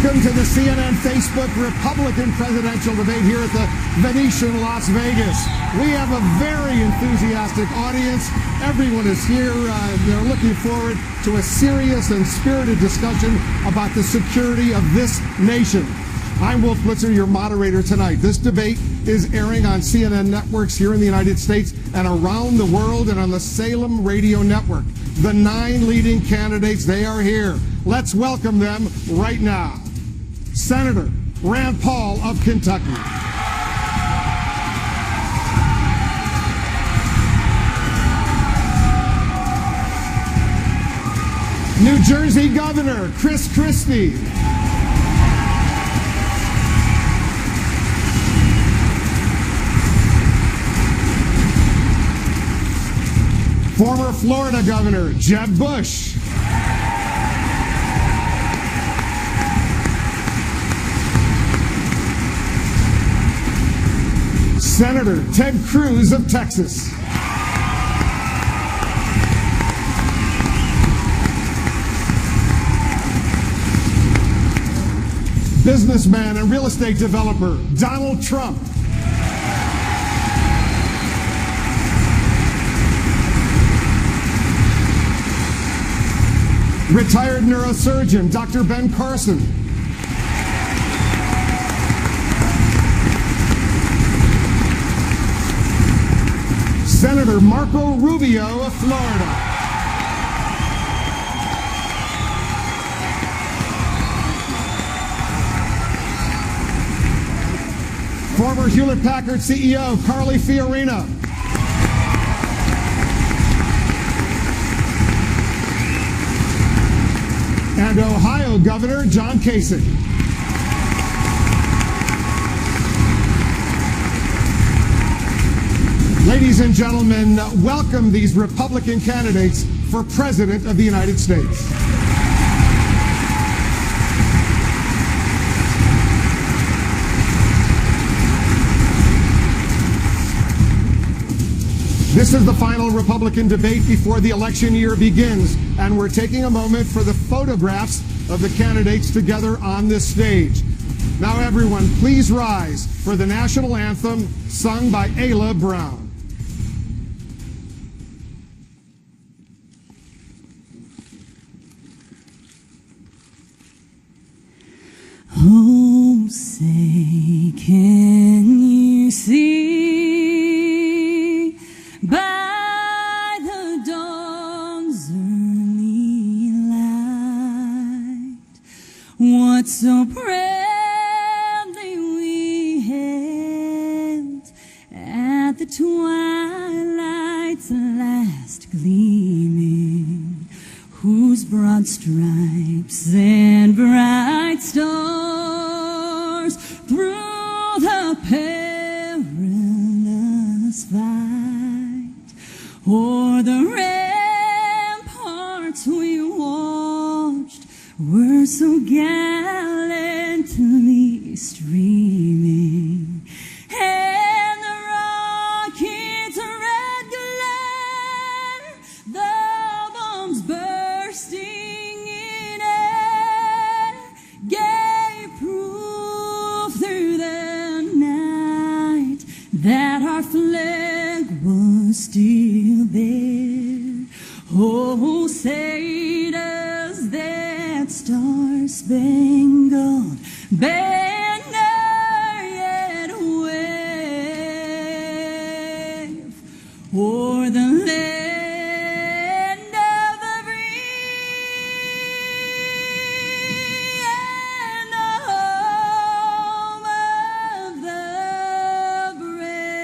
Welcome to the CNN Facebook Republican presidential debate here at the Venetian, Las Vegas. We have a very enthusiastic audience. Everyone is here. They're looking forward to a serious and spirited discussion about the security of this nation. I'm Wolf Blitzer, your moderator tonight. This debate is airing on CNN networks here in the United States and around the world and on the Salem Radio Network. The 9 leading candidates, they are here. Let's welcome them right now. Senator Rand Paul of Kentucky. New Jersey Governor Chris Christie. Former Florida Governor Jeb Bush. Senator Ted Cruz of Texas. Businessman and real estate developer Donald Trump. Retired neurosurgeon Dr. Ben Carson. Senator Marco Rubio of Florida. Former Hewlett-Packard CEO Carly Fiorina. And Ohio Governor John Kasich. Ladies and gentlemen, welcome these Republican candidates for President of the United States. This is the final Republican debate before the election year begins, and we're taking a moment for the photographs of the candidates together on this stage. Now everyone, please rise for the national anthem sung by Ayla Brown. Oh, say, can you see by the dawn's early light what so proudly we hailed at the twilight's last gleaming, whose broad stripes and bright stars through the perilous fight o'er the ramparts we watched were so gallantly streaming, and the rocket's red glare, the bombs bursting in air, gave proof through the night that our flag was still there. Oh, say does that star-spangled banner yet wave o'er the land of the free and the home of the brave?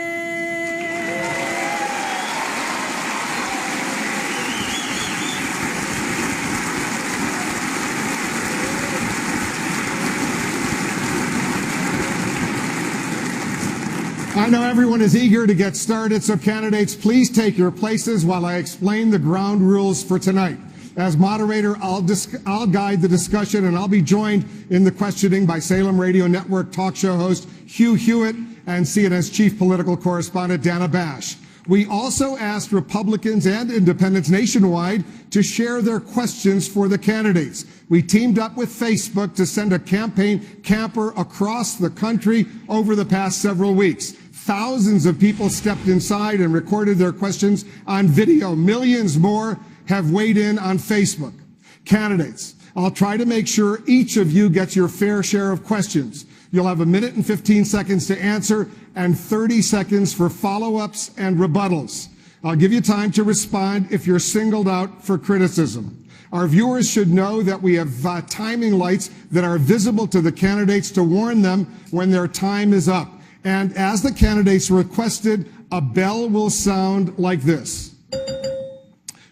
I know everyone is eager to get started, so candidates, please take your places while I explain the ground rules for tonight. As moderator, I'll guide the discussion, and I'll be joined in the questioning by Salem Radio Network talk show host Hugh Hewitt and CNN's chief political correspondent Dana Bash. We also asked Republicans and independents nationwide to share their questions for the candidates. We teamed up with Facebook to send a campaign camper across the country over the past several weeks. Thousands of people stepped inside and recorded their questions on video. Millions more have weighed in on Facebook. Candidates, I'll try to make sure each of you gets your fair share of questions. You'll have 1 minute and 15 seconds to answer and 30 seconds for follow-ups and rebuttals. I'll give you time to respond if you're singled out for criticism. Our viewers should know that we have timing lights that are visible to the candidates to warn them when their time is up. And as the candidates requested, a bell will sound like this.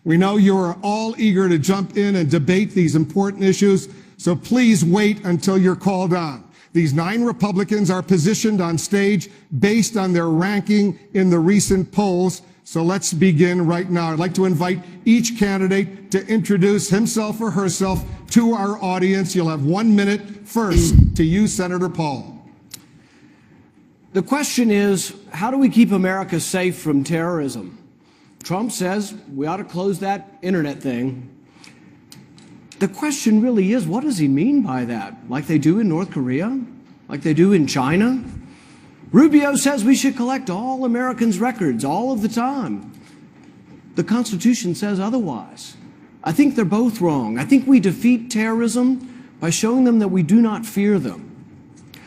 We know you are all eager to jump in and debate these important issues, so please wait until you're called on. These 9 Republicans are positioned on stage based on their ranking in the recent polls. So let's begin right now. I'd like to invite each candidate to introduce himself or herself to our audience. You'll have 1 minute. First, to you, Senator Paul. The question is, how do we keep America safe from terrorism? Trump says we ought to close that internet thing. The question really is, what does he mean by that? Like they do in North Korea? Like they do in China? Rubio says we should collect all Americans' records all of the time. The Constitution says otherwise. I think they're both wrong. I think we defeat terrorism by showing them that we do not fear them.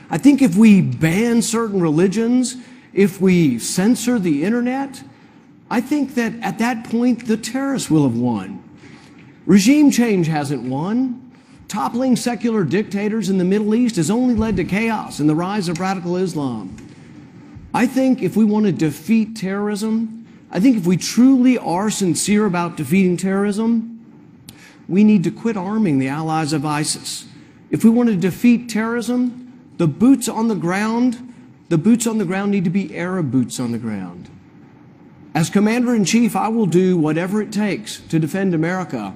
I think if we ban certain religions, if we censor the internet, I think that at that point the terrorists will have won. Regime change hasn't won. Toppling secular dictators in the Middle East has only led to chaos and the rise of radical Islam. I think if we want to defeat terrorism, I think if we truly are sincere about defeating terrorism, we need to quit arming the allies of ISIS. If we want to defeat terrorism, the boots on the ground need to be Arab boots on the ground. As Commander-in-Chief, I will do whatever it takes to defend America.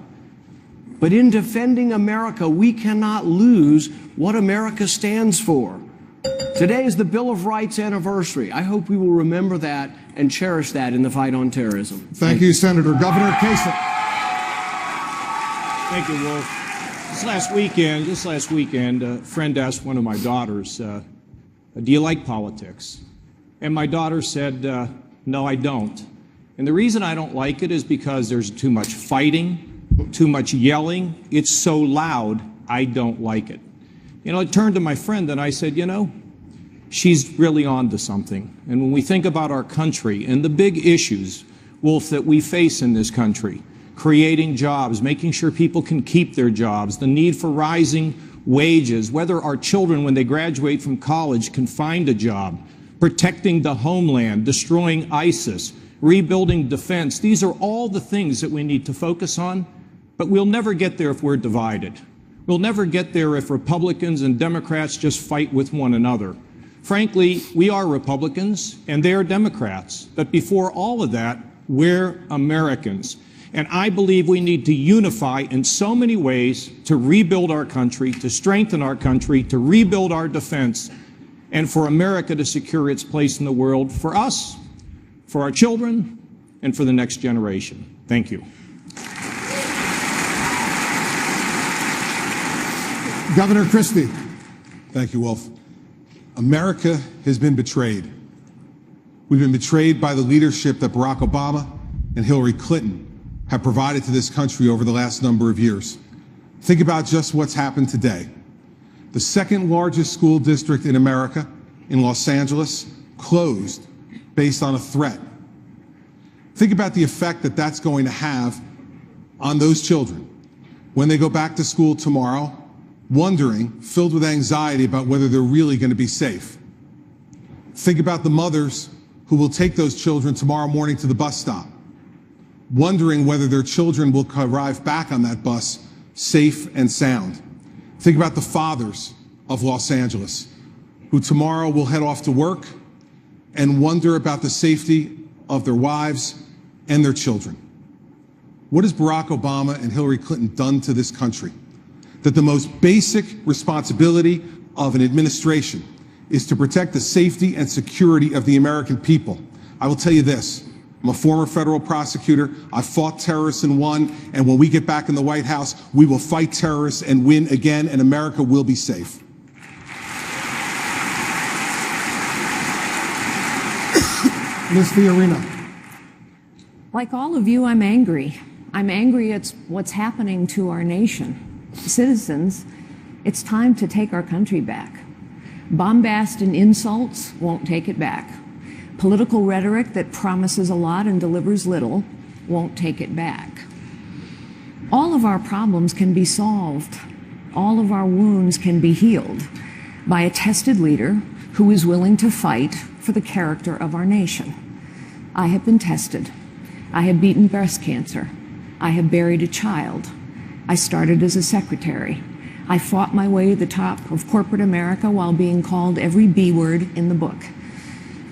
But in defending America, we cannot lose what America stands for. Today is the Bill of Rights anniversary. I hope we will remember that and cherish that in the fight on terrorism. Thank you, Senator. Governor Kasich. Thank you, Wolf. This last weekend, a friend asked one of my daughters, do you like politics? And my daughter said, no, I don't. And the reason I don't like it is because there's too much fighting, too much yelling. It's so loud, I don't like it. I turned to my friend and I said, she's really on to something. And when we think about our country and the big issues, Wolf, that we face in this country, creating jobs, making sure people can keep their jobs, the need for rising wages, whether our children, when they graduate from college, can find a job, protecting the homeland, destroying ISIS, rebuilding defense. These are all the things that we need to focus on. But we'll never get there if we're divided. We'll never get there if Republicans and Democrats just fight with one another. Frankly, we are Republicans and they are Democrats. But before all of that, we're Americans. And I believe we need to unify in so many ways to rebuild our country, to strengthen our country, to rebuild our defense, and for America to secure its place in the world for us, for our children, and for the next generation. Thank you. Governor Christie. Thank you, Wolf. America has been betrayed. We've been betrayed by the leadership that Barack Obama and Hillary Clinton have provided to this country over the last number of years. Think about just what's happened today. The second largest school district in America, in Los Angeles, closed based on a threat. Think about the effect that that's going to have on those children when they go back to school tomorrow, wondering, filled with anxiety about whether they're really going to be safe. Think about the mothers who will take those children tomorrow morning to the bus stop, wondering whether their children will arrive back on that bus safe and sound. Think about the fathers of Los Angeles who tomorrow will head off to work and wonder about the safety of their wives and their children. What has Barack Obama and Hillary Clinton done to this country? That the most basic responsibility of an administration is to protect the safety and security of the American people. I will tell you this, I'm a former federal prosecutor. I fought terrorists and won. And when we get back in the White House, we will fight terrorists and win again, and America will be safe. Ms. Fiorina. Like all of you, I'm angry. I'm angry at what's happening to our nation. Citizens, it's time to take our country back. Bombast and insults won't take it back. Political rhetoric that promises a lot and delivers little won't take it back. All of our problems can be solved. All of our wounds can be healed by a tested leader who is willing to fight for the character of our nation. I have been tested. I have beaten breast cancer. I have buried a child. I started as a secretary. I fought my way to the top of corporate America while being called every B word in the book.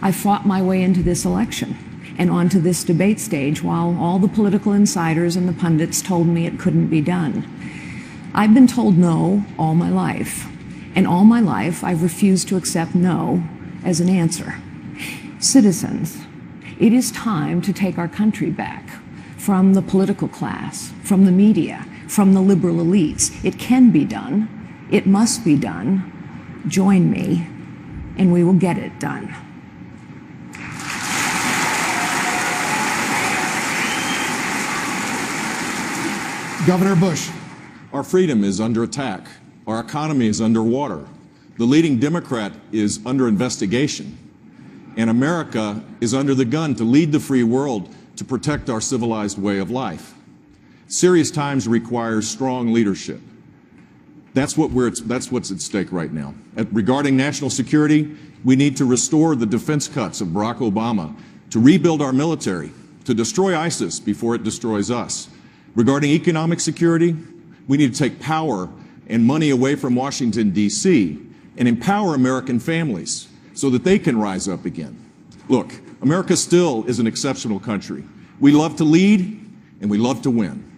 I fought my way into this election and onto this debate stage while all the political insiders and the pundits told me it couldn't be done. I've been told no all my life, and all my life I've refused to accept no as an answer. Citizens, it is time to take our country back from the political class, from the media, from the liberal elites. It can be done. It must be done. Join me, and we will get it done. Governor Bush. Our freedom is under attack. Our economy is underwater. The leading Democrat is under investigation. And America is under the gun to lead the free world to protect our civilized way of life. Serious times require strong leadership. That's what's at stake right now. Regarding national security, we need to restore the defense cuts of Barack Obama, to rebuild our military, to destroy ISIS before it destroys us. Regarding economic security, we need to take power and money away from Washington, D.C., and empower American families so that they can rise up again. Look, America still is an exceptional country. We love to lead and we love to win.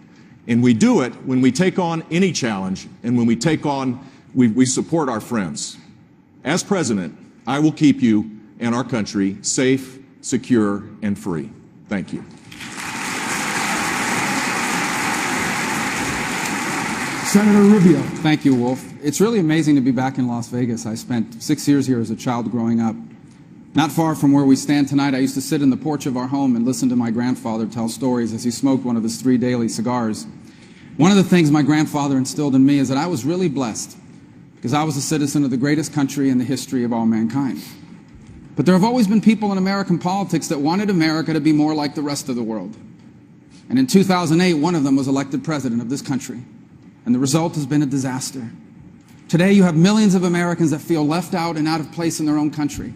And we do it when we take on any challenge and when we support our friends. As president, I will keep you and our country safe, secure, and free. Thank you. Senator Rubio. Thank you, Wolf. It's really amazing to be back in Las Vegas. I spent 6 years here as a child growing up. Not far from where we stand tonight, I used to sit in the porch of our home and listen to my grandfather tell stories as he smoked one of his 3 daily cigars. One of the things my grandfather instilled in me is that I was really blessed because I was a citizen of the greatest country in the history of all mankind. But there have always been people in American politics that wanted America to be more like the rest of the world. And in 2008, one of them was elected president of this country. And the result has been a disaster. Today, you have millions of Americans that feel left out and out of place in their own country,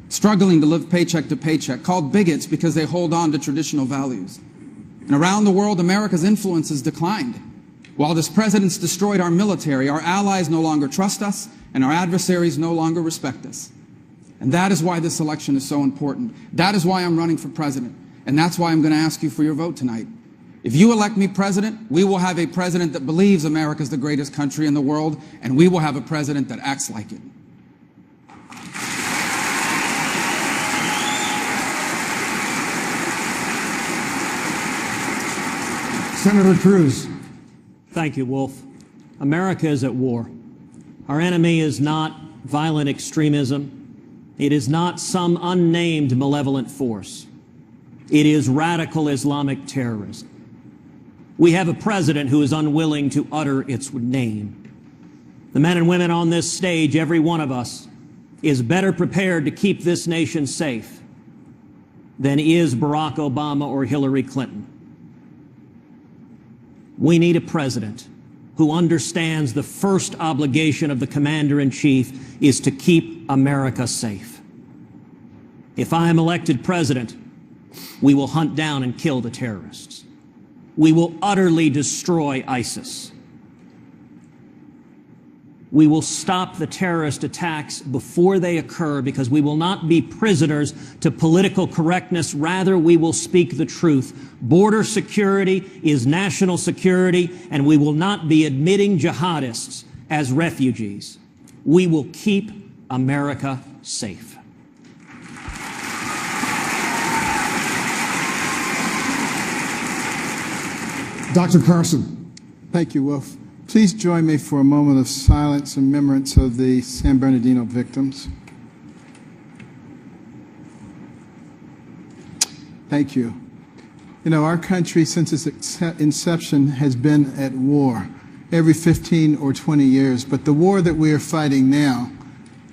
struggling to live paycheck to paycheck, called bigots because they hold on to traditional values. And around the world, America's influence has declined. While this president's destroyed our military, our allies no longer trust us, and our adversaries no longer respect us. And that is why this election is so important. That is why I'm running for president. And that's why I'm going to ask you for your vote tonight. If you elect me president, we will have a president that believes America is the greatest country in the world, and we will have a president that acts like it. Senator Cruz. Thank you, Wolf. America is at war. Our enemy is not violent extremism. It is not some unnamed malevolent force. It is radical Islamic terrorism. We have a president who is unwilling to utter its name. The men and women on this stage, every one of us, is better prepared to keep this nation safe than is Barack Obama or Hillary Clinton. We need a president who understands the first obligation of the commander-in-chief is to keep America safe. If I am elected president, we will hunt down and kill the terrorists. We will utterly destroy ISIS. We will stop the terrorist attacks before they occur because we will not be prisoners to political correctness. Rather, we will speak the truth. Border security is national security, and we will not be admitting jihadists as refugees. We will keep America safe. Dr. Carson. Thank you, Wolf. Please join me for a moment of silence in remembrance of the San Bernardino victims. Thank you. You know, our country, since its inception, has been at war every 15 or 20 years. But the war that we are fighting now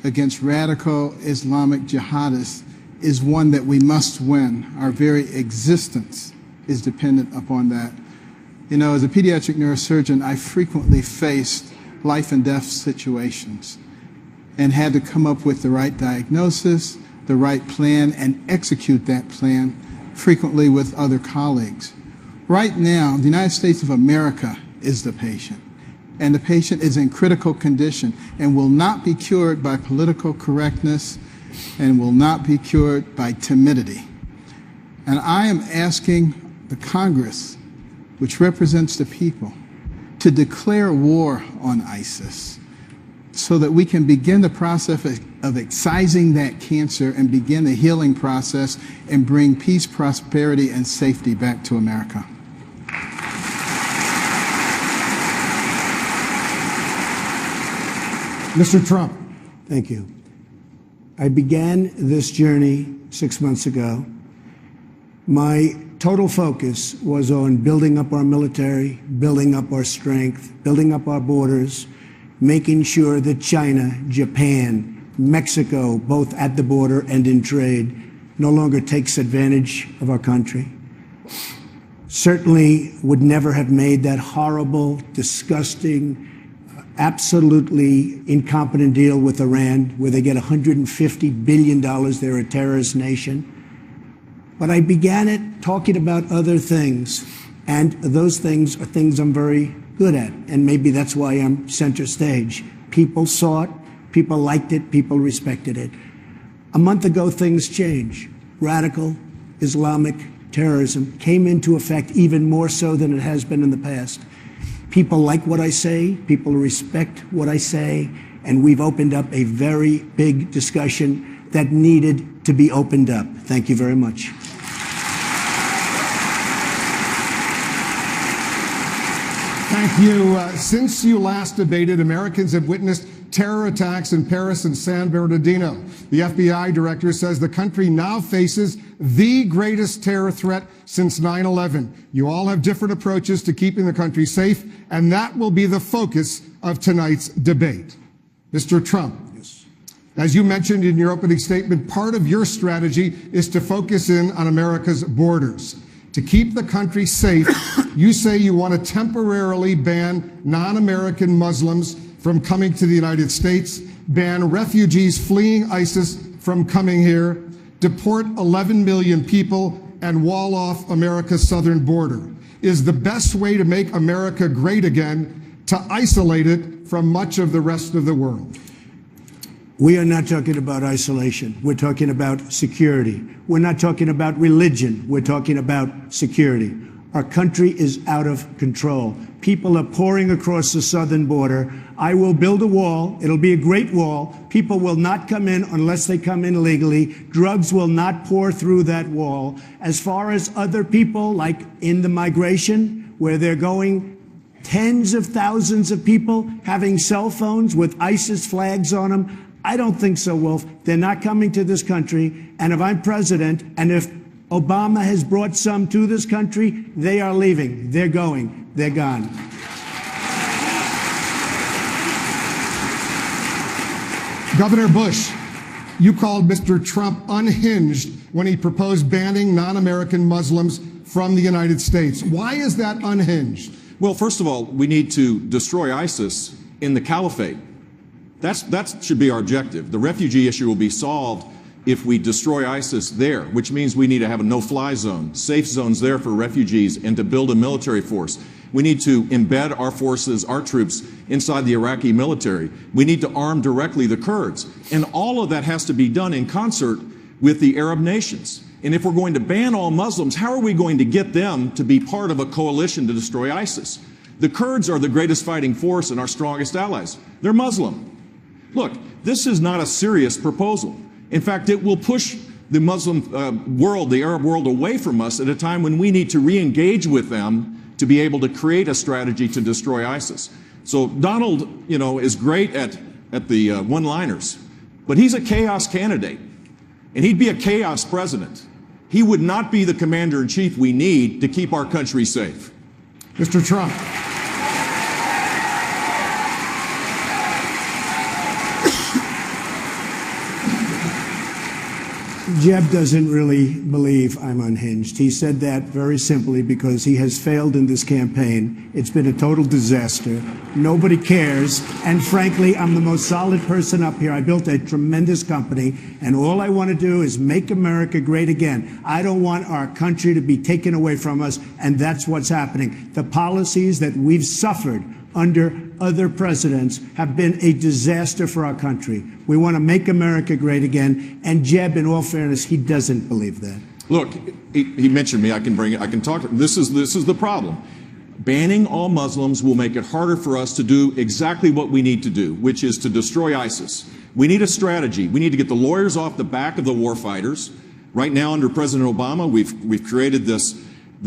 against radical Islamic jihadists is one that we must win. Our very existence is dependent upon that. You know, as a pediatric neurosurgeon, I frequently faced life and death situations and had to come up with the right diagnosis, the right plan, and execute that plan, frequently with other colleagues. Right now, the United States of America is the patient, and the patient is in critical condition and will not be cured by political correctness and will not be cured by timidity. And I am asking the Congress, which represents the people, to declare war on ISIS so that we can begin the process of excising that cancer and begin the healing process and bring peace, prosperity, and safety back to America. Mr. Trump. Thank you. I began this journey 6 months ago. My total focus was on building up our military, building up our strength, building up our borders, making sure that China, Japan, Mexico, both at the border and in trade, no longer takes advantage of our country. Certainly would never have made that horrible, disgusting, absolutely incompetent deal with Iran, where they get $150 billion. They're a terrorist nation. But I began it talking about other things, and those things are things I'm very good at, and maybe that's why I'm center stage. People saw it, people liked it, people respected it. A month ago, things changed. Radical Islamic terrorism came into effect even more so than it has been in the past. People like what I say, people respect what I say, and we've opened up a very big discussion that needed to be opened up. Thank you very much. Thank you. Since you last debated, Americans have witnessed terror attacks in Paris and San Bernardino. The FBI director says the country now faces the greatest terror threat since 9/11. You all have different approaches to keeping the country safe, and that will be the focus of tonight's debate. Mr. Trump, as you mentioned in your opening statement, part of your strategy is to focus in on America's borders. To keep the country safe, you say you want to temporarily ban non-American Muslims from coming to the United States, ban refugees fleeing ISIS from coming here, deport 11 million people, and wall off America's southern border. Is the best way to make America great again to isolate it from much of the rest of the world? We are not talking about isolation. We're talking about security. We're not talking about religion. We're talking about security. Our country is out of control. People are pouring across the southern border. I will build a wall. It'll be a great wall. People will not come in unless they come in legally. Drugs will not pour through that wall. As far as other people, like in the migration, where they're going, tens of thousands of people having cell phones with ISIS flags on them, I don't think so, Wolf. They're not coming to this country. And if I'm president, and if Obama has brought some to this country, they are leaving. They're going. They're gone. Governor Bush, you called Mr. Trump unhinged when he proposed banning non-American Muslims from the United States. Why is that unhinged? Well, first of all, we need to destroy ISIS in the caliphate. That should be our objective. The refugee issue will be solved if we destroy ISIS there, which means we need to have a no-fly zone, safe zones there for refugees, and to build a military force. We need to embed our forces, our troops, inside the Iraqi military. We need to arm directly the Kurds. And all of that has to be done in concert with the Arab nations. And if we're going to ban all Muslims, how are we going to get them to be part of a coalition to destroy ISIS? The Kurds are the greatest fighting force and our strongest allies. They're Muslim. Look, this is not a serious proposal. In fact, it will push the Muslim world, the Arab world, away from us at a time when we need to re-engage with them to be able to create a strategy to destroy ISIS. So Donald, is great at the one-liners, but he's a chaos candidate, and he'd be a chaos president. He would not be the commander-in-chief we need to keep our country safe. Mr. Trump. Jeb doesn't really believe I'm unhinged. He said that very simply because he has failed in this campaign. It's been a total disaster. Nobody cares. And frankly, I'm the most solid person up here. I built a tremendous company, and all I want to do is make America great again. I don't want our country to be taken away from us, and that's what's happening. The policies that we've suffered under other presidents have been a disaster for our country. We want to make America great again. And Jeb, in all fairness, he doesn't believe that. Look, he mentioned me. I can talk to him. This is the problem. Banning all Muslims will make it harder for us to do exactly what we need to do, which is to destroy ISIS. We need a strategy. We need to get the lawyers off the back of the war fighters. Right now, under President Obama, we've created this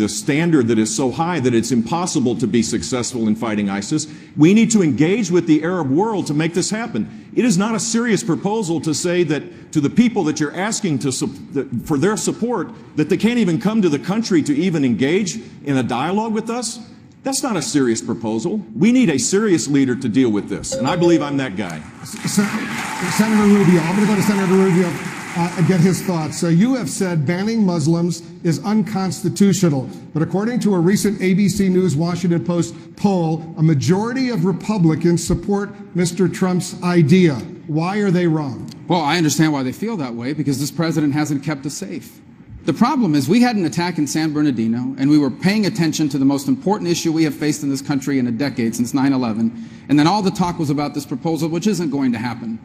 standard that is so high that it's impossible to be successful in fighting ISIS. We need to engage with the Arab world to make this happen. It is not a serious proposal to say that to the people that you're asking for their support, that they can't even come to the country to even engage in a dialogue with us. That's not a serious proposal. We need a serious leader to deal with this, and I believe I'm that guy. Senator Rubio, I'm going to go to Senator Rubio and get his thoughts. So you have said banning Muslims is unconstitutional, but according to a recent ABC News Washington Post poll, a majority of Republicans support Mr. Trump's idea. Why are they wrong? Well, I understand why they feel that way, because this president hasn't kept us safe. The problem is we had an attack in San Bernardino, and we were paying attention to the most important issue we have faced in this country in a decade, since 9/11, and then all the talk was about this proposal, which isn't going to happen.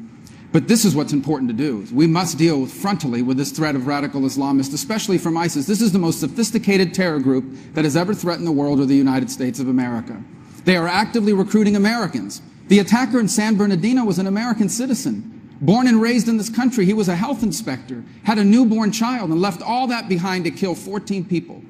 But this is what's important to do. We must deal frontally with this threat of radical Islamists, especially from ISIS. This is the most sophisticated terror group that has ever threatened the world or the United States of America. They are actively recruiting Americans. The attacker in San Bernardino was an American citizen. Born and raised in this country, he was a health inspector, had a newborn child, and left all that behind to kill 14 people.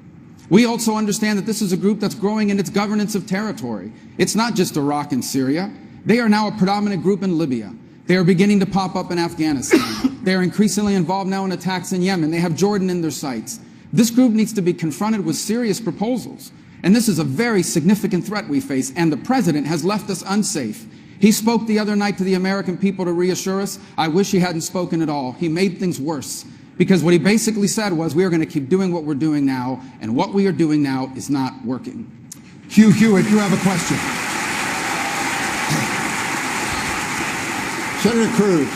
We also understand that this is a group that's growing in its governance of territory. It's not just Iraq and Syria. They are now a predominant group in Libya. They are beginning to pop up in Afghanistan. They are increasingly involved now in attacks in Yemen. They have Jordan in their sights. This group needs to be confronted with serious proposals. And this is a very significant threat we face, and the president has left us unsafe. He spoke the other night to the American people to reassure us. I wish he hadn't spoken at all. He made things worse, because what he basically said was, we are going to keep doing what we're doing now, and what we are doing now is not working. Hugh Hewitt, you have a question. Senator Cruz,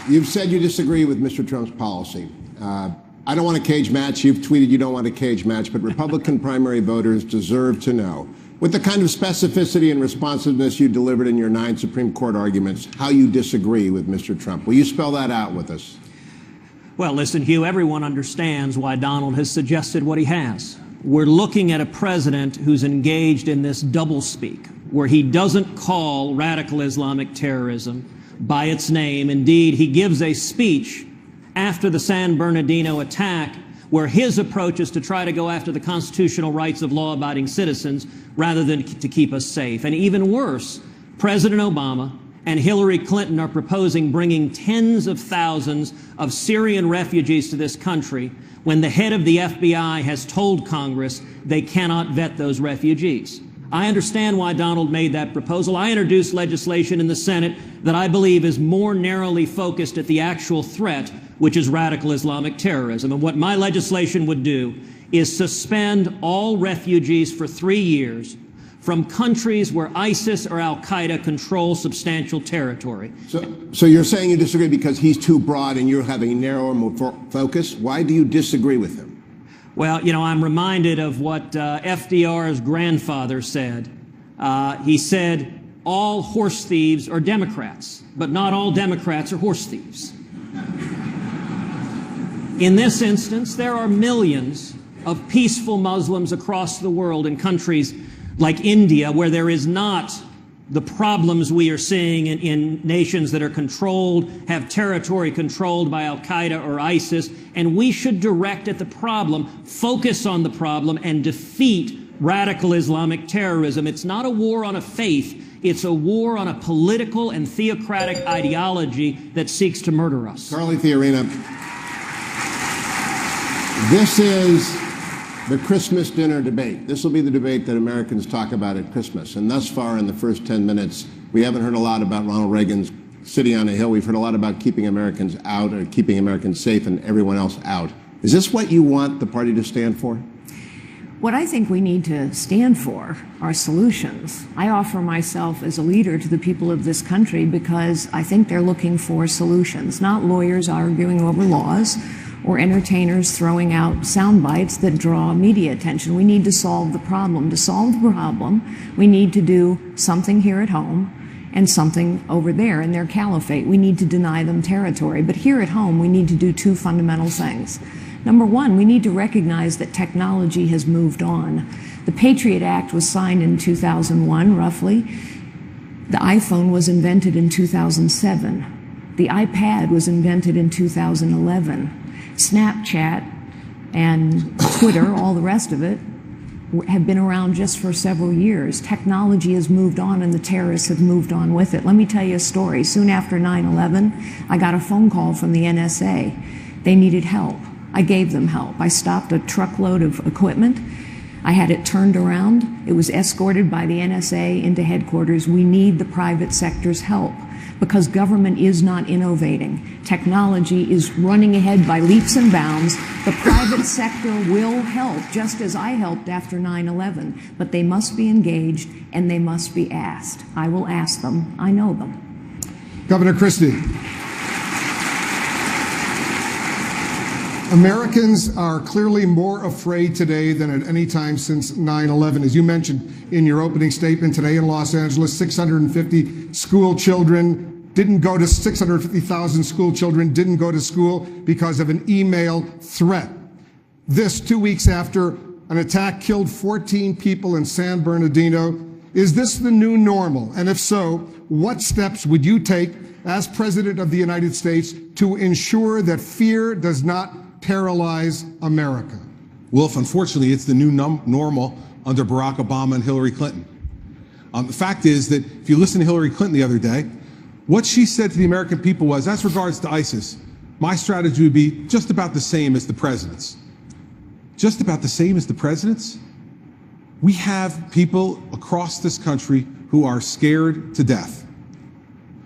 you've said you disagree with Mr. Trump's policy. I don't want a cage match. You've tweeted you don't want a cage match, but Republican primary voters deserve to know, with the kind of specificity and responsiveness you delivered in your 9 Supreme Court arguments, how you disagree with Mr. Trump. Will you spell that out with us? Well, listen, Hugh, everyone understands why Donald has suggested what he has. We're looking at a president who's engaged in this doublespeak, where he doesn't call radical Islamic terrorism by its name. Indeed, he gives a speech after the San Bernardino attack where his approach is to try to go after the constitutional rights of law-abiding citizens rather than to keep us safe. And even worse, President Obama and Hillary Clinton are proposing bringing tens of thousands of Syrian refugees to this country when the head of the FBI has told Congress they cannot vet those refugees. I understand why Donald made that proposal. I introduced legislation in the Senate that I believe is more narrowly focused at the actual threat, which is radical Islamic terrorism. And what my legislation would do is suspend all refugees for 3 years from countries where ISIS or al-Qaeda control substantial territory. So you're saying you disagree because he's too broad and you're having a narrower focus? Why do you disagree with him? Well, you know, I'm reminded of what FDR's grandfather said. He said, all horse thieves are Democrats, but not all Democrats are horse thieves. In this instance, there are millions of peaceful Muslims across the world in countries like India, where there is not the problems we are seeing in nations that are controlled, have territory controlled by al-Qaeda or ISIS, and we should direct at the problem, focus on the problem, and defeat radical Islamic terrorism. It's not a war on a faith. It's a war on a political and theocratic ideology that seeks to murder us. Carly Fiorina, this is the Christmas dinner debate. This will be the debate that Americans talk about at Christmas. And thus far, in the first 10 minutes, we haven't heard a lot about Ronald Reagan's city on a hill. We've heard a lot about keeping Americans out, or keeping Americans safe and everyone else out. Is this what you want the party to stand for? What I think we need to stand for are solutions. I offer myself as a leader to the people of this country because I think they're looking for solutions, not lawyers arguing over laws or entertainers throwing out sound bites that draw media attention. We need to solve the problem. To solve the problem, we need to do something here at home and something over there in their caliphate. We need to deny them territory. But here at home, we need to do two fundamental things. Number one, we need to recognize that technology has moved on. The Patriot Act was signed in 2001, roughly. The iPhone was invented in 2007. The iPad was invented in 2011. Snapchat and Twitter, all the rest of it, have been around just for several years. Technology has moved on and the terrorists have moved on with it. Let me tell you a story. Soon after 9/11, I got a phone call from the NSA. They needed help. I gave them help. I stopped a truckload of equipment. I had it turned around. It was escorted by the NSA into headquarters. We need the private sector's help because government is not innovating. Technology is running ahead by leaps and bounds. The private sector will help, just as I helped after 9/11, but they must be engaged and they must be asked. I will ask them. I know them. Governor Christie. Americans are clearly more afraid today than at any time since 9/11. As you mentioned in your opening statement today in Los Angeles, 650 school children didn't go to 650,000 school children didn't go to school because of an email threat. This 2 weeks after an attack killed 14 people in San Bernardino. Is this the new normal? And if so, what steps would you take as President of the United States to ensure that fear does not paralyze America? Wolf, unfortunately, it's the new normal under Barack Obama and Hillary Clinton. The fact is that if you listen to Hillary Clinton the other day, what she said to the American people was, as regards to ISIS, my strategy would be just about the same as the president's. Just about the same as the president's? We have people across this country who are scared to death.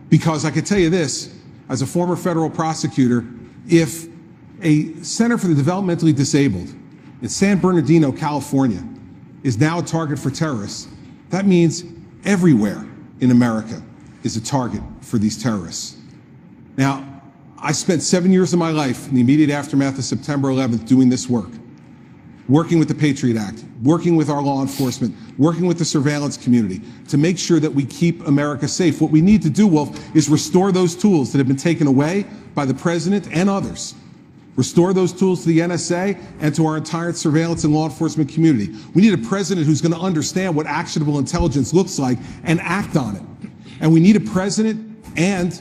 Because I can tell you this, as a former federal prosecutor, if a Center for the Developmentally Disabled in San Bernardino, California, is now a target for terrorists, that means everywhere in America is a target for these terrorists. Now, I spent 7 years of my life in the immediate aftermath of September 11th doing this work, working with the Patriot Act, working with our law enforcement, working with the surveillance community to make sure that we keep America safe. What we need to do, Wolf, is restore those tools that have been taken away by the president and others. Restore those tools to the NSA and to our entire surveillance and law enforcement community. We need a president who's going to understand what actionable intelligence looks like and act on it. And we need a president and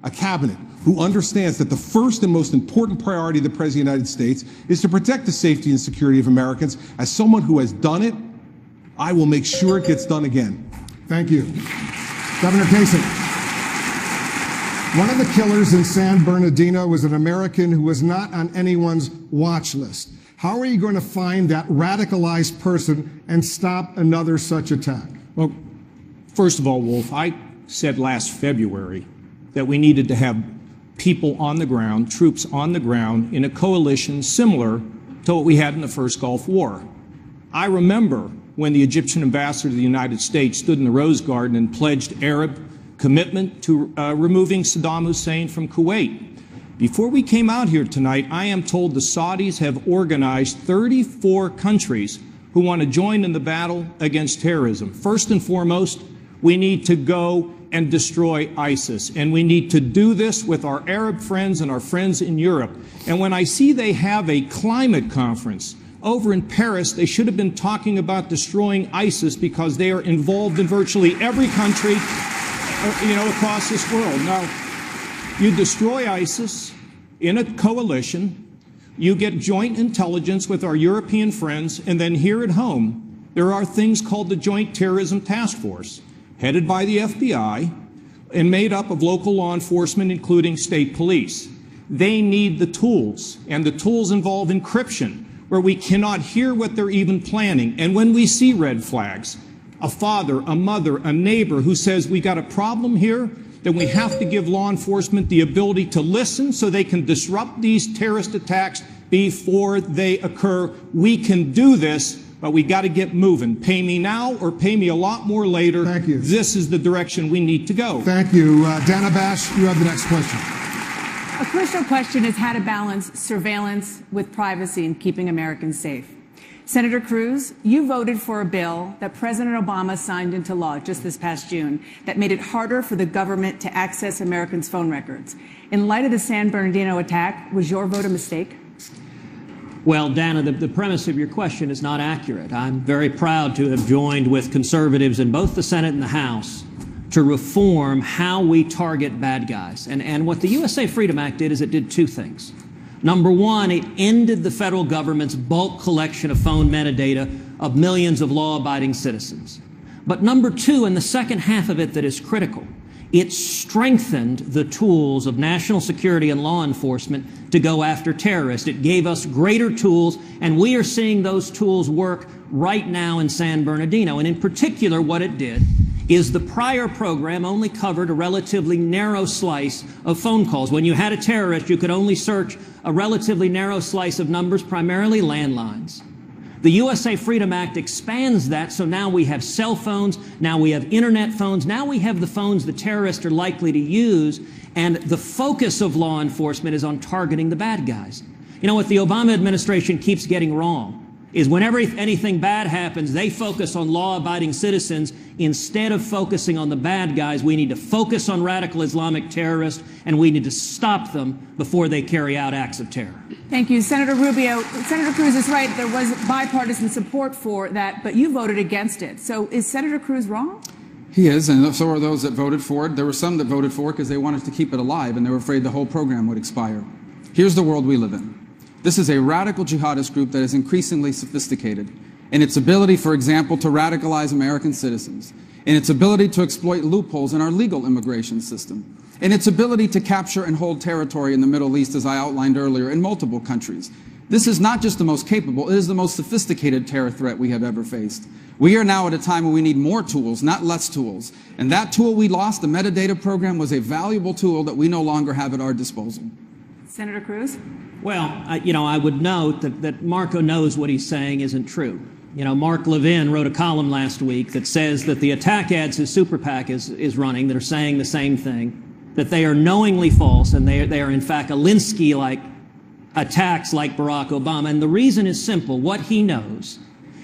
a cabinet who understands that the first and most important priority of the President of the United States is to protect the safety and security of Americans. As someone who has done it, I will make sure it gets done again. Thank you. Governor Kasich. One of the killers in San Bernardino was an American who was not on anyone's watch list. How are you going to find that radicalized person and stop another such attack? Well, first of all, Wolf, I said last February that we needed to have people on the ground, troops on the ground in a coalition similar to what we had in the first Gulf War. I remember when the Egyptian ambassador to the United States stood in the Rose Garden and pledged Arab commitment to removing Saddam Hussein from Kuwait. Before we came out here tonight, I am told the Saudis have organized 34 countries who want to join in the battle against terrorism. First and foremost, we need to go and destroy ISIS. And we need to do this with our Arab friends and our friends in Europe. And when I see they have a climate conference over in Paris, they should have been talking about destroying ISIS because they are involved in virtually every country across this world. Now, you destroy ISIS in a coalition, you get joint intelligence with our European friends, and then here at home, There are things called the Joint Terrorism Task Force, headed by the FBI and made up of local law enforcement, including state police. They need the tools, and the tools involve encryption, where we cannot hear what they're even planning. And when we see red flags, a father, a mother, a neighbor who says we got a problem here, then we have to give law enforcement the ability to listen so they can disrupt these terrorist attacks before they occur. We can do this, but we got to get moving. Pay me now or pay me a lot more later. Thank you. This is the direction we need to go. Thank you. Dana Bash, you have the next question. A crucial question is how to balance surveillance with privacy and keeping Americans safe. Senator Cruz, you voted for a bill that President Obama signed into law just this past June that made it harder for the government to access Americans' phone records. In light of the San Bernardino attack, was your vote a mistake? Well, Dana, the premise of your question is not accurate. I'm very proud to have joined with conservatives in both the Senate and the House to reform how we target bad guys. And what the USA Freedom Act did is it did two things. Number one, it ended the federal government's bulk collection of phone metadata of millions of law-abiding citizens. But number two, and the second half of it that is critical, it strengthened the tools of national security and law enforcement to go after terrorists. It gave us greater tools, and we are seeing those tools work right now in San Bernardino. And in particular, what it did is the prior program only covered a relatively narrow slice of phone calls. When you had a terrorist, you could only search a relatively narrow slice of numbers, primarily landlines. The USA Freedom Act expands that, so now we have cell phones, now we have internet phones, now we have the phones the terrorists are likely to use, and the focus of law enforcement is on targeting the bad guys. You know what the Obama administration keeps getting wrong is whenever anything bad happens, they focus on law-abiding citizens instead of focusing on the bad guys. We need to focus on radical Islamic terrorists, and we need to stop them before they carry out acts of terror. Thank you. Senator Rubio, Senator Cruz is right. There was bipartisan support for that, but you voted against it. So is Senator Cruz wrong? He is, and so are those that voted for it. There were some that voted for it because they wanted to keep it alive, and they were afraid the whole program would expire. Here's the world we live in. This is a radical jihadist group that is increasingly sophisticated in its ability, for example, to radicalize American citizens, in its ability to exploit loopholes in our legal immigration system, in its ability to capture and hold territory in the Middle East, as I outlined earlier, in multiple countries. This is not just the most capable, it is the most sophisticated terror threat we have ever faced. We are now at a time when we need more tools, not less tools. And that tool we lost, the metadata program, was a valuable tool that we no longer have at our disposal. Senator Cruz? Well, I would note that Marco knows what he's saying isn't true. You know, Mark Levin wrote a column last week that says that the attack ads his super PAC is running that are saying the same thing, that they are knowingly false, and they are in fact Alinsky-like attacks like Barack Obama. And the reason is simple. What he knows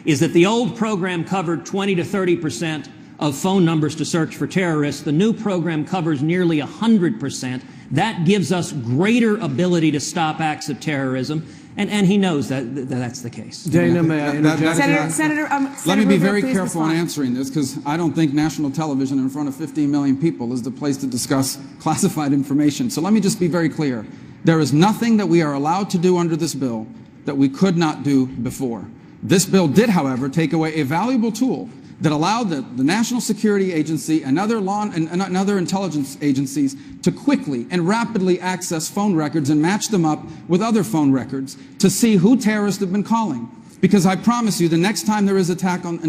is that the old program covered 20 to 30% of phone numbers to search for terrorists. The new program covers nearly 100%. That gives us greater ability to stop acts of terrorism, and he knows that's the case. Dana, may I interject? Senator, let me be Rubio, very please careful in respond. answering this, because I don't think national television in front of 15 million people is the place to discuss classified information. So let me just be very clear. There is nothing that we are allowed to do under this bill that we could not do before. This bill did, however, take away a valuable tool that allowed the National Security Agency and other intelligence agencies to quickly and rapidly access phone records and match them up with other phone records to see who terrorists have been calling. Because I promise you, the next time there is an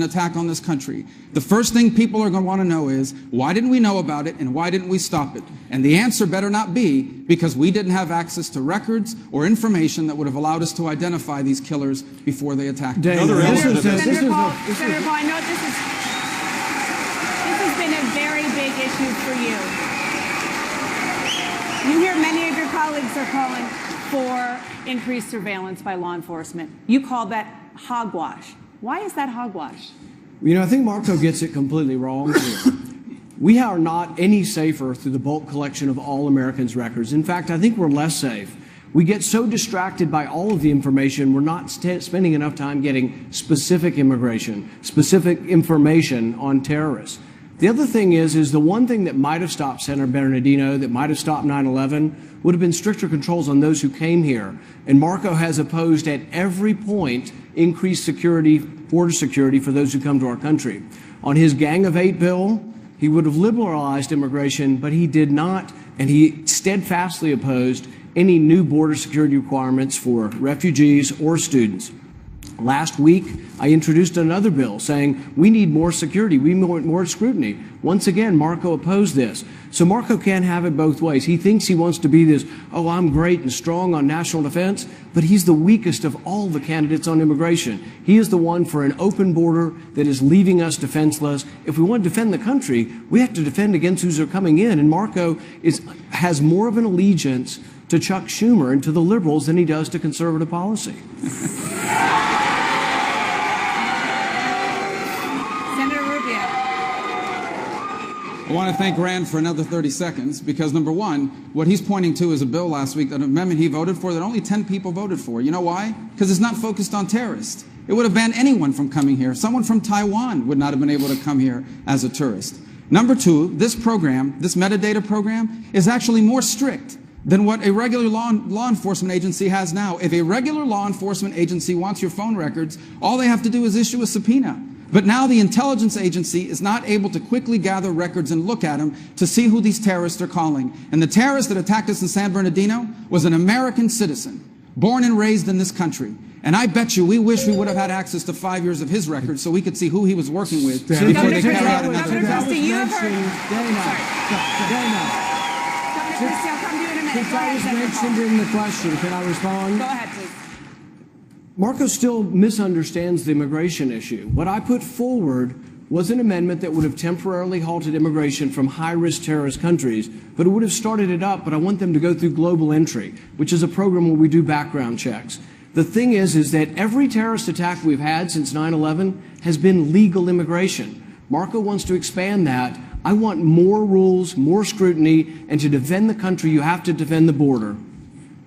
attack on this country, the first thing people are going to want to know is, why didn't we know about it and why didn't we stop it? And the answer better not be because we didn't have access to records or information that would have allowed us to identify these killers before they attacked us. Senator Paul, I know this has been a very big issue for you. You hear many of your colleagues are calling for increased surveillance by law enforcement. You call that hogwash. Why is that hogwash? You know, I think Marco gets it completely wrong here. We are not any safer through the bulk collection of all Americans' records. In fact, I think we're less safe. We get so distracted by all of the information, we're not spending enough time getting specific information on terrorists. The other thing is the one thing that might have stopped Senator Bernardino, that might have stopped 9/11, would have been stricter controls on those who came here. And Marco has opposed at every point increased security, border security for those who come to our country. On his Gang of Eight bill, he would have liberalized immigration, but he did not, and he steadfastly opposed any new border security requirements for refugees or students. Last week, I introduced another bill saying we need more security, we want more scrutiny. Once again, Marco opposed this. So Marco can't have it both ways. He thinks he wants to be this, oh, I'm great and strong on national defense, but he's the weakest of all the candidates on immigration. He is the one for an open border that is leaving us defenseless. If we want to defend the country, we have to defend against who's are coming in. And Marco has more of an allegiance to Chuck Schumer and to the liberals than he does to conservative policy. I want to thank Rand for another 30 seconds because, number one, what he's pointing to is a bill last week, an amendment he voted for that only 10 people voted for. You know why? Because it's not focused on terrorists. It would have banned anyone from coming here. Someone from Taiwan would not have been able to come here as a tourist. Number two, this program, this metadata program, is actually more strict than what a regular law enforcement agency has now. If a regular law enforcement agency wants your phone records, all they have to do is issue a subpoena. But now the intelligence agency is not able to quickly gather records and look at them to see who these terrorists are calling. And the terrorist that attacked us in San Bernardino was an American citizen, born and raised in this country. And I bet you we wish we would have had access to 5 years of his records so we could see who he was working with before they carried out another attack. Since I was mentioned in the question, can I respond? Go ahead, please. Marco still misunderstands the immigration issue. What I put forward was an amendment that would have temporarily halted immigration from high-risk terrorist countries, but it would have started it up, but I want them to go through global entry, which is a program where we do background checks. The thing is that every terrorist attack we've had since 9/11 has been legal immigration. Marco wants to expand that. I want more rules, more scrutiny, and to defend the country, you have to defend the border.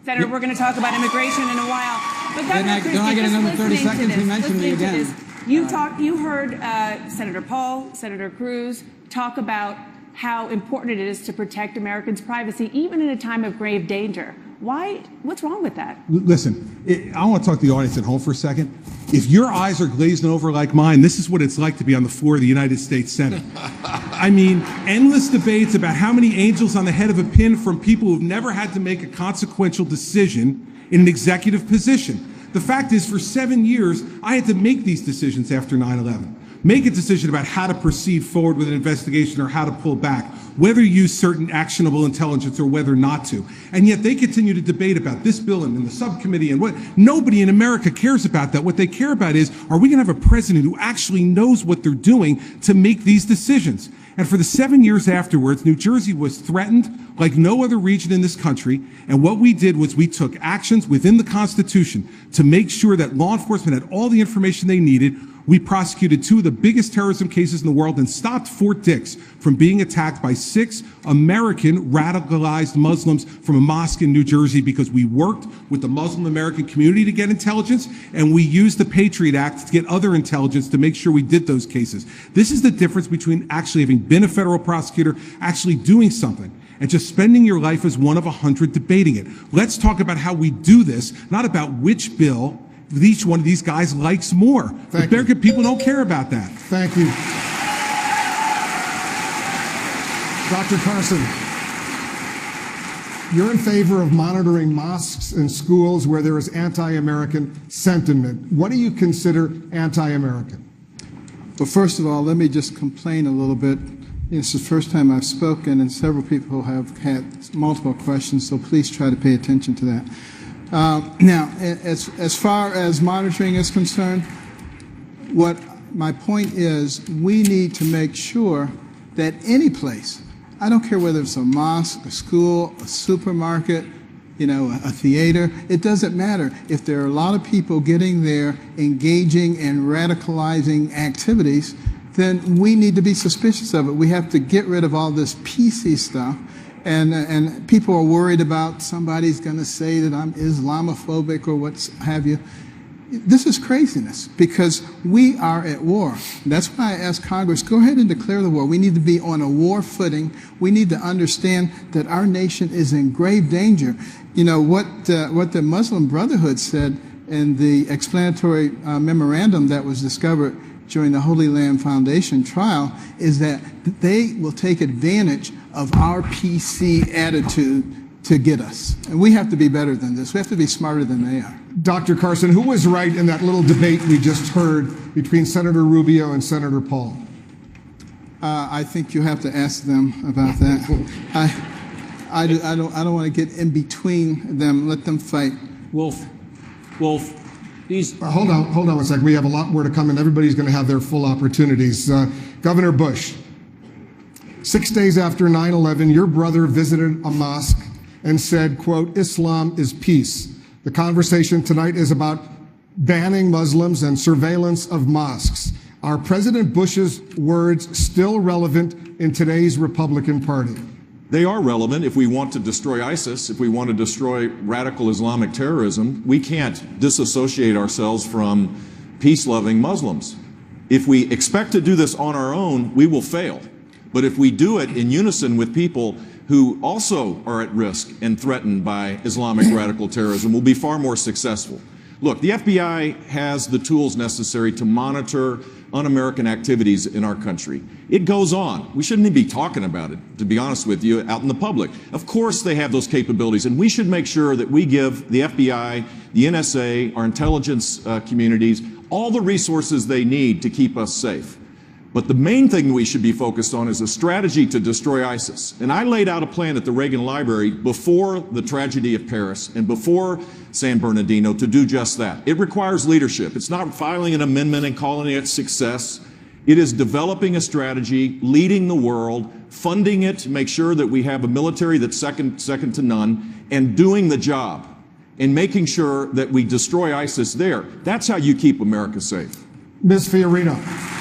Senator, we're going to talk about immigration in a while. But Governor Christie, don't I get another 30 seconds? He mentioned me again. You heard Senator Paul, Senator Cruz talk about how important it is to protect Americans' privacy, even in a time of grave danger. Why? What's wrong with that? Listen, I want to talk to the audience at home for a second. If your eyes are glazing over like mine, this is what it's like to be on the floor of the United States Senate. I mean, endless debates about how many angels on the head of a pin from people who've never had to make a consequential decision in an executive position. The fact is, for 7 years, I had to make these decisions after 9/11. Make a decision about how to proceed forward with an investigation or how to pull back, whether to use certain actionable intelligence or whether not to. And yet they continue to debate about this bill and in the subcommittee and what. Nobody in America cares about that. What they care about is, are we going to have a president who actually knows what they're doing to make these decisions? And for the 7 years afterwards, New Jersey was threatened like no other region in this country. And what we did was we took actions within the Constitution to make sure that law enforcement had all the information they needed. We prosecuted 2 of the biggest terrorism cases in the world and stopped Fort Dix from being attacked by 6 American radicalized Muslims from a mosque in New Jersey because we worked with the Muslim American community to get intelligence, and we used the Patriot Act to get other intelligence to make sure we did those cases. This is the difference between actually having been a federal prosecutor, actually doing something, and just spending your life as one of 100 debating it. Let's talk about how we do this, not about which bill each one of these guys likes more. The American people don't care about that. Thank you. Dr. Carson, you're in favor of monitoring mosques and schools where there is anti-American sentiment. What do you consider anti-American? Well, first of all, let me just complain a little bit. This is the first time I've spoken, and several people have had multiple questions, so please try to pay attention to that. Now, as far as monitoring is concerned, what my point is, we need to make sure that any place, I don't care whether it's a mosque, a school, a supermarket, a theater, it doesn't matter. If there are a lot of people getting there, engaging in radicalizing activities, then we need to be suspicious of it. We have to get rid of all this PC stuff. And people are worried about somebody's going to say that I'm Islamophobic or what have you. This is craziness because we are at war. That's why I asked Congress, go ahead and declare the war. We need to be on a war footing. We need to understand that our nation is in grave danger. You know, what the Muslim Brotherhood said in the explanatory memorandum that was discovered during the Holy Land Foundation trial is that they will take advantage of our PC attitude to get us. And we have to be better than this. We have to be smarter than they are. Dr. Carson, who was right in that little debate we just heard between Senator Rubio and Senator Paul? I think you have to ask them about that. I don't want to get in between them. Let them fight. Wolf, these... Hold on 1 second. We have a lot more to come, and everybody's going to have their full opportunities. Governor Bush, 6 days after 9/11, your brother visited a mosque and said, quote, Islam is peace. The conversation tonight is about banning Muslims and surveillance of mosques. Are President Bush's words still relevant in today's Republican Party? They are relevant if we want to destroy ISIS, if we want to destroy radical Islamic terrorism. We can't disassociate ourselves from peace-loving Muslims. If we expect to do this on our own, we will fail. But if we do it in unison with people who also are at risk and threatened by Islamic radical terrorism, we'll be far more successful. Look, the FBI has the tools necessary to monitor un-American activities in our country. It goes on. We shouldn't even be talking about it, to be honest with you, out in the public. Of course they have those capabilities, and we should make sure that we give the FBI, the NSA, our intelligence communities, all the resources they need to keep us safe. But the main thing we should be focused on is a strategy to destroy ISIS. And I laid out a plan at the Reagan Library before the tragedy of Paris and before San Bernardino to do just that. It requires leadership. It's not filing an amendment and calling it success. It is developing a strategy, leading the world, funding it to make sure that we have a military that's second to none, and doing the job and making sure that we destroy ISIS there. That's how you keep America safe. Ms. Fiorina,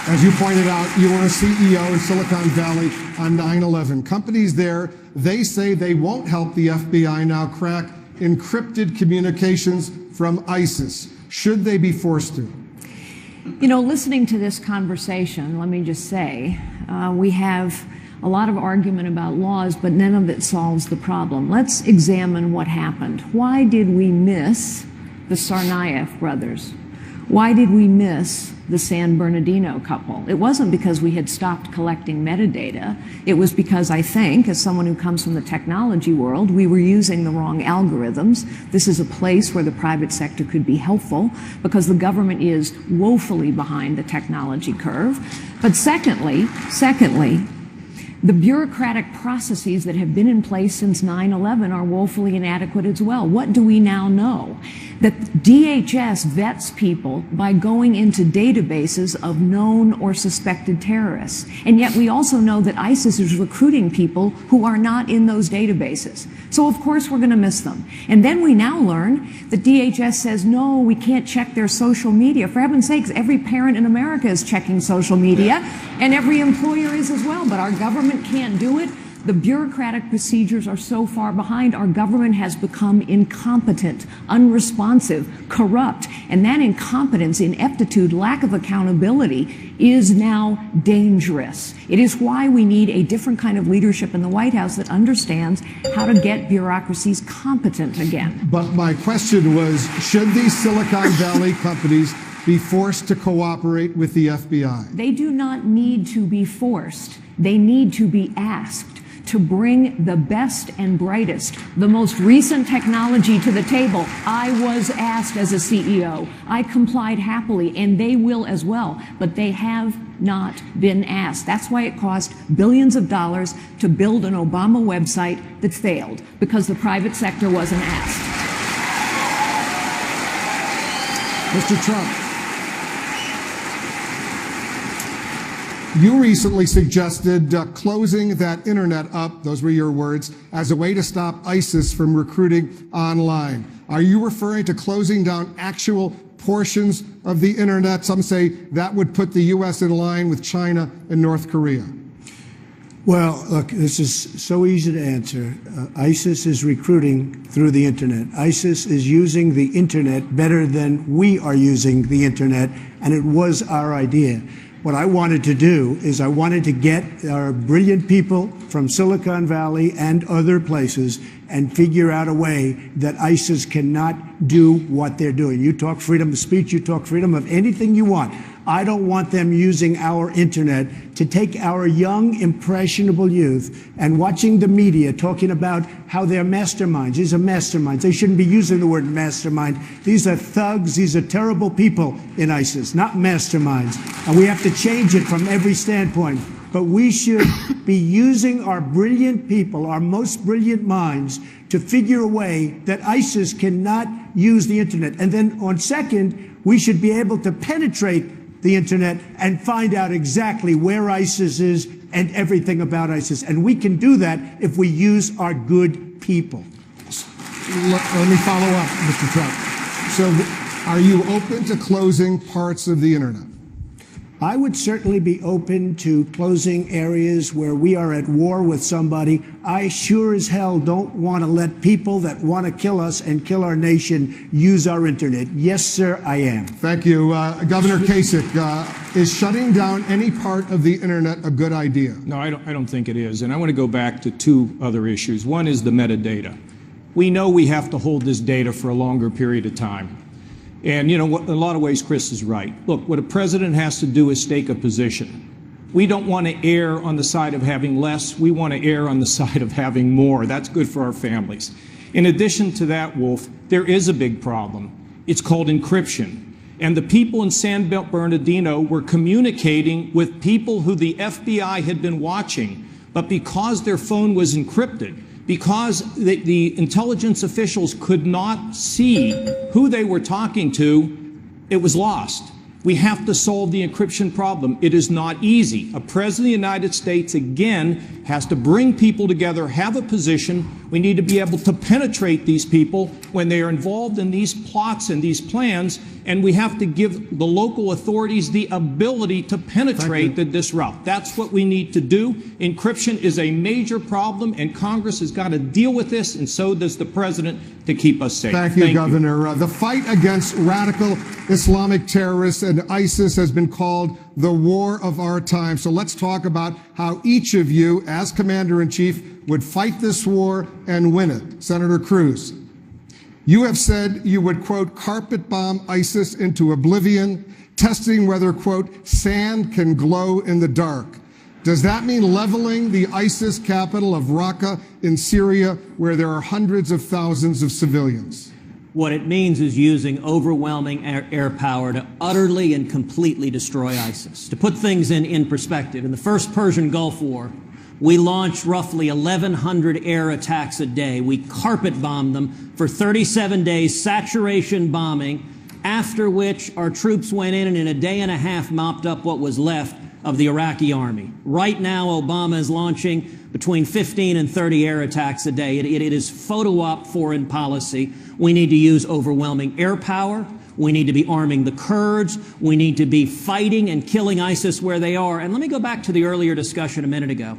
as you pointed out, you were a CEO in Silicon Valley on 9/11. Companies there, they say they won't help the FBI now crack encrypted communications from ISIS. Should they be forced to? You know, listening to this conversation, let me just say, we have a lot of argument about laws, but none of it solves the problem. Let's examine what happened. Why did we miss the Tsarnaev brothers? Why did we miss the San Bernardino couple? It wasn't because we had stopped collecting metadata. It was because I think, as someone who comes from the technology world, we were using the wrong algorithms. This is a place where the private sector could be helpful because the government is woefully behind the technology curve. But secondly, the bureaucratic processes that have been in place since 9/11 are woefully inadequate as well. What do we now know? That DHS vets people by going into databases of known or suspected terrorists. And yet we also know that ISIS is recruiting people who are not in those databases. So of course we're going to miss them. And then we now learn that DHS says, no, we can't check their social media. For heaven's sakes, every parent in America is checking social media, and every employer is as well, but our government can't do it. The bureaucratic procedures are so far behind. Our government has become incompetent, unresponsive, corrupt, and that incompetence, ineptitude, lack of accountability is now dangerous. It is why we need a different kind of leadership in the White House that understands how to get bureaucracies competent again. But my question was, should these Silicon Valley companies be forced to cooperate with the FBI? They do not need to be forced. They need to be asked to bring the best and brightest, the most recent technology to the table. I was asked as a CEO. I complied happily, and they will as well, but they have not been asked. That's why it cost billions of dollars to build an Obama website that failed, because the private sector wasn't asked. Mr. Trump, you recently suggested closing that internet up, those were your words, as a way to stop ISIS from recruiting online. Are you referring to closing down actual portions of the internet? Some say that would put the U.S. in line with China and North Korea. Well, look, this is so easy to answer. ISIS is recruiting through the internet. ISIS is using the internet better than we are using the internet, and it was our idea. What I wanted to do is I wanted to get our brilliant people from Silicon Valley and other places and figure out a way that ISIS cannot do what they're doing. You talk freedom of speech, you talk freedom of anything you want. I don't want them using our internet to take our young, impressionable youth and watching the media talking about how they're masterminds. These are masterminds. They shouldn't be using the word mastermind. These are thugs. These are terrible people in ISIS, not masterminds. And we have to change it from every standpoint. But we should be using our brilliant people, our most brilliant minds, to figure a way that ISIS cannot use the internet. And then on second, we should be able to penetrate the internet and find out exactly where ISIS is and everything about ISIS. And we can do that if we use our good people. Let me follow up, Mr. Trump. So are you open to closing parts of the internet? I would certainly be open to closing areas where we are at war with somebody. I sure as hell don't want to let people that want to kill us and kill our nation use our internet. Yes, sir, I am. Thank you. Governor Kasich, is shutting down any part of the internet a good idea? No, I don't think it is. And I want to go back to two other issues. One is the metadata. We know we have to hold this data for a longer period of time. And, you know, in a lot of ways, Chris is right. Look, what a president has to do is stake a position. We don't want to err on the side of having less. We want to err on the side of having more. That's good for our families. In addition to that, Wolf, there is a big problem. It's called encryption. And the people in San Bernardino were communicating with people who the FBI had been watching. But because their phone was encrypted, because the intelligence officials could not see who they were talking to, it was lost. We have to solve the encryption problem. It is not easy. A president of the United States, again, has to bring people together, have a position. We need to be able to penetrate these people when they are involved in these plots and these plans, and we have to give the local authorities the ability to penetrate, to disrupt. That's what we need to do. Encryption is a major problem, and Congress has got to deal with this, and so does the president, to keep us safe. Thank you, Governor. The fight against radical Islamic terrorists and ISIS has been called the war of our time. So let's talk about how each of you, as Commander-in-Chief, would fight this war and win it. Senator Cruz, you have said you would, quote, carpet bomb ISIS into oblivion, testing whether, quote, sand can glow in the dark. Does that mean leveling the ISIS capital of Raqqa in Syria, where there are hundreds of thousands of civilians? What it means is using overwhelming air power to utterly and completely destroy ISIS. To put things in perspective, in the first Persian Gulf War, we launched roughly 1,100 air attacks a day. We carpet bombed them for 37 days, saturation bombing, after which our troops went in and in a day and a half mopped up what was left of the Iraqi army. Right now, Obama is launching between 15 and 30 air attacks a day. It is photo op foreign policy. We need to use overwhelming air power. We need to be arming the Kurds. We need to be fighting and killing ISIS where they are. And let me go back to the earlier discussion a minute ago.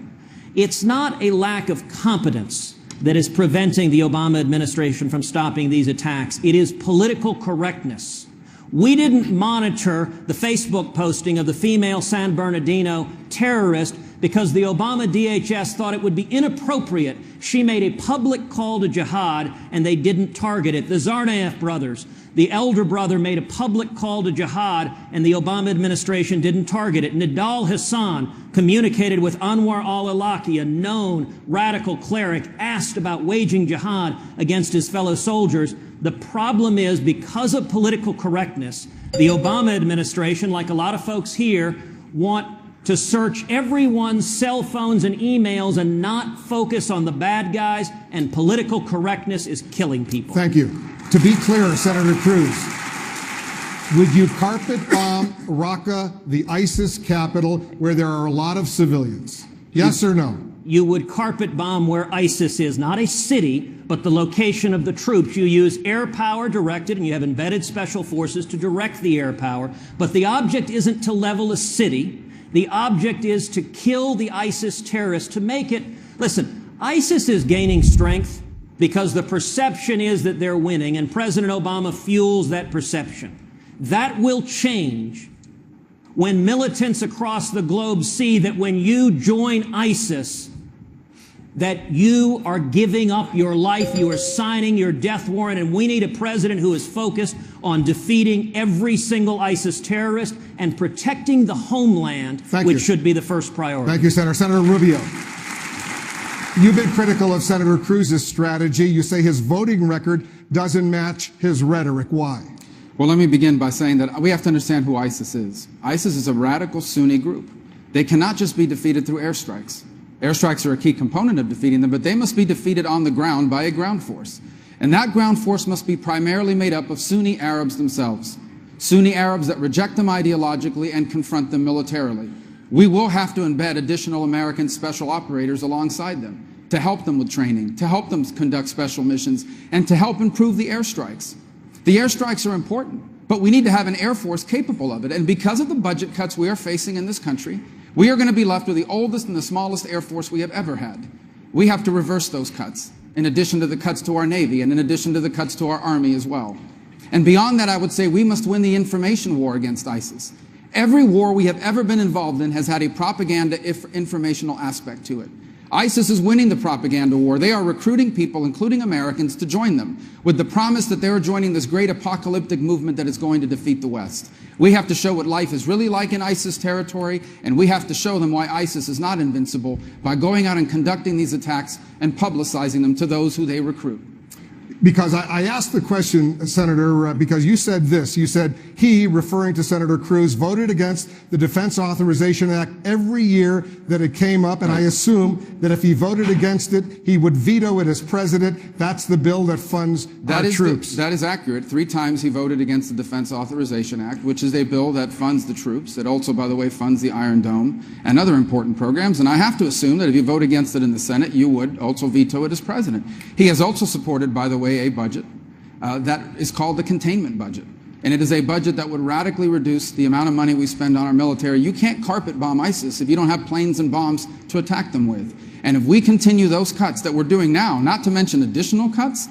It's not a lack of competence that is preventing the Obama administration from stopping these attacks. It is political correctness. We didn't monitor the Facebook posting of the female San Bernardino terrorist because the Obama DHS thought it would be inappropriate. She made a public call to jihad, and they didn't target it. The Tsarnaev brothers, the elder brother, made a public call to jihad, and the Obama administration didn't target it. Nidal Hassan communicated with Anwar al-Awlaki, a known radical cleric, asked about waging jihad against his fellow soldiers. The problem is, because of political correctness, the Obama administration, like a lot of folks here, want to search everyone's cell phones and emails and not focus on the bad guys, and political correctness is killing people. Thank you. To be clear, Senator Cruz, would you carpet bomb Raqqa, the ISIS capital, where there are a lot of civilians? Yes or no? You would carpet bomb where ISIS is, not a city, but the location of the troops. You use air power directed, and you have embedded special forces to direct the air power. But the object isn't to level a city. The object is to kill the ISIS terrorists, to make it, listen, ISIS is gaining strength because the perception is that they're winning, and President Obama fuels that perception. That will change when militants across the globe see that when you join ISIS, that you are giving up your life, you are signing your death warrant, and we need a president who is focused on defeating every single ISIS terrorist and protecting the homeland, which should be the first priority. Thank you, Senator. Senator Rubio. You've been critical of Senator Cruz's strategy. You say his voting record doesn't match his rhetoric. Why? Well, let me begin by saying that we have to understand who ISIS is. ISIS is a radical Sunni group. They cannot just be defeated through airstrikes. Airstrikes are a key component of defeating them, but they must be defeated on the ground by a ground force. And that ground force must be primarily made up of Sunni Arabs themselves. Sunni Arabs that reject them ideologically and confront them militarily. We will have to embed additional American special operators alongside them to help them with training, to help them conduct special missions, and to help improve the airstrikes. The airstrikes are important, but we need to have an Air Force capable of it. And because of the budget cuts we are facing in this country, we are going to be left with the oldest and the smallest Air Force we have ever had. We have to reverse those cuts, in addition to the cuts to our Navy and in addition to the cuts to our Army as well. And beyond that, I would say we must win the information war against ISIS. Every war we have ever been involved in has had a propaganda informational aspect to it. ISIS is winning the propaganda war. They are recruiting people, including Americans, to join them with the promise that they are joining this great apocalyptic movement that is going to defeat the West. We have to show what life is really like in ISIS territory, and we have to show them why ISIS is not invincible by going out and conducting these attacks and publicizing them to those who they recruit. Because I asked the question, Senator, because you said this. You said he, referring to Senator Cruz, voted against the Defense Authorization Act every year that it came up, and I assume that if he voted against it, he would veto it as president. That's the bill that funds our troops. That is accurate. 3 times he voted against the Defense Authorization Act, which is a bill that funds the troops. It also, by the way, funds the Iron Dome and other important programs. And I have to assume that if you vote against it in the Senate, you would also veto it as president. He has also supported, by the way, a budget that is called the containment budget. And it is a budget that would radically reduce the amount of money we spend on our military. You can't carpet bomb ISIS if you don't have planes and bombs to attack them with. And if we continue those cuts that we're doing now, not to mention additional cuts,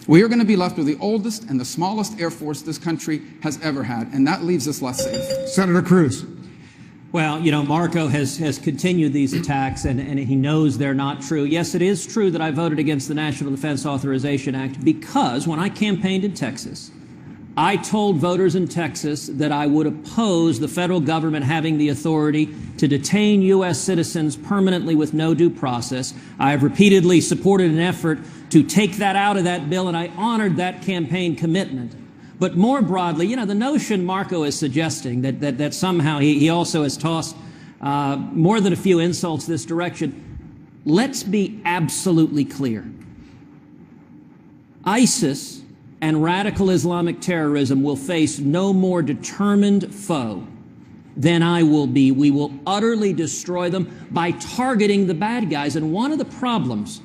we are going to be left with the oldest and the smallest Air Force this country has ever had. And that leaves us less safe. Senator Cruz. Well, you know, Marco has continued these attacks, and he knows they're not true. Yes, it is true that I voted against the National Defense Authorization Act because when I campaigned in Texas, I told voters in Texas that I would oppose the federal government having the authority to detain U.S. citizens permanently with no due process. I have repeatedly supported an effort to take that out of that bill, and I honored that campaign commitment. But more broadly, you know, the notion Marco is suggesting that somehow he also has tossed more than a few insults this direction. Let's be absolutely clear. ISIS and radical Islamic terrorism will face no more determined foe than I will be. We will utterly destroy them by targeting the bad guys. And one of the problems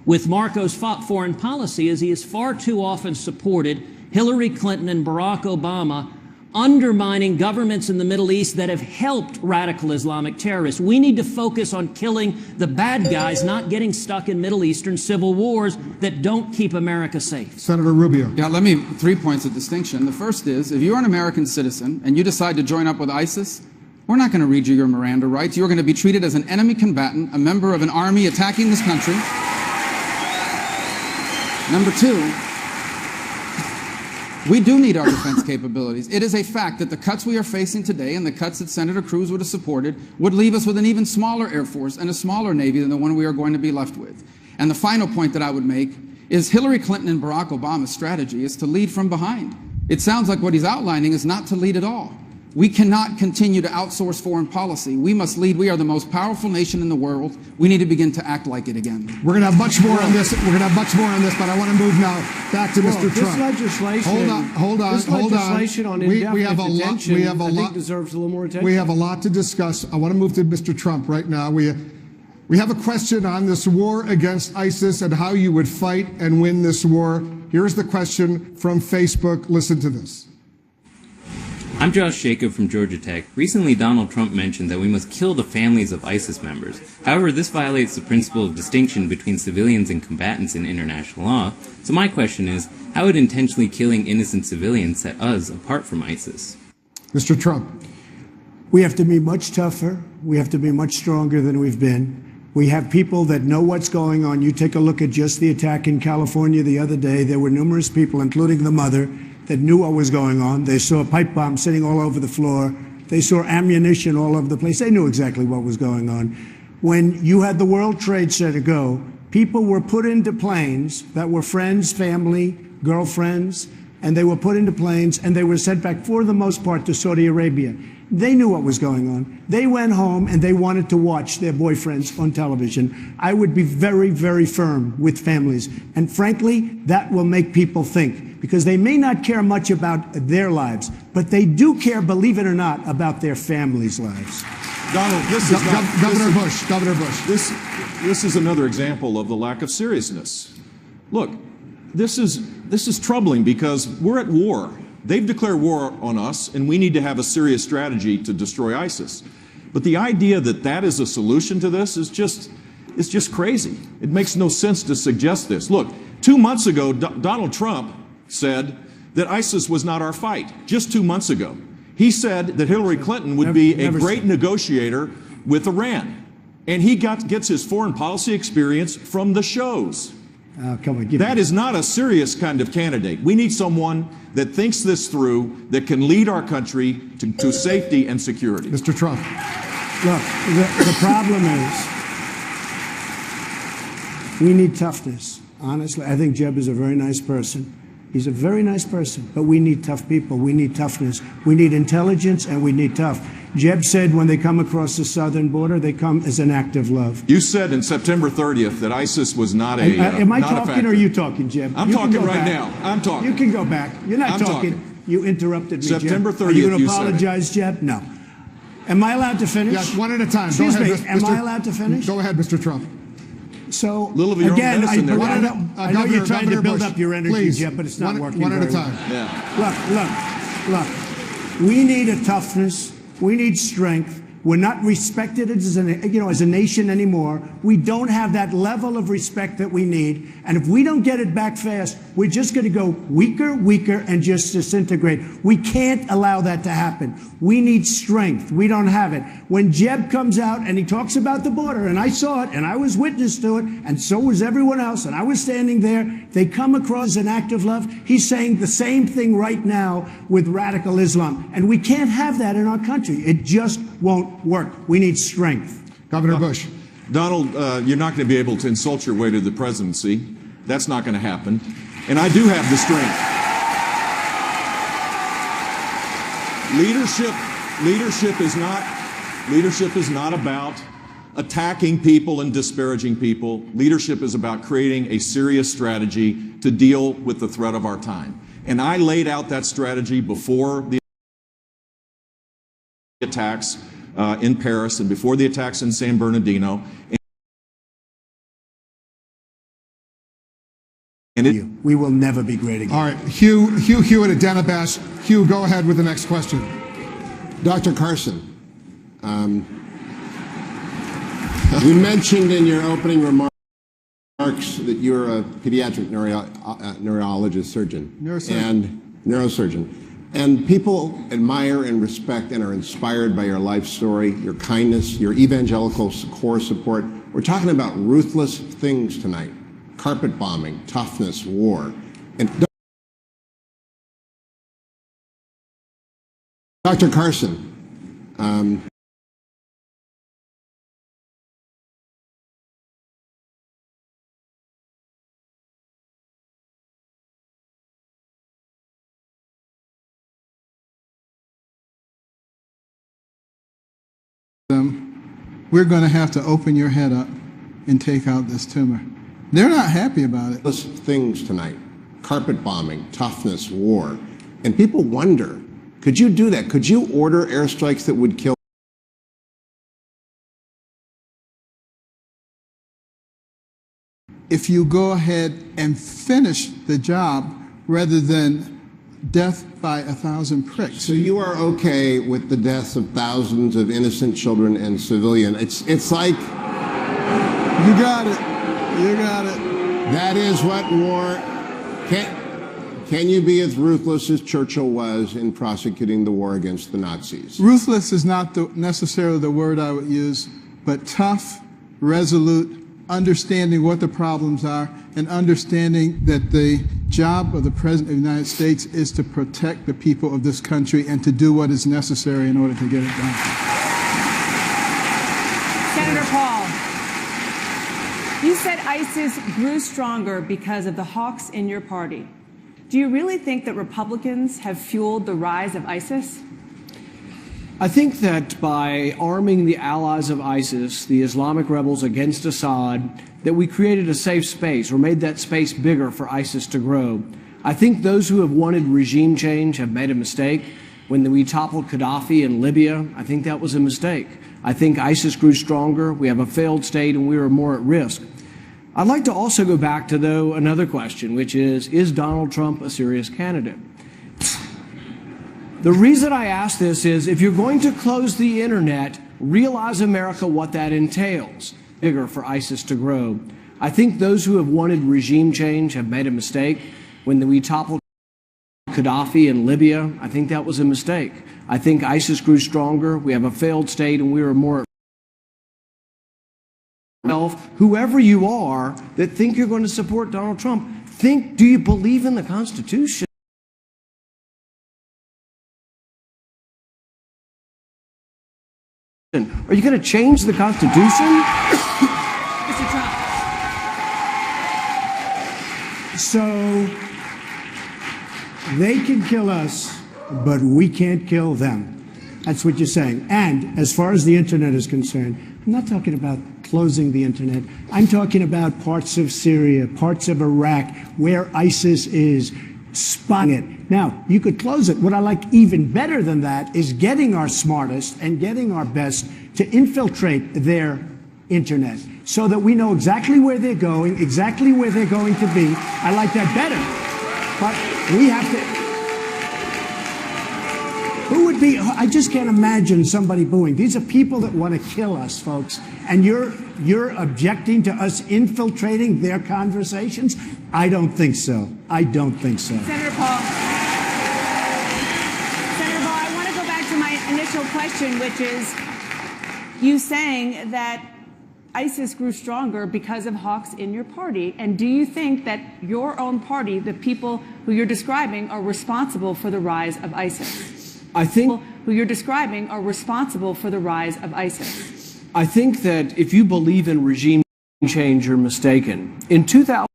with Marco's foreign policy is he has far too often supported Hillary Clinton and Barack Obama undermining governments in the Middle East that have helped radical Islamic terrorists. We need to focus on killing the bad guys, not getting stuck in Middle Eastern civil wars that don't keep America safe. Senator Rubio. Yeah, 3 points of distinction. The first is, if you're an American citizen and you decide to join up with ISIS, we're not going to read you your Miranda rights. You're going to be treated as an enemy combatant, a member of an army attacking this country. Number 2, we do need our defense capabilities. It is a fact that the cuts we are facing today and the cuts that Senator Cruz would have supported would leave us with an even smaller Air Force and a smaller Navy than the one we are going to be left with. And the final point that I would make is Hillary Clinton and Barack Obama's strategy is to lead from behind. It sounds like what he's outlining is not to lead at all. We cannot continue to outsource foreign policy. We must lead. We are the most powerful nation in the world. We need to begin to act like it again. We're going to have much more on this. We're going to have much more on this, but I want to move now back to Mr. Trump. Legislation, hold on. This legislation on indefinite detention, I think deserves a little more attention. We have a lot to discuss. I want to move to Mr. Trump right now. We have a question on this war against ISIS and how you would fight and win this war. Here's the question from Facebook. Listen to this. I'm Josh Jacob from Georgia Tech. Recently, Donald Trump mentioned that we must kill the families of ISIS members. However, this violates the principle of distinction between civilians and combatants in international law. So my question is, how would intentionally killing innocent civilians set us apart from ISIS? Mr. Trump. We have to be much tougher. We have to be much stronger than we've been. We have people that know what's going on. You take a look at just the attack in California the other day. There were numerous people, including the mother, that knew what was going on. They saw a pipe bomb sitting all over the floor. They saw ammunition all over the place. They knew exactly what was going on. When you had the World Trade Center go, people were put into planes that were friends, family, girlfriends, and they were put into planes and they were sent back, for the most part, to Saudi Arabia. They knew what was going on. They went home and they wanted to watch their boyfriends on television. I would be very, very firm with families. And frankly, that will make people think, because they may not care much about their lives, but they do care, believe it or not, about their families' lives. Donald, this is Governor Bush. This is another example of the lack of seriousness. Look, this is troubling because we're at war. They've declared war on us, and we need to have a serious strategy to destroy ISIS. But the idea that that is a solution to this is just crazy. It makes no sense to suggest this. Look, 2 months ago, Donald Trump said that ISIS was not our fight. Just 2 months ago. He said that Hillary Clinton would be a great negotiator with Iran. And he gets his foreign policy experience from the shows. Come on, that is not a serious kind of candidate. We need someone that thinks this through, that can lead our country to safety and security. Mr. Trump. Look, the problem is we need toughness. Honestly, I think Jeb is a very nice person. He's a very nice person, but we need tough people. We need toughness. We need intelligence, and we need tough. Jeb said when they come across the southern border, they come as an act of love. You said in September 30th that ISIS was not a Am I not talking or are you talking, Jeb? I'm talking right now. I'm talking. You can go back. You're not talking. You interrupted me, September Jeb. 30th, Are you going to you said apologize, Jeb? No. Am I allowed to finish? Yes, one at a time. Excuse Go ahead, me. Am I allowed to finish? Go ahead, Mr. Trump. So, little of your again, own medicine there. I know you're trying to build Bush, up your energy, please. Jeb, but it's not working. One at a very time. well. Look. We need a toughness. We need strength. We're not respected as a nation anymore. We don't have that level of respect that we need. And if we don't get it back fast, we're just going to go weaker, and just disintegrate. We can't allow that to happen. We need strength. We don't have it. When Jeb comes out and he talks about the border, and I saw it, and I was witness to it, and so was everyone else, and I was standing there, they come across as an act of love. He's saying the same thing right now with radical Islam. And we can't have that in our country. It just won't work. We need strength. Governor Bush. Donald, you're not going to be able to insult your way to the presidency. That's not going to happen. And I do have the strength. Leadership is not about attacking people and disparaging people. Leadership is about creating a serious strategy to deal with the threat of our time. And I laid out that strategy before the attacks in Paris and before the attacks in San Bernardino. And we will never be great again. All right, Hugh Hewitt at Danabash. Hugh, go ahead with the next question. Dr. Carson, you mentioned in your opening remarks that you're a pediatric neurologist surgeon. Neurosurgeon. And people admire and respect and are inspired by your life story, your kindness, your evangelical core support. We're talking about ruthless things tonight. Carpet bombing, toughness, war. And Dr. Carson, we're going to have to open your head up and take out this tumor. They're not happy about it. Things tonight. Carpet bombing, toughness, war. And people wonder, could you do that? Could you order airstrikes that would kill? If you go ahead and finish the job rather than death by 1,000 pricks. So you are okay with the deaths of thousands of innocent children and civilians? It's like... You got it. You got it. That is what war... Can you be as ruthless as Churchill was in prosecuting the war against the Nazis? Ruthless is not necessarily the word I would use, but tough, resolute, understanding what the problems are, and understanding that the job of the President of the United States is to protect the people of this country and to do what is necessary in order to get it done. Senator Paul, you said ISIS grew stronger because of the hawks in your party. Do you really think that Republicans have fueled the rise of ISIS? I think that by arming the allies of ISIS, the Islamic rebels against Assad, that we created a safe space or made that space bigger for ISIS to grow. I think those who have wanted regime change have made a mistake. When we toppled Gaddafi in Libya, I think that was a mistake. I think ISIS grew stronger, we have a failed state, and we were more at risk. I'd like to also go back to, though, another question, which is Donald Trump a serious candidate? The reason I ask this is if you're going to close the internet, realize, America, what that entails. Bigger for ISIS to grow. I think those who have wanted regime change have made a mistake. When we toppled Gaddafi in Libya, I think that was a mistake. I think ISIS grew stronger, we have a failed state, and we were more at risk. Whoever you are that think you're going to support Donald Trump, do you believe in the Constitution? Are you going to change the Constitution? Mr. Trump. So they can kill us, but we can't kill them. That's what you're saying. And as far as the internet is concerned, I'm not talking about closing the internet. I'm talking about parts of Syria, parts of Iraq, where ISIS is, spying it. Now, you could close it. What I like even better than that is getting our smartest and getting our best to infiltrate their internet so that we know exactly where they're going, exactly where they're going to be. I like that better. But we have to... Who would be... I just can't imagine somebody booing. These are people that want to kill us, folks. And you're objecting to us infiltrating their conversations? I don't think so. I don't think so. Senator Paul. Senator Paul, I want to go back to my initial question, which is you saying that ISIS grew stronger because of hawks in your party. And do you think that your own party, the people who you're describing, are responsible for the rise of ISIS? I think... People who you're describing are responsible for the rise of ISIS. I think that if you believe in regime change, you're mistaken. In 2000...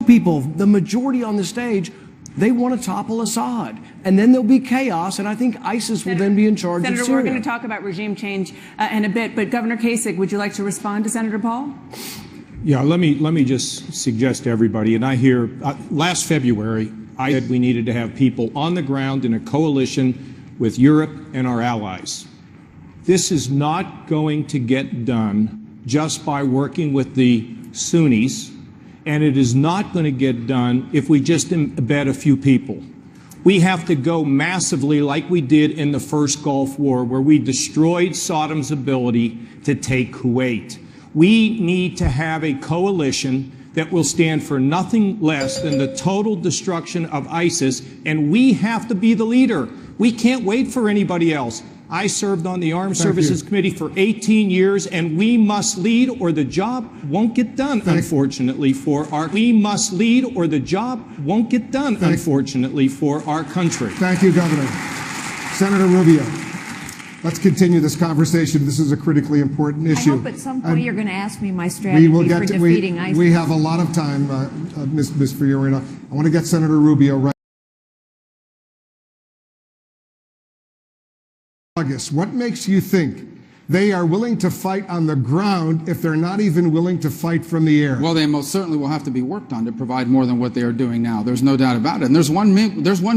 people, the majority on the stage, they want to topple Assad. And then there'll be chaos, and I think ISIS will then be in charge of Syria. Senator, we're going to talk about regime change in a bit, but Governor Kasich, would you like to respond to Senator Paul? Yeah, let me just suggest to everybody, and I hear, last February, I said we needed to have people on the ground in a coalition with Europe and our allies. This is not going to get done just by working with the Sunnis, and it is not going to get done if we just embed a few people. We have to go massively like we did in the first Gulf War, where we destroyed Saddam's ability to take Kuwait. We need to have a coalition that will stand for nothing less than the total destruction of ISIS, and we have to be the leader. We can't wait for anybody else. I served on the Armed Services Committee for 18 years, and we must lead or the job won't get done, unfortunately, for our... We must lead or the job won't get done, unfortunately, for our country. Thank you, Governor. Senator Rubio, let's continue this conversation. This is a critically important issue. I hope at some point you're going to ask me my strategy for defeating ISIS. We have a lot of time, Ms. Fiorina. I want to get Senator Rubio right. August, what makes you think They are willing to fight on the ground if they're not even willing to fight from the air. Well, they most certainly will have to be worked on to provide more than what they are doing now. There's no doubt about it. And there's one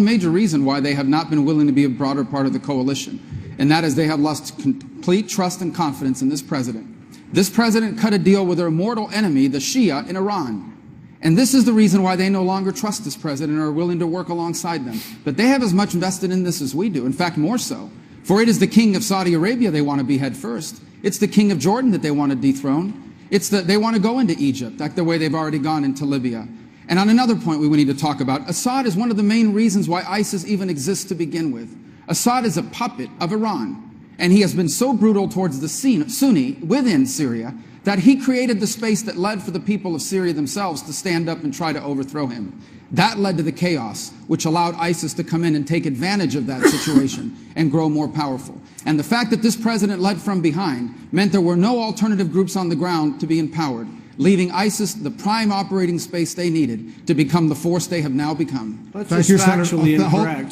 major reason why they have not been willing to be a broader part of the coalition, and that is they have lost complete trust and confidence in this president. This president cut a deal with their mortal enemy, the Shia, in Iran. And this is the reason why they no longer trust this president or are willing to work alongside them. But they have as much invested in this as we do, in fact, more so. For it is the king of Saudi Arabia they want to behead first. It's the king of Jordan that they want to dethrone. They want to go into Egypt, like the way they've already gone into Libya. And on another point we need to talk about, Assad is one of the main reasons why ISIS even exists to begin with. Assad is a puppet of Iran. And he has been so brutal towards the Sunni within Syria that he created the space that led for the people of Syria themselves to stand up and try to overthrow him. That led to the chaos, which allowed ISIS to come in and take advantage of that situation and grow more powerful. And the fact that this president led from behind meant there were no alternative groups on the ground to be empowered, leaving ISIS the prime operating space they needed to become the force they have now become. Thank you, Senator.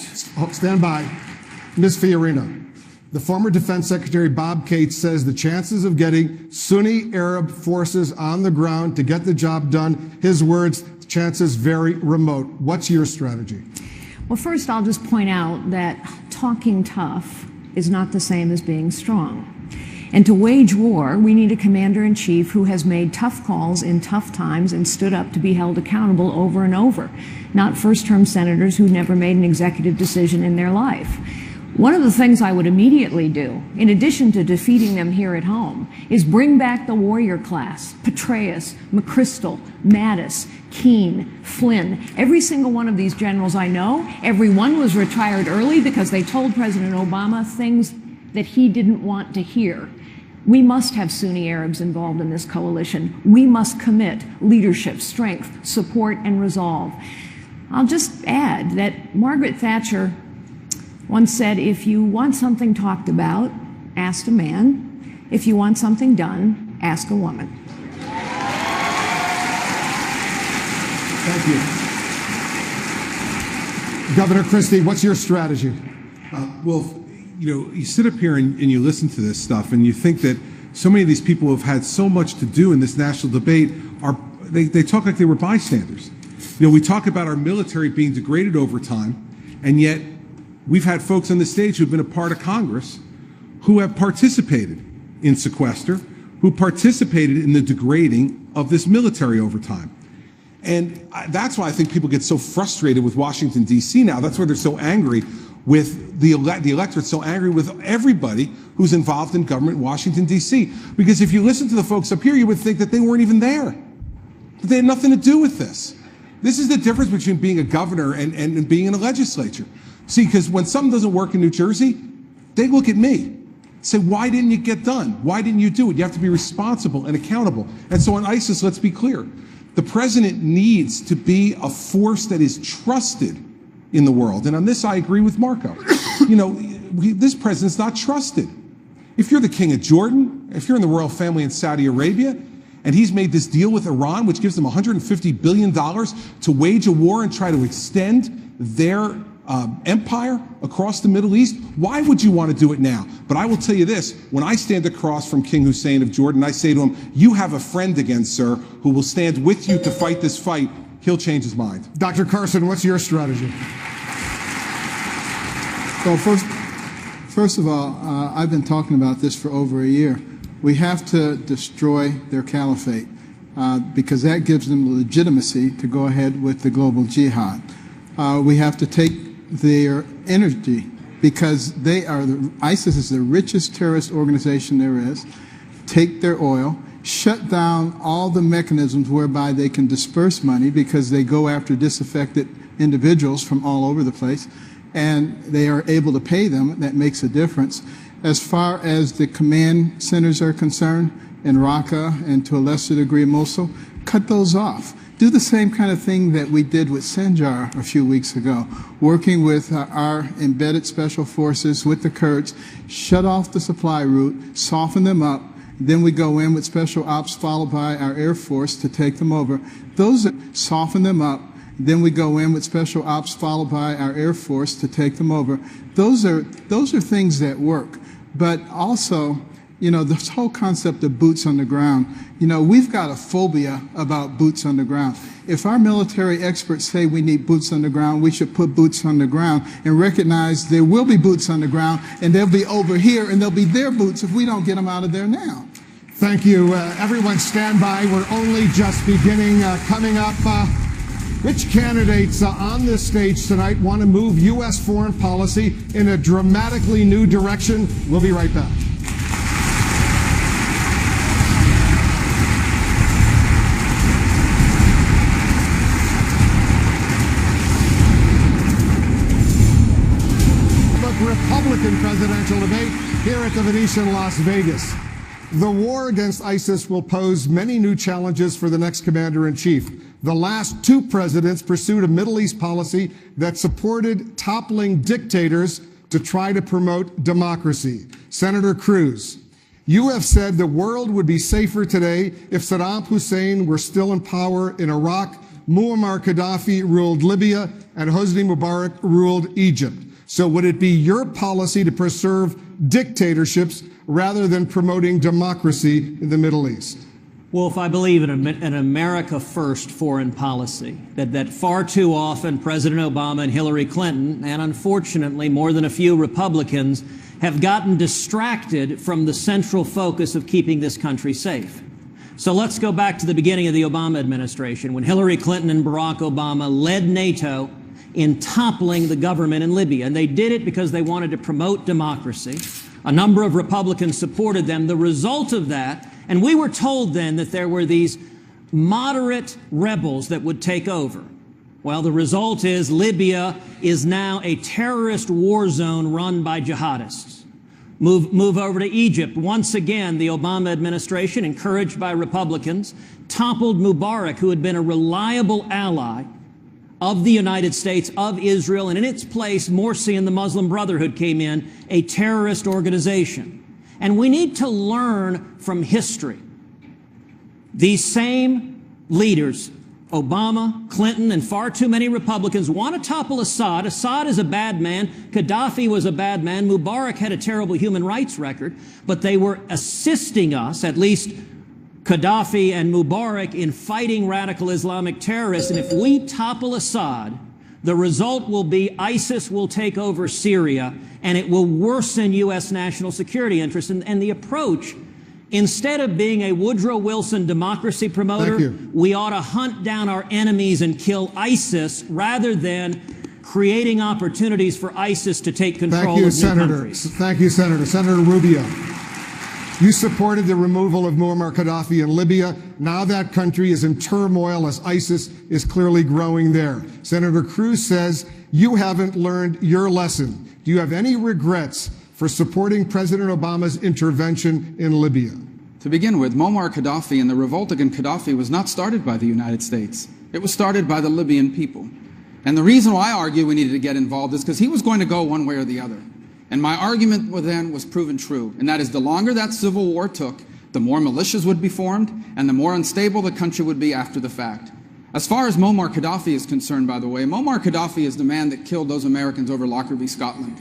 Stand by. Ms. Fiorina. The former Defense Secretary Bob Cates says the chances of getting Sunni Arab forces on the ground to get the job done, his words, chances very remote. What's your strategy? Well, first, I'll just point out that talking tough is not the same as being strong. And to wage war, we need a commander-in-chief who has made tough calls in tough times and stood up to be held accountable over and over, not first-term senators who never made an executive decision in their life. One of the things I would immediately do, in addition to defeating them here at home, is bring back the warrior class, Petraeus, McChrystal, Mattis, Keene, Flynn. Every single one of these generals I know, every one was retired early because they told President Obama things that he didn't want to hear. We must have Sunni Arabs involved in this coalition. We must commit leadership, strength, support, and resolve. I'll just add that Margaret Thatcher once said, if you want something talked about, ask a man. If you want something done, ask a woman. Thank you. Governor Christie, what's your strategy? Well, you sit up here and you listen to this stuff and you think that so many of these people who have had so much to do in this national debate they talk like they were bystanders. We talk about our military being degraded over time, and yet we've had folks on the stage who've been a part of Congress who have participated in sequester, who participated in the degrading of this military over time. And that's why I think people get so frustrated with Washington, D.C. now. That's why they're so angry with the electorate, so angry with everybody who's involved in government in Washington, D.C. Because if you listen to the folks up here, you would think that they weren't even there, that they had nothing to do with this. This is the difference between being a governor and being in a legislature. See, because when something doesn't work in New Jersey, they look at me, say, why didn't you get done? Why didn't you do it? You have to be responsible and accountable. And so on ISIS, let's be clear. The president needs to be a force that is trusted in the world. And on this, I agree with Marco. This president's not trusted. If you're the king of Jordan, if you're in the royal family in Saudi Arabia, and he's made this deal with Iran, which gives them $150 billion to wage a war and try to extend their empire across the Middle East, why would you want to do it now? But I will tell you this, when I stand across from King Hussein of Jordan, I say to him, you have a friend again, sir, who will stand with you to fight this fight. He'll change his mind. Dr. Carson, what's your strategy? Well, first of all, I've been talking about this for over a year. We have to destroy their caliphate because that gives them the legitimacy to go ahead with the global jihad. We have to take their energy because ISIS is the richest terrorist organization there is. Take their oil, shut down all the mechanisms whereby they can disperse money because they go after disaffected individuals from all over the place, and they are able to pay them. That makes a difference. As far as the command centers are concerned, in Raqqa and to a lesser degree Mosul, cut those off. Do the same kind of thing that we did with Sinjar a few weeks ago, working with our embedded special forces with the Kurds, shut off the supply route, soften them up, then we go in with special ops followed by our Air Force to take them over. Soften them up, then we go in with special ops followed by our Air Force to take them over. Those are things that work. But also, You know, this whole concept of boots on the ground, you know, we've got a phobia about boots on the ground. If our military experts say we need boots on the ground, we should put boots on the ground and recognize there will be boots on the ground, and they'll be over here, and they'll be their boots if we don't get them out of there now. Thank you. Everyone stand by. We're only just beginning. Coming up, which candidates on this stage tonight want to move U.S. foreign policy in a dramatically new direction? We'll be right back. Republican presidential debate here at the Venetian, Las Vegas. The war against ISIS will pose many new challenges for the next commander-in-chief. The last two presidents pursued a Middle East policy that supported toppling dictators to try to promote democracy. Senator Cruz, you have said the world would be safer today if Saddam Hussein were still in power in Iraq, Muammar Gaddafi ruled Libya, and Hosni Mubarak ruled Egypt. So would it be your policy to preserve dictatorships rather than promoting democracy in the Middle East? Wolf, I believe in an America first foreign policy, that far too often President Obama and Hillary Clinton, and unfortunately more than a few Republicans, have gotten distracted from the central focus of keeping this country safe. So let's go back to the beginning of the Obama administration, when Hillary Clinton and Barack Obama led NATO in toppling the government in Libya. And they did it because they wanted to promote democracy. A number of Republicans supported them. The result of that, and we were told then that there were these moderate rebels that would take over. Well, the result is Libya is now a terrorist war zone run by jihadists. Move over to Egypt. Once again, the Obama administration, encouraged by Republicans, toppled Mubarak, who had been a reliable ally of the United States, of Israel, and in its place, Morsi and the Muslim Brotherhood came in, a terrorist organization. And we need to learn from history. These same leaders, Obama, Clinton, and far too many Republicans, want to topple Assad. Assad is a bad man. Gaddafi was a bad man. Mubarak had a terrible human rights record, but they were assisting us, at least Gaddafi and Mubarak, in fighting radical Islamic terrorists. And if we topple Assad, the result will be ISIS will take over Syria, and it will worsen U.S. national security interests. And the approach, instead of being a Woodrow Wilson democracy promoter, we ought to hunt down our enemies and kill ISIS rather than creating opportunities for ISIS to take control of new countries. Thank you, Senator. Senator Rubio. You supported the removal of Muammar Gaddafi in Libya. Now that country is in turmoil as ISIS is clearly growing there. Senator Cruz says you haven't learned your lesson. Do you have any regrets for supporting President Obama's intervention in Libya? To begin with, Muammar Gaddafi and the revolt against Gaddafi was not started by the United States. It was started by the Libyan people. And the reason why I argue we needed to get involved is because he was going to go one way or the other. And my argument then was proven true, and that is the longer that civil war took, the more militias would be formed, and the more unstable the country would be after the fact. As far as Muammar Gaddafi is concerned, by the way, Muammar Gaddafi is the man that killed those Americans over Lockerbie, Scotland.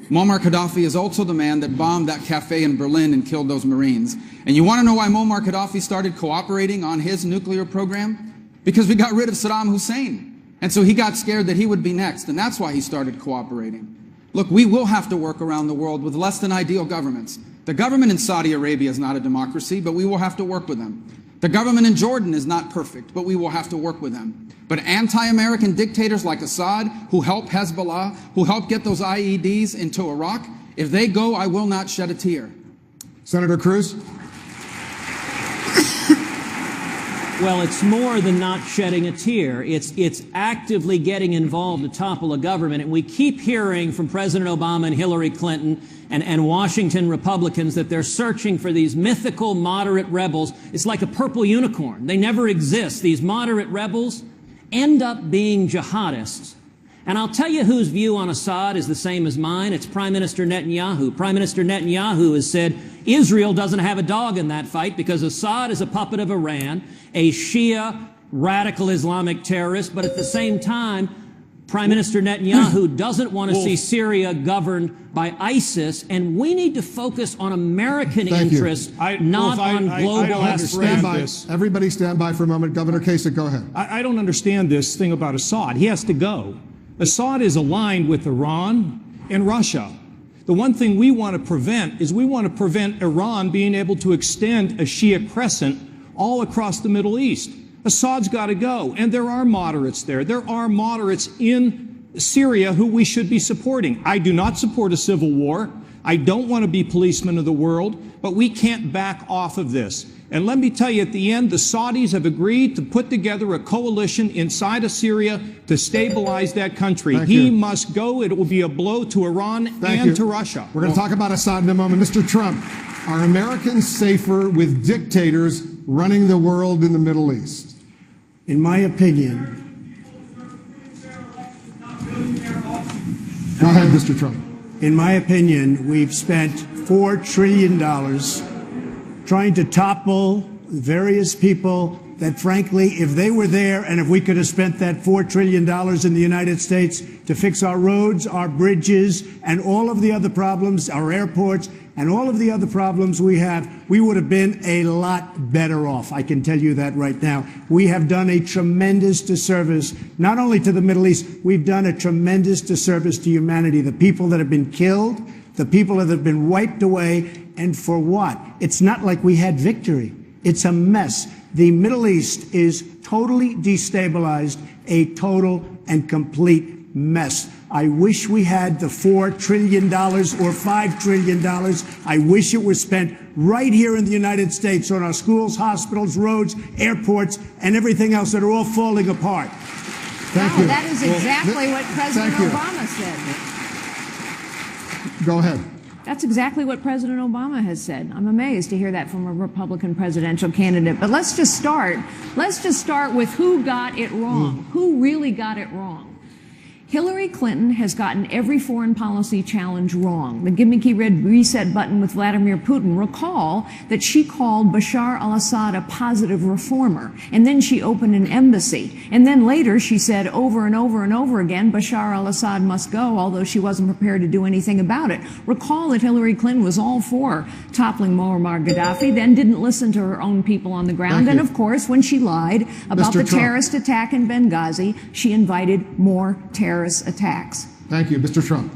Muammar Gaddafi is also the man that bombed that cafe in Berlin and killed those Marines. And you want to know why Muammar Gaddafi started cooperating on his nuclear program? Because we got rid of Saddam Hussein. And so he got scared that he would be next, and that's why he started cooperating. Look, we will have to work around the world with less than ideal governments. The government in Saudi Arabia is not a democracy, but we will have to work with them. The government in Jordan is not perfect, but we will have to work with them. But anti-American dictators like Assad, who help Hezbollah, who help get those IEDs into Iraq, if they go, I will not shed a tear. Senator Cruz? Well, it's more than not shedding a tear. It's actively getting involved to topple a government. And we keep hearing from President Obama and Hillary Clinton and Washington Republicans that they're searching for these mythical moderate rebels. It's like a purple unicorn. They never exist. These moderate rebels end up being jihadists. And I'll tell you whose view on Assad is the same as mine. It's Prime Minister Netanyahu. Prime Minister Netanyahu has said Israel doesn't have a dog in that fight because Assad is a puppet of Iran, a Shia radical Islamic terrorist, but at the same time, Prime Minister Netanyahu doesn't want to see Syria governed by ISIS, and we need to focus on American interests, not on global aspirations. Everybody stand by for a moment. Governor Kasich, go ahead. I don't understand this thing about Assad. He has to go. Assad is aligned with Iran and Russia. The one thing we want to prevent is we want to prevent Iran being able to extend a Shia crescent all across the Middle East. Assad's got to go, and there are moderates there. There are moderates in Syria who we should be supporting. I do not support a civil war. I don't want to be policemen of the world, but we can't back off of this. And let me tell you, at the end, the Saudis have agreed to put together a coalition inside of Syria to stabilize that country. He must go. It will be a blow to Iran and to Russia. We're going to talk about Assad in a moment. Mr. Trump, are Americans safer with dictators running the world in the Middle East? In my opinion. Go ahead, Mr. Trump. In my opinion, we've spent $4 trillion trying to topple various people that, frankly, if they were there and if we could have spent that $4 trillion in the United States to fix our roads, our bridges, and all of the other problems, our airports, and all of the other problems we have, we would have been a lot better off. I can tell you that right now. We have done a tremendous disservice, not only to the Middle East, we've done a tremendous disservice to humanity. The people that have been killed, the people that have been wiped away, and for what? It's not like we had victory. It's a mess. The Middle East is totally destabilized, a total and complete mess. I wish we had the $4 trillion or $5 trillion. I wish it was spent right here in the United States on our schools, hospitals, roads, airports, and everything else that are all falling apart. Thank you. That is exactly what President Obama said. Go ahead. That's exactly what President Obama has said. I'm amazed to hear that from a Republican presidential candidate. But let's just start. Let's just start with who got it wrong. Who really got it wrong? Hillary Clinton has gotten every foreign policy challenge wrong. The gimmicky red reset button with Vladimir Putin. Recall that she called Bashar al-Assad a positive reformer, and then she opened an embassy. And then later she said over and over and over again, Bashar al-Assad must go, although she wasn't prepared to do anything about it. Recall that Hillary Clinton was all for toppling Muammar Gaddafi, then didn't listen to her own people on the ground. And of course, when she lied about the terrorist attack in Benghazi, she invited more terrorist attacks. Thank you. Mr. Trump.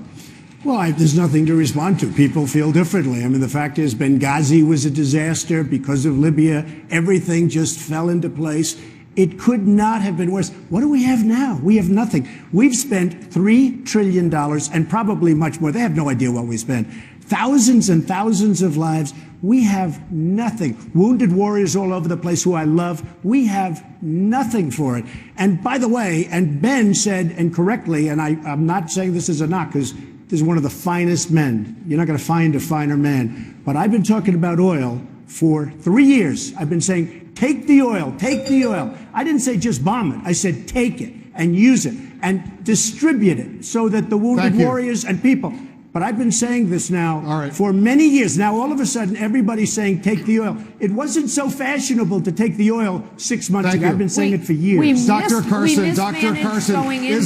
Well, there's nothing to respond to. People feel differently. I mean, the fact is Benghazi was a disaster because of Libya. Everything just fell into place. It could not have been worse. What do we have now? We have nothing. We've spent $3 trillion and probably much more. They have no idea what we spent. Thousands and thousands of lives. We have nothing. Wounded warriors all over the place who I love. We have nothing for it. And by the way, and Ben said, and correctly, and I'm not saying this is a knock, because this is one of the finest men. You're not going to find a finer man. But I've been talking about oil for 3 years. I've been saying, take the oil, take the oil. I didn't say just bomb it. I said take it and use it and distribute it so that the wounded warriors and people. But I've been saying this now for many years. Now, all of a sudden, everybody's saying take the oil. It wasn't so fashionable to take the oil 6 months ago. I've been saying it for years. Dr. Carson, is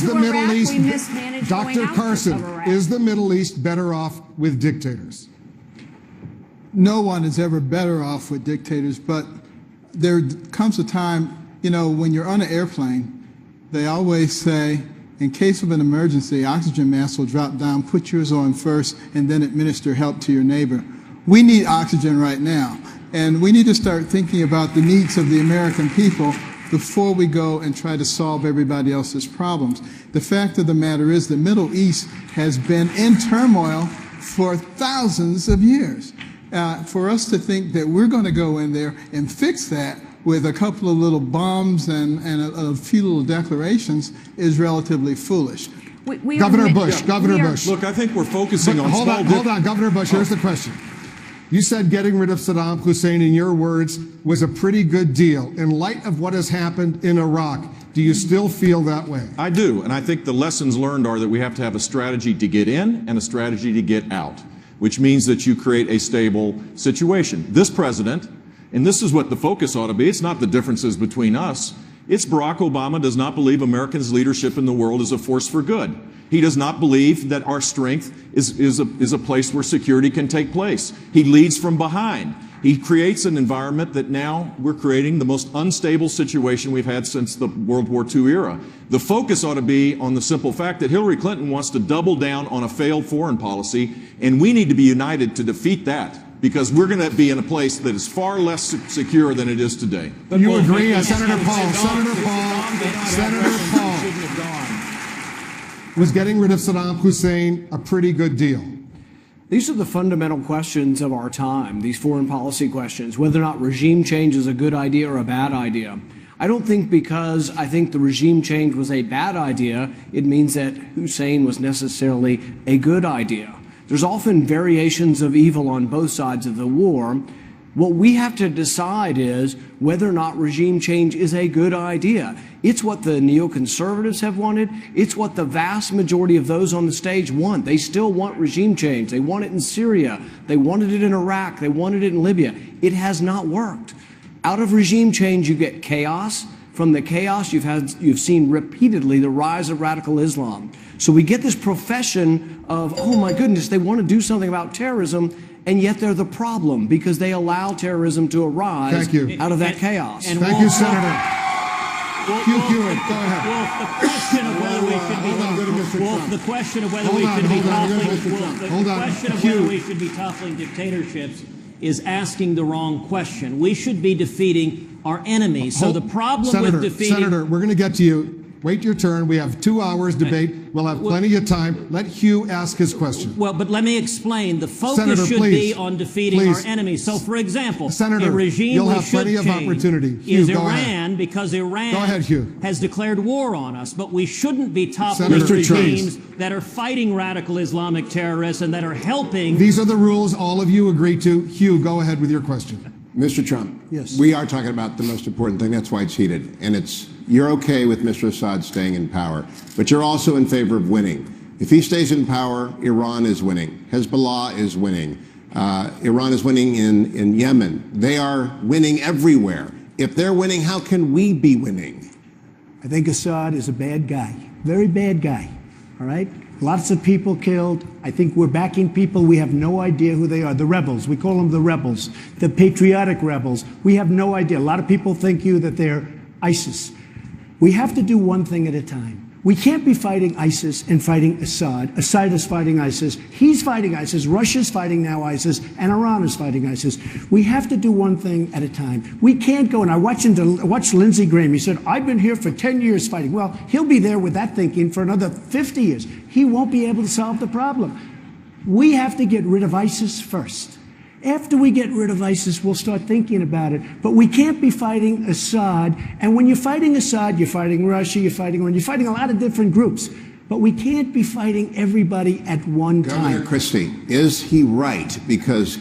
the Middle East, Dr. Carson, is the Middle East better off with dictators? No one is ever better off with dictators, but there comes a time, you know, when you're on an airplane, they always say, in case of an emergency, oxygen mask will drop down, put yours on first, and then administer help to your neighbor. We need oxygen right now, and we need to start thinking about the needs of the American people before we go and try to solve everybody else's problems. The fact of the matter is the Middle East has been in turmoil for thousands of years. For us to think that we're going to go in there and fix that with a couple of little bombs and a few little declarations is relatively foolish. Governor Bush. Look, I think we're focusing on hold on, Governor Bush. Here's the question. You said getting rid of Saddam Hussein, in your words, was a pretty good deal. In light of what has happened in Iraq, do you still feel that way? I do, and I think the lessons learned are that we have to have a strategy to get in and a strategy to get out, which means that you create a stable situation. This president, and this is what the focus ought to be, it's not the differences between us, It's Barack Obama does not believe Americans' leadership in the world is a force for good. He does not believe that our strength is a place where security can take place. He leads from behind. He creates an environment that now we're creating the most unstable situation we've had since the World War II era. The focus ought to be on the simple fact that Hillary Clinton wants to double down on a failed foreign policy, and we need to be united to defeat that, because we're going to be in a place that is far less secure than it is today. You agree, Senator Paul? Senator Paul was getting rid of Saddam Hussein a pretty good deal. These are the fundamental questions of our time, these foreign policy questions, whether or not regime change is a good idea or a bad idea. I don't think because I think the regime change was a bad idea, it means that Hussein was necessarily a good idea. There's often variations of evil on both sides of the war. What we have to decide is whether or not regime change is a good idea. It's what the neoconservatives have wanted. It's what the vast majority of those on the stage want. They still want regime change. They want it in Syria. They wanted it in Iraq. They wanted it in Libya. It has not worked. Out of regime change, you get chaos. From the chaos, you've seen repeatedly the rise of radical Islam. So we get this profession of, oh my goodness, they want to do something about terrorism, and yet they're the problem because they allow terrorism to arise out of that chaos. Thank you, Senator. Hugh Hewitt, go ahead. The question of whether we should be toppling dictatorships is asking the wrong question. We should be defeating our enemies. So the problem with defeating... Senator, we're going to get to you. Wait your turn. We have 2 hours debate. We'll have plenty of time. Let Hugh ask his question. Well, but let me explain. The focus Senator, should be on defeating our enemies. So, for example, Senator, a regime you'll we have should plenty of change opportunity. Hugh, is go Iran, ahead. because Iran Go ahead, Hugh. has declared war on us. But we shouldn't be toppling Senator, regimes that are fighting radical Islamic terrorists and that are helping. These are the rules all of you agree to. Hugh, go ahead with your question. Mr. Trump, yes, we are talking about the most important thing. That's why it's heated. And you're okay with Mr. Assad staying in power, but you're also in favor of winning. If he stays in power, Iran is winning. Hezbollah is winning. Iran is winning in Yemen. They are winning everywhere. If they're winning, how can we be winning? I think Assad is a bad guy, very bad guy, all right? Lots of people killed. I think we're backing people. We have no idea who they are. The rebels. We call them the rebels. The patriotic rebels. We have no idea. A lot of people think that they're ISIS. We have to do one thing at a time. We can't be fighting ISIS and fighting Assad. Assad is fighting ISIS. He's fighting ISIS. Russia's fighting now ISIS. And Iran is fighting ISIS. We have to do one thing at a time. We can't go. And I watched Lindsey Graham. He said, I've been here for 10 years fighting. Well, he'll be there with that thinking for another 50 years. He won't be able to solve the problem. We have to get rid of ISIS first. After we get rid of ISIS, we'll start thinking about it. But we can't be fighting Assad. And when you're fighting Assad, you're fighting Russia, you're fighting Iran, you're fighting a lot of different groups. But we can't be fighting everybody at one time. Governor Christie, is he right? Because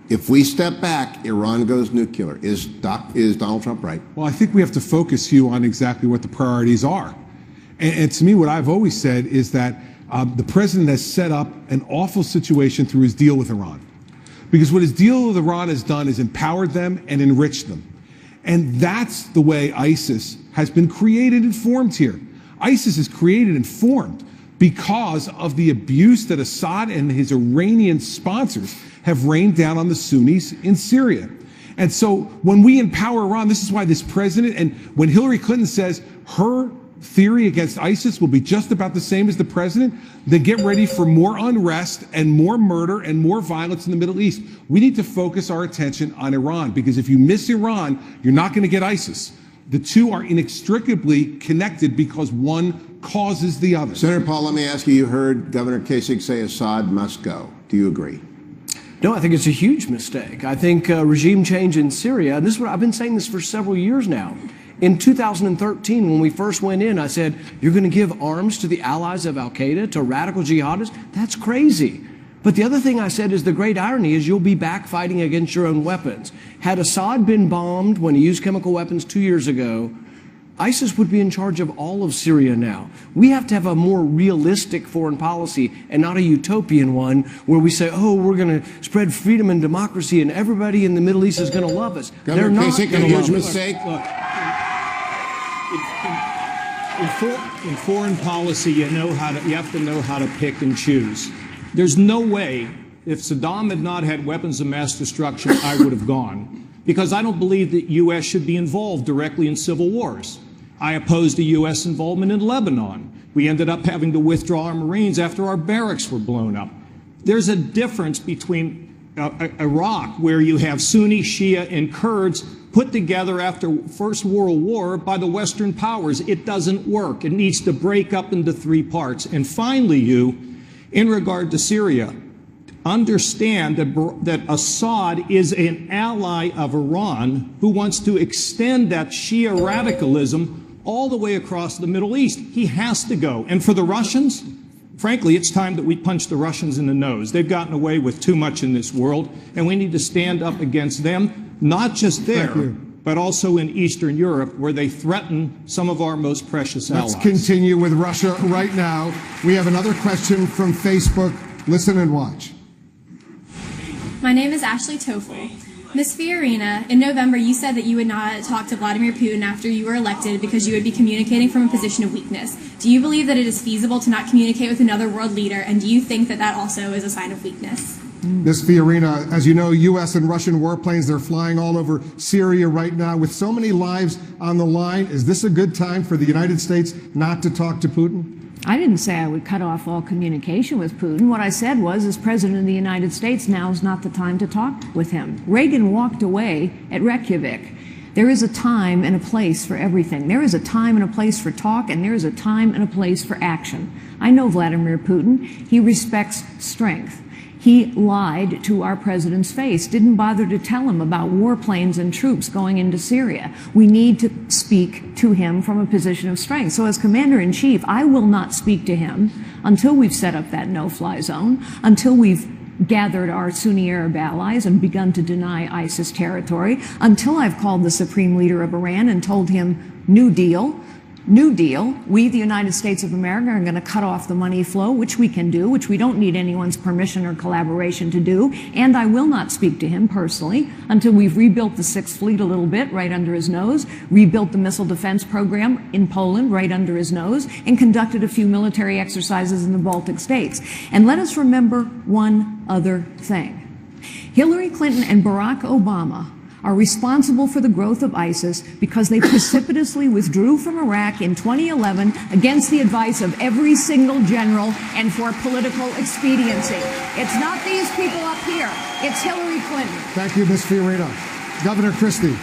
if we step back, Iran goes nuclear. Is Donald Trump right? Well, I think we have to focus, Hugh, on exactly what the priorities are. And to me, what I've always said is that the president has set up an awful situation through his deal with Iran. Because what his deal with Iran has done is empowered them and enriched them. And that's the way ISIS has been created and formed here. ISIS is created and formed because of the abuse that Assad and his Iranian sponsors have rained down on the Sunnis in Syria. And so when we empower Iran, this is why this president, and when Hillary Clinton says her theory against ISIS will be just about the same as the president, then get ready for more unrest and more murder and more violence in the Middle East. We need to focus our attention on Iran, because if you miss Iran, you're not going to get ISIS. The two are inextricably connected because one causes the other. Senator Paul, let me ask you, you heard Governor Kasich say Assad must go. Do you agree? No, I think it's a huge mistake. I think regime change in Syria, and this is what I've been saying this for several years now. In 2013, when we first went in, I said, you're going to give arms to the allies of al-Qaeda, to radical jihadists? That's crazy. But the other thing I said is the great irony is you'll be back fighting against your own weapons. Had Assad been bombed when he used chemical weapons 2 years ago, ISIS would be in charge of all of Syria now. We have to have a more realistic foreign policy and not a utopian one where we say, oh, we're going to spread freedom and democracy and everybody in the Middle East is going to love us. Governor Kasich, a huge mistake. In In foreign policy, you have to know how to pick and choose. There's no way, if Saddam had not had weapons of mass destruction, I would have gone. Because I don't believe that U.S. should be involved directly in civil wars. I opposed the U.S. involvement in Lebanon. We ended up having to withdraw our Marines after our barracks were blown up. There's a difference between Iraq, where you have Sunni, Shia, and Kurds put together after First World War by the Western powers. It doesn't work. It needs to break up into three parts. And finally, in regard to Syria, understand that Assad is an ally of Iran who wants to extend that Shia radicalism all the way across the Middle East. He has to go. And for the Russians, frankly, it's time that we punch the Russians in the nose. They've gotten away with too much in this world, and we need to stand up against them, not just there, but also in Eastern Europe, where they threaten some of our most precious allies. Let's continue with Russia right now. We have another question from Facebook. Listen and watch. My name is Ashley Toffel. Ms. Fiorina, in November you said that you would not talk to Vladimir Putin after you were elected because you would be communicating from a position of weakness. Do you believe that it is feasible to not communicate with another world leader, and do you think that that also is a sign of weakness? Ms. Fiorina, as you know, U.S. and Russian warplanes, they're flying all over Syria right now. With so many lives on the line, is this a good time for the United States not to talk to Putin? I didn't say I would cut off all communication with Putin. What I said was, as President of the United States, now is not the time to talk with him. Reagan walked away at Reykjavik. There is a time and a place for everything. There is a time and a place for talk, and there is a time and a place for action. I know Vladimir Putin. He respects strength. He lied to our president's face, didn't bother to tell him about warplanes and troops going into Syria. We need to speak to him from a position of strength. So as commander-in-chief, I will not speak to him until we've set up that no-fly zone, until we've gathered our Sunni Arab allies and begun to deny ISIS territory, until I've called the supreme leader of Iran and told him, New Deal. New Deal, we, the United States of America, are going to cut off the money flow, which we can do, which we don't need anyone's permission or collaboration to do. And I will not speak to him personally until we've rebuilt the Sixth Fleet a little bit right under his nose, rebuilt the missile defense program in Poland right under his nose, and conducted a few military exercises in the Baltic states. And let us remember one other thing. Hillary Clinton and Barack Obama are responsible for the growth of ISIS because they precipitously withdrew from Iraq in 2011 against the advice of every single general and for political expediency. It's not these people up here. It's Hillary Clinton. Thank you, Ms. Fiorina. Governor Christie,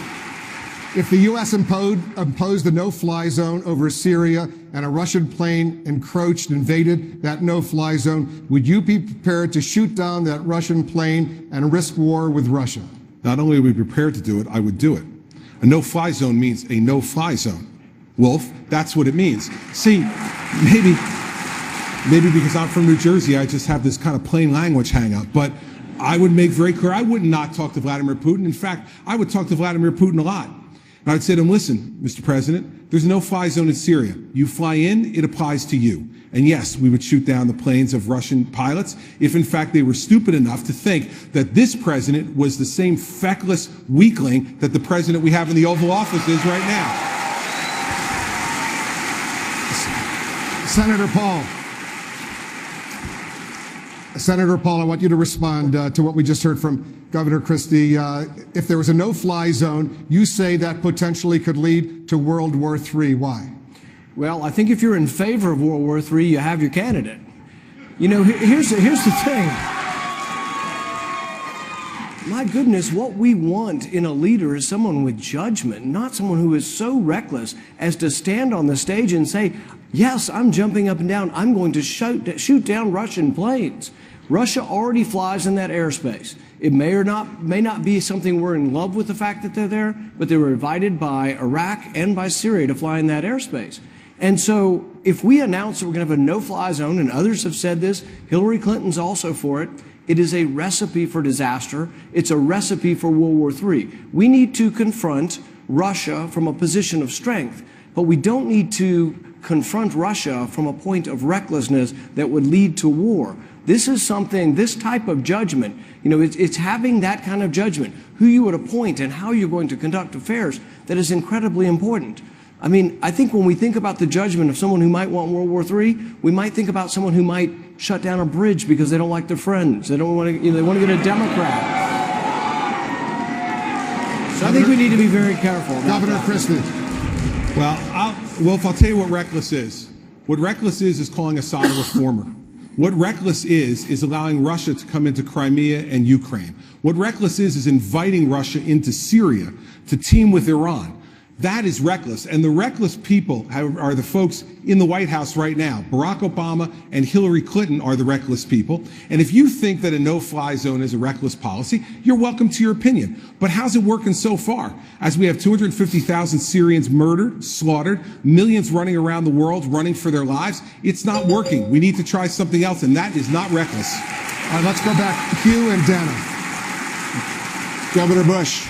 if the U.S. imposed a no-fly zone over Syria and a Russian plane invaded that no-fly zone, would you be prepared to shoot down that Russian plane and risk war with Russia? Not only are we prepared to do it, I would do it. A no-fly zone means a no-fly zone. Wolf, that's what it means. See, maybe because I'm from New Jersey, I just have this kind of plain language hang-up, but I would make very clear I would not talk to Vladimir Putin. In fact, I would talk to Vladimir Putin a lot. And I would say to him, listen, Mr. President, there's no fly zone in Syria. You fly in, it applies to you. And yes, we would shoot down the planes of Russian pilots if, in fact, they were stupid enough to think that this president was the same feckless weakling that the president we have in the Oval Office is right now. Senator Paul. Senator Paul, I want you to respond to what we just heard from Governor Christie. If there was a no-fly zone, you say that potentially could lead to World War III. Why? Well, I think if you're in favor of World War III, you have your candidate. You know, here's the thing. My goodness, what we want in a leader is someone with judgment, not someone who is so reckless as to stand on the stage and say, yes, I'm jumping up and down. I'm going to shoot down Russian planes. Russia already flies in that airspace. It may not be something we're in love with the fact that they're there, but they were invited by Iraq and by Syria to fly in that airspace. And so if we announce that we're going to have a no-fly zone, and others have said this, Hillary Clinton's also for it, it is a recipe for disaster. It's a recipe for World War III. We need to confront Russia from a position of strength, but we don't need to confront Russia from a point of recklessness that would lead to war. This is something, this type of judgment, you know, it's having that kind of judgment, who you would appoint and how you're going to conduct affairs, that is incredibly important. I mean, I think when we think about the judgment of someone who might want World War III, we might think about someone who might shut down a bridge because they don't like their friends. They don't want to, they want to get a Democrat. So I think we need to be very careful. Governor Christie. Well, Wolf, I'll tell you what reckless is. What reckless is calling Assad a reformer. What reckless is allowing Russia to come into Crimea and Ukraine. What reckless is inviting Russia into Syria to team with Iran. That is reckless. And the reckless people are the folks in the White House right now. Barack Obama and Hillary Clinton are the reckless people. And if you think that a no-fly zone is a reckless policy, you're welcome to your opinion. But how's it working so far? As we have 250,000 Syrians murdered, slaughtered, millions running around the world, running for their lives, it's not working. We need to try something else, and that is not reckless. All right, let's go back. Hugh and Dana. Governor Bush.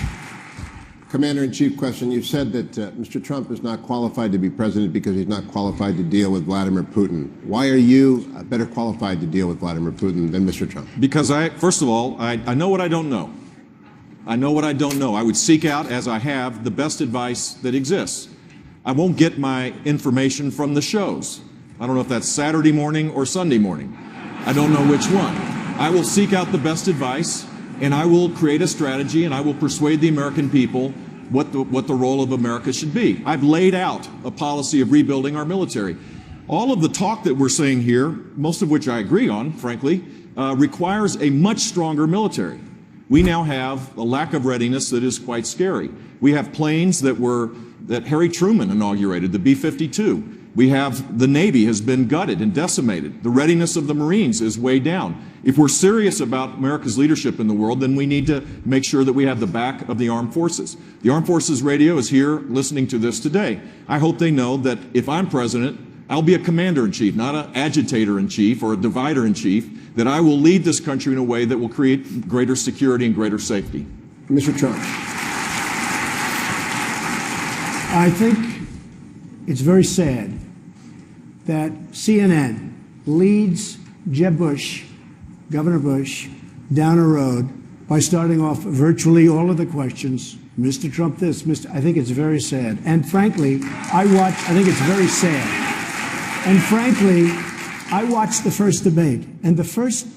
Commander-in-Chief question. You said that Mr. Trump is not qualified to be president because he's not qualified to deal with Vladimir Putin. Why are you better qualified to deal with Vladimir Putin than Mr. Trump? Because first of all, I know what I don't know. I know what I don't know. I would seek out, as I have, the best advice that exists. I won't get my information from the shows. I don't know if that's Saturday morning or Sunday morning. I don't know which one. I will seek out the best advice, and I will create a strategy, and I will persuade the American people what the role of America should be. I've laid out a policy of rebuilding our military. All of the talk that we're saying here, most of which I agree on, frankly, requires a much stronger military. We now have a lack of readiness that is quite scary. We have planes that Harry Truman inaugurated, the B-52. We have the Navy has been gutted and decimated. The readiness of the Marines is way down. If we're serious about America's leadership in the world, then we need to make sure that we have the back of the armed forces. The Armed Forces Radio is here listening to this today. I hope they know that if I'm president, I'll be a commander-in-chief, not an agitator-in-chief or a divider-in-chief, that I will lead this country in a way that will create greater security and greater safety. Mr. Trump. I think it's very sad that CNN leads Jeb Bush, Governor Bush, down a road by starting off virtually all of the questions. Mr. Trump this, I think it's very sad. And frankly, I think it's very sad. And frankly, I watched the first debate, and the first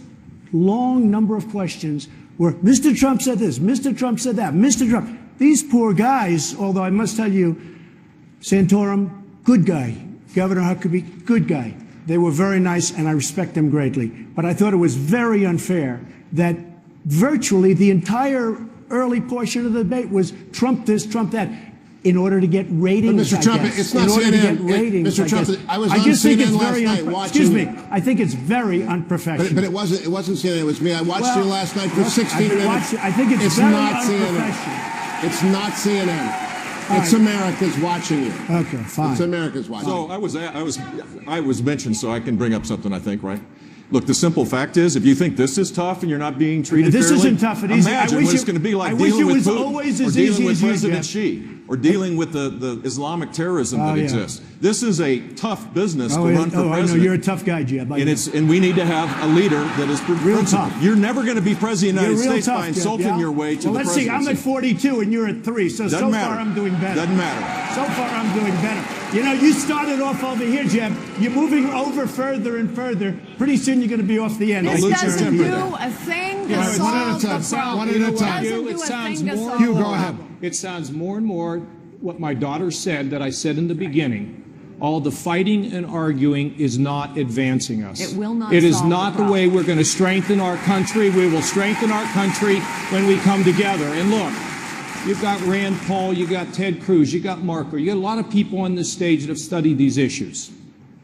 long number of questions were, Mr. Trump said this, Mr. Trump said that, Mr. Trump. These poor guys, although I must tell you, Santorum, good guy. Governor Huckabee, good guy. They were very nice, and I respect them greatly. But I thought it was very unfair that virtually the entire early portion of the debate was Trump this, Trump that, in order to get ratings, but Mr. Trump, it's not in order CNN. To get ratings, Mr. Trump, I was on just think CNN it's last very night watching. Excuse me. I think it's very unprofessional. But it wasn't CNN. It was me. I watched you last night for 16 minutes. I think it's very unprofessional. CNN. It's not CNN. It's America's watching you. Okay, fine. It's America's watching. So I was mentioned, so I can bring up something, I think, right? Look, the simple fact is, if you think this is tough and you're not being treated this fairly, isn't tough and easy. Imagine what it's going to be like dealing with Putin, or dealing with President Xi, or dealing with the Islamic terrorism that exists. This is a tough business to run for president. I know you're a tough guy, Jeb. And we need to have a leader that is real tough. You're never going to be president of the United States by insulting Jeb, your way to the presidency. Let's see. I'm at 42 and you're at 3, so far I'm doing better. Doesn't matter. So far I'm doing better. You know, you started off over here, Jeb. You're moving over further and further. Pretty soon you're going to be off the end. This doesn't do a thing to solve the problem. One at a time. Hugh, go ahead. It sounds more and more what my daughter said that I said in the beginning. All the fighting and arguing is not advancing us. It will not. It is not the way we're going to strengthen our country. We will strengthen our country when we come together. And look, you've got Rand Paul, you got Ted Cruz, you got Marco, you got a lot of people on this stage that have studied these issues.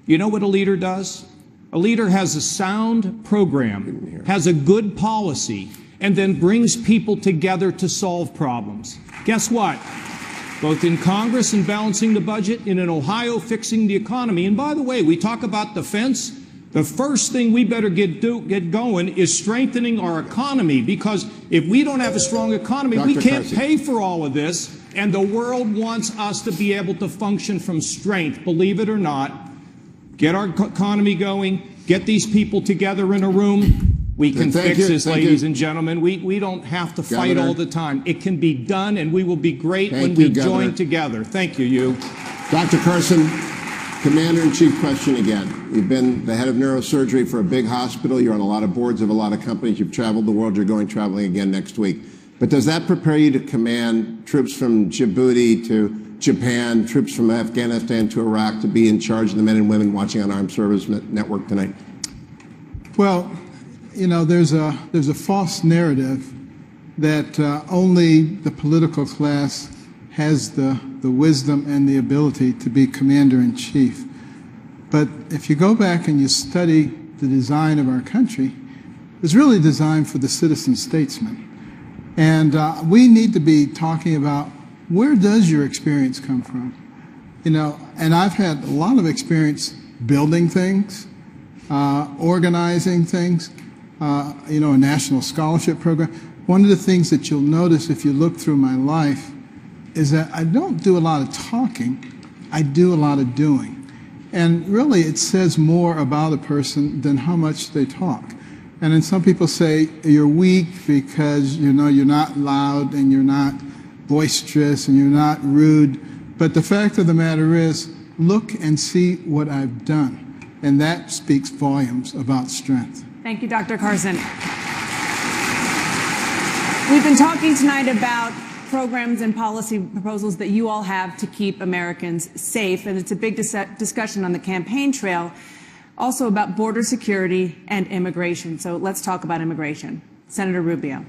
You know what a leader does? A leader has a sound program, has a good policy, and then brings people together to solve problems. Guess what? Both in Congress and balancing the budget, and in Ohio fixing the economy. And by the way, we talk about defense. The first thing we better get going is strengthening our economy, because if we don't have a strong economy, we can't pay for all of this, and the world wants us to be able to function from strength, believe it or not. Get our economy going, get these people together in a room. We can fix this, ladies and gentlemen. We don't have to fight all the time. It can be done, and we will be great when we join together. Thank you, Dr. Carson, Commander-in-Chief question again. You've been the head of neurosurgery for a big hospital. You're on a lot of boards of a lot of companies. You've traveled the world. You're going traveling again next week. But does that prepare you to command troops from Djibouti to Japan, troops from Afghanistan to Iraq, to be in charge of the men and women watching on Armed Service Network tonight? Well, you know, there's a false narrative that only the political class has the wisdom and the ability to be commander-in-chief. But if you go back and you study the design of our country, it was really designed for the citizen statesman. And we need to be talking about, where does your experience come from? You know, and I've had a lot of experience building things, organizing things, you know, a national scholarship program. One of the things that you'll notice if you look through my life is that I don't do a lot of talking, I do a lot of doing. And really it says more about a person than how much they talk. And then some people say you're weak because, you know, you're not loud and you're not boisterous and you're not rude. But the fact of the matter is, look and see what I've done. And that speaks volumes about strength. Thank you, Dr. Carson. We've been talking tonight about programs and policy proposals that you all have to keep Americans safe, and it's a big discussion on the campaign trail, also about border security and immigration. So let's talk about immigration. Senator Rubio,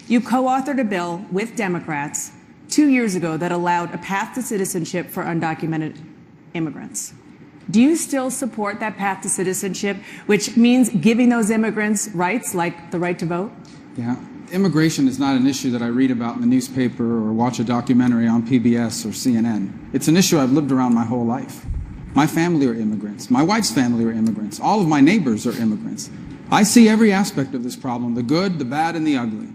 you co-authored a bill with Democrats 2 years ago that allowed a path to citizenship for undocumented immigrants. Do you still support that path to citizenship, which means giving those immigrants rights like the right to vote? Yeah. Immigration is not an issue that I read about in the newspaper or watch a documentary on PBS or CNN. It's an issue I've lived around my whole life. My family are immigrants. My wife's family are immigrants. All of my neighbors are immigrants. I see every aspect of this problem, the good, the bad, and the ugly.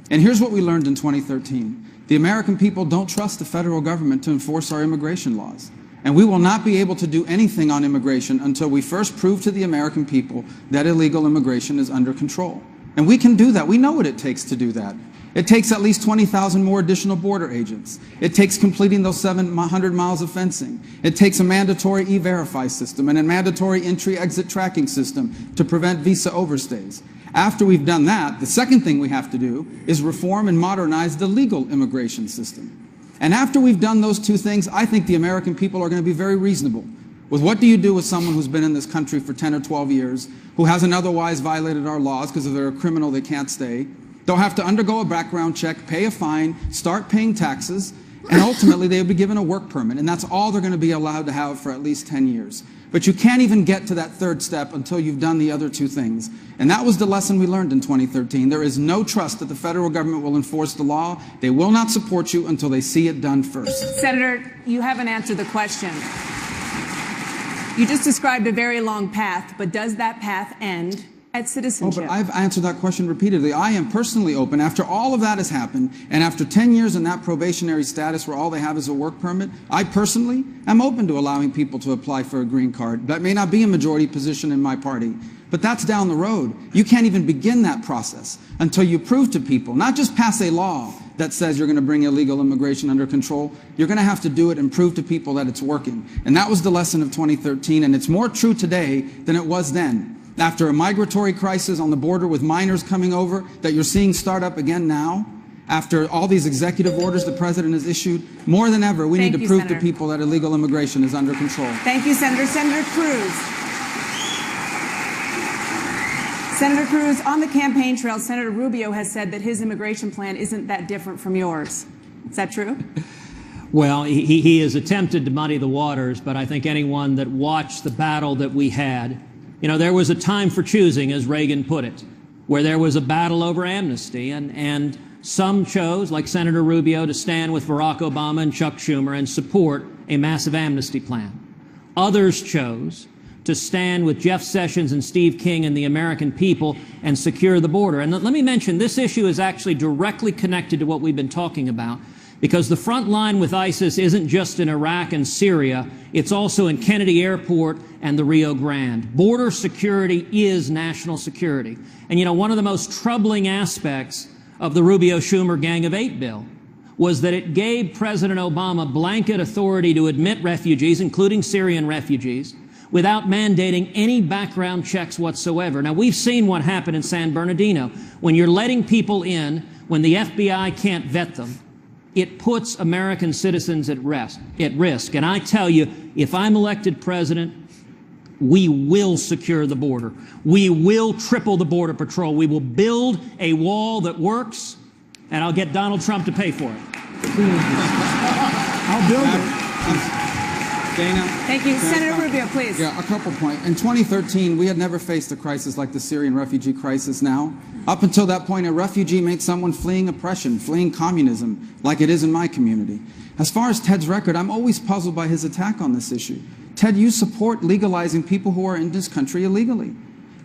And here's what we learned in 2013. The American people don't trust the federal government to enforce our immigration laws. And we will not be able to do anything on immigration until we first prove to the American people that illegal immigration is under control. And we can do that. We know what it takes to do that. It takes at least 20,000 more additional border agents. It takes completing those 700 miles of fencing. It takes a mandatory E-Verify system and a mandatory entry-exit tracking system to prevent visa overstays. After we've done that, the second thing we have to do is reform and modernize the legal immigration system. And after we've done those two things, I think the American people are going to be very reasonable with what do you do with someone who's been in this country for 10 or 12 years, who hasn't otherwise violated our laws because if they're a criminal they can't stay. They'll have to undergo a background check, pay a fine, start paying taxes, and ultimately they'll be given a work permit. And that's all they're going to be allowed to have for at least 10 years. But you can't even get to that third step until you've done the other two things. And that was the lesson we learned in 2013. There is no trust that the federal government will enforce the law. They will not support you until they see it done first. Senator, you haven't answered the question. You just described a very long path, but does that path end at citizenship? Oh, but I've answered that question repeatedly. I am personally open, after all of that has happened, and after 10 years in that probationary status where all they have is a work permit, I personally am open to allowing people to apply for a green card. That may not be a majority position in my party, but that's down the road. You can't even begin that process until you prove to people, not just pass a law that says you're going to bring illegal immigration under control. You're going to have to do it and prove to people that it's working. And that was the lesson of 2013, and it's more true today than it was then. After a migratory crisis on the border with minors coming over that you're seeing start up again now, after all these executive orders the president has issued, more than ever, we need to prove to people that illegal immigration is under control. Thank you, Senator. Senator Cruz. Senator Cruz, on the campaign trail, Senator Rubio has said that his immigration plan isn't that different from yours. Is that true? Well, he has attempted to muddy the waters, but I think anyone that watched the battle that we had, you know, there was a time for choosing, as Reagan put it, where there was a battle over amnesty, and some chose, like Senator Rubio, to stand with Barack Obama and Chuck Schumer and support a massive amnesty plan. Others chose to stand with Jeff Sessions and Steve King and the American people and secure the border. And let me mention, this issue is actually directly connected to what we've been talking about, because the front line with ISIS isn't just in Iraq and Syria, it's also in Kennedy Airport and the Rio Grande. Border security is national security. And you know, one of the most troubling aspects of the Rubio-Schumer Gang of Eight bill was that it gave President Obama blanket authority to admit refugees, including Syrian refugees, without mandating any background checks whatsoever. Now, we've seen what happened in San Bernardino. When you're letting people in, when the FBI can't vet them, it puts American citizens at risk. And I tell you, if I'm elected president, we will secure the border. We will triple the Border Patrol. We will build a wall that works, and I'll get Donald Trump to pay for it. I'll build it. Dana. Thank you. Senator Rubio, please. Yeah, a couple points. In 2013, we had never faced a crisis like the Syrian refugee crisis now. Up until that point, a refugee meant someone fleeing oppression, fleeing communism, like it is in my community. As far as Ted's record, I'm always puzzled by his attack on this issue. Ted, you support legalizing people who are in this country illegally.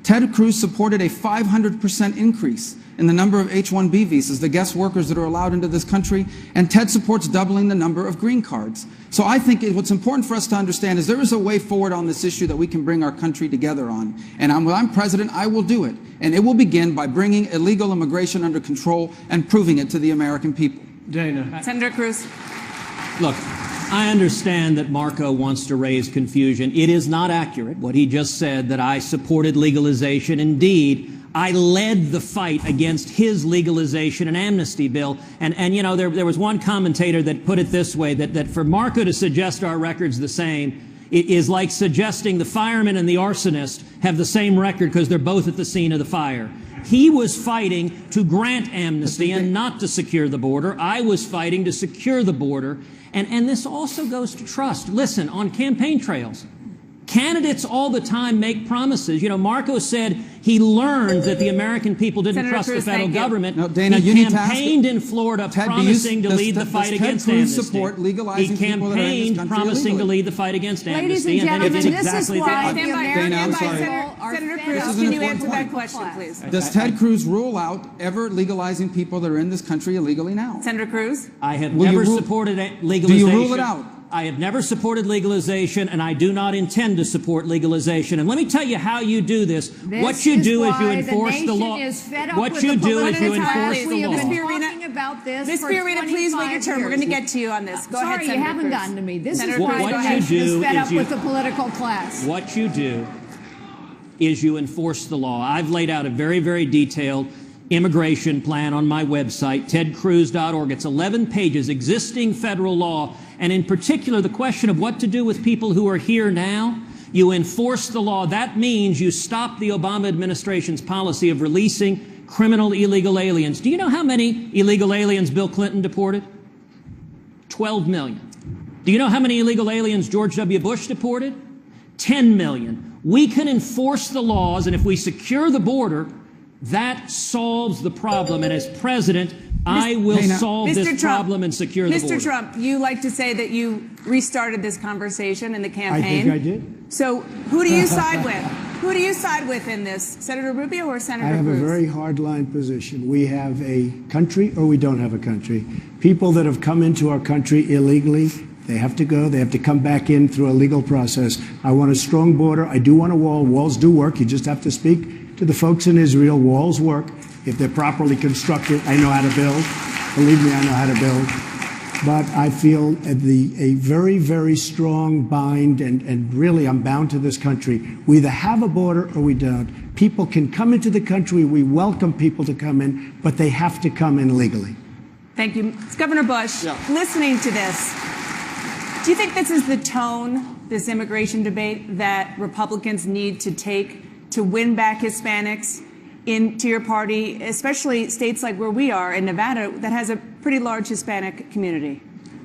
Ted Cruz supported a 500% increase in the number of H-1B visas, the guest workers that are allowed into this country, and Ted supports doubling the number of green cards. So I think what's important for us to understand is there is a way forward on this issue that we can bring our country together on. And when I'm president, I will do it. And it will begin by bringing illegal immigration under control and proving it to the American people. Dana. Senator Cruz. Look, I understand that Marco wants to raise confusion. It is not accurate what he just said, that I supported legalization. Indeed, I led the fight against his legalization and amnesty bill. And you know, there was one commentator that put it this way, that for Marco to suggest our record's the same, it is like suggesting the fireman and the arsonist have the same record because they're both at the scene of the fire. He was fighting to grant amnesty and not to secure the border. I was fighting to secure the border. And this also goes to trust. Listen, on campaign trails, candidates all the time make promises. You know, Marco said he learned that the American people didn't Senator trust Cruz, the federal government. No, Dana, he you need to campaigned in Florida promising to lead the fight against amnesty. Support legalizing he people that are in this campaigned country promising illegally. to lead the fight against Ladies amnesty. and gentlemen, then he did this is exactly why that. the Dana, I'm sorry. Senator Cruz, This is can an you important answer that point. question, please? Does Ted Cruz rule out ever legalizing people that are in this country illegally now? Senator Cruz? I have never supported legalization. Do you rule it out? I have never supported legalization, and I do not intend to support legalization. And let me tell you how you do this. What you do is you enforce the law. What you do is you enforce the law. Ms. Fiorina, please wait your turn. We're going to get to you on this. Go ahead, Sorry, Senator you haven't Cruz. gotten to me. This Senator is why Cruz, the go ahead. nation is fed up with the political class. What you do is you enforce the law. I've laid out a very, very detailed immigration plan on my website, tedcruz.org. It's 11 pages, existing federal law, and in particular, the question of what to do with people who are here now. You enforce the law. That means you stop the Obama administration's policy of releasing criminal illegal aliens. Do you know how many illegal aliens Bill Clinton deported? 12 million. Do you know how many illegal aliens George W. Bush deported? 10 million. We can enforce the laws, and if we secure the border, that solves the problem. And as president, I will solve this problem and secure the border. Mr. Trump, you like to say that you restarted this conversation in the campaign. I think I did. So who do you side with? Who do you side with in this? Senator Rubio or Senator Cruz? I have a very hard-line position. We have a country or we don't have a country. People that have come into our country illegally, they have to go. They have to come back in through a legal process. I want a strong border. I do want a wall. Walls do work. You just have to speak to the folks in Israel. Walls work if they're properly constructed. I know how to build. Believe me, I know how to build. But I feel a very, very strong bind, and really I'm bound to this country. We either have a border or we don't. People can come into the country. We welcome people to come in, but they have to come in legally. Thank you. Governor Bush, listening to this, do you think this is the tone, this immigration debate, that Republicans need to take to win back Hispanics into your party, especially states like where we are in Nevada that has a pretty large Hispanic community?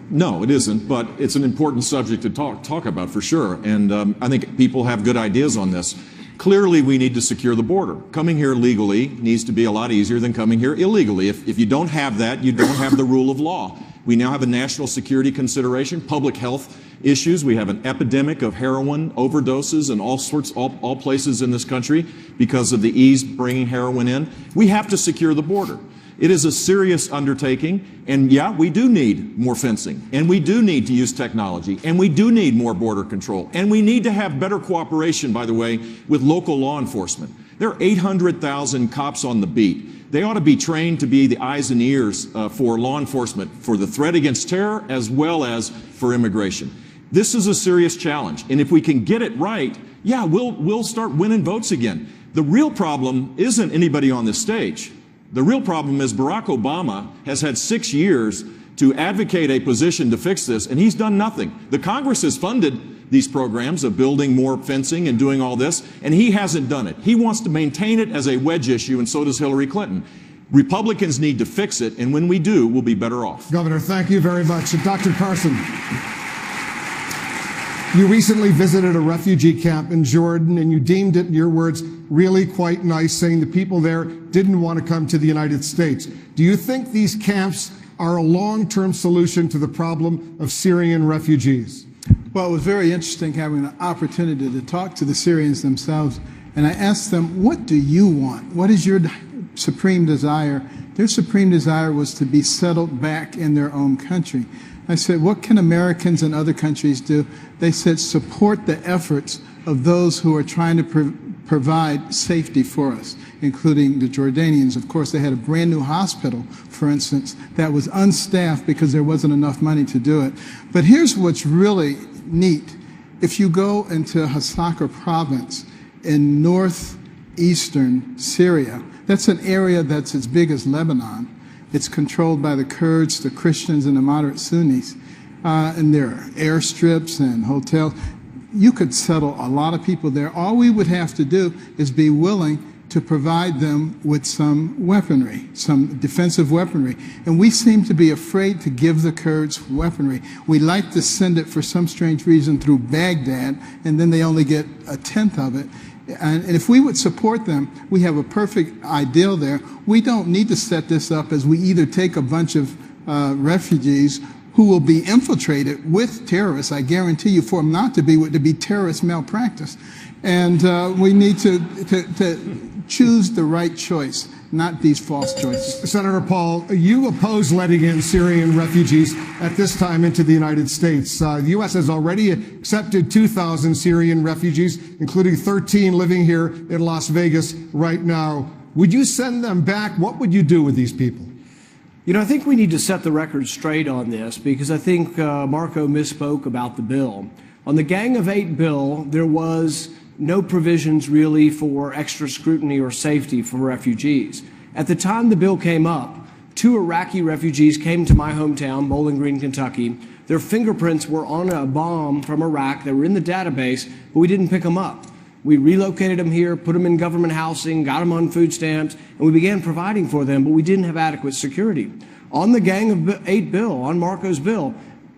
No, it isn't, but it's an important subject to talk about for sure. And I think people have good ideas on this. Clearly, we need to secure the border. Coming here legally needs to be a lot easier than coming here illegally. If you don't have that, you don't have the rule of law. We now have a national security consideration, public health issues. We have an epidemic of heroin overdoses in all places in this country because of the ease bringing heroin in. We have to secure the border. It is a serious undertaking, and yeah, we do need more fencing, and we do need to use technology, and we do need more border control, and we need to have better cooperation, by the way, with local law enforcement. There are 800,000 cops on the beat. They ought to be trained to be the eyes and ears for law enforcement, for the threat against terror as well as for immigration. This is a serious challenge, and if we can get it right, yeah, we'll start winning votes again. The real problem isn't anybody on this stage. The real problem is Barack Obama has had 6 years to advocate a position to fix this, and he's done nothing. The Congress has funded these programs of building more fencing and doing all this, and he hasn't done it. He wants to maintain it as a wedge issue, and so does Hillary Clinton. Republicans need to fix it, and when we do, we'll be better off. Governor, thank you very much. And Dr. Carson, you recently visited a refugee camp in Jordan, and you deemed it, in your words, really quite nice, saying the people there didn't want to come to the United States. Do you think these camps are a long-term solution to the problem of Syrian refugees? Well, it was very interesting having the opportunity to talk to the Syrians themselves, and I asked them, what do you want? What is your supreme desire? Their supreme desire was to be settled back in their own country. I said, what can Americans and other countries do? They said, support the efforts of those who are trying to provide safety for us, including the Jordanians. Of course, they had a brand new hospital, for instance, that was unstaffed because there wasn't enough money to do it. But here's what's really neat. If you go into Hasaka province in northeastern Syria, that's an area that's as big as Lebanon. It's controlled by the Kurds, the Christians, and the moderate Sunnis. And there are airstrips and hotels. You could settle a lot of people there. All we would have to do is be willing to provide them with some weaponry, some defensive weaponry. And we seem to be afraid to give the Kurds weaponry. We like to send it for some strange reason through Baghdad, and then they only get a tenth of it. And if we would support them, we have a perfect ideal there. We don't need to set this up as we either take a bunch of refugees who will be infiltrated with terrorists. I guarantee you, for them not to be, would to be terrorist malpractice. And we need to choose the right choice, not these false choices. Senator Paul, you oppose letting in Syrian refugees at this time into the United States. The U.S. has already accepted 2,000 Syrian refugees, including 13 living here in Las Vegas right now. Would you send them back? What would you do with these people? You know, I think we need to set the record straight on this, because I think Marco misspoke about the bill. On the Gang of Eight bill, there was no provisions really for extra scrutiny or safety for refugees. At the time the bill came up, 2 Iraqi refugees came to my hometown, Bowling Green, Kentucky. Their fingerprints were on a bomb from Iraq. They were in the database, but we didn't pick them up. We relocated them here, put them in government housing, got them on food stamps, and we began providing for them, but we didn't have adequate security. On the Gang of Eight bill, on Marco's bill,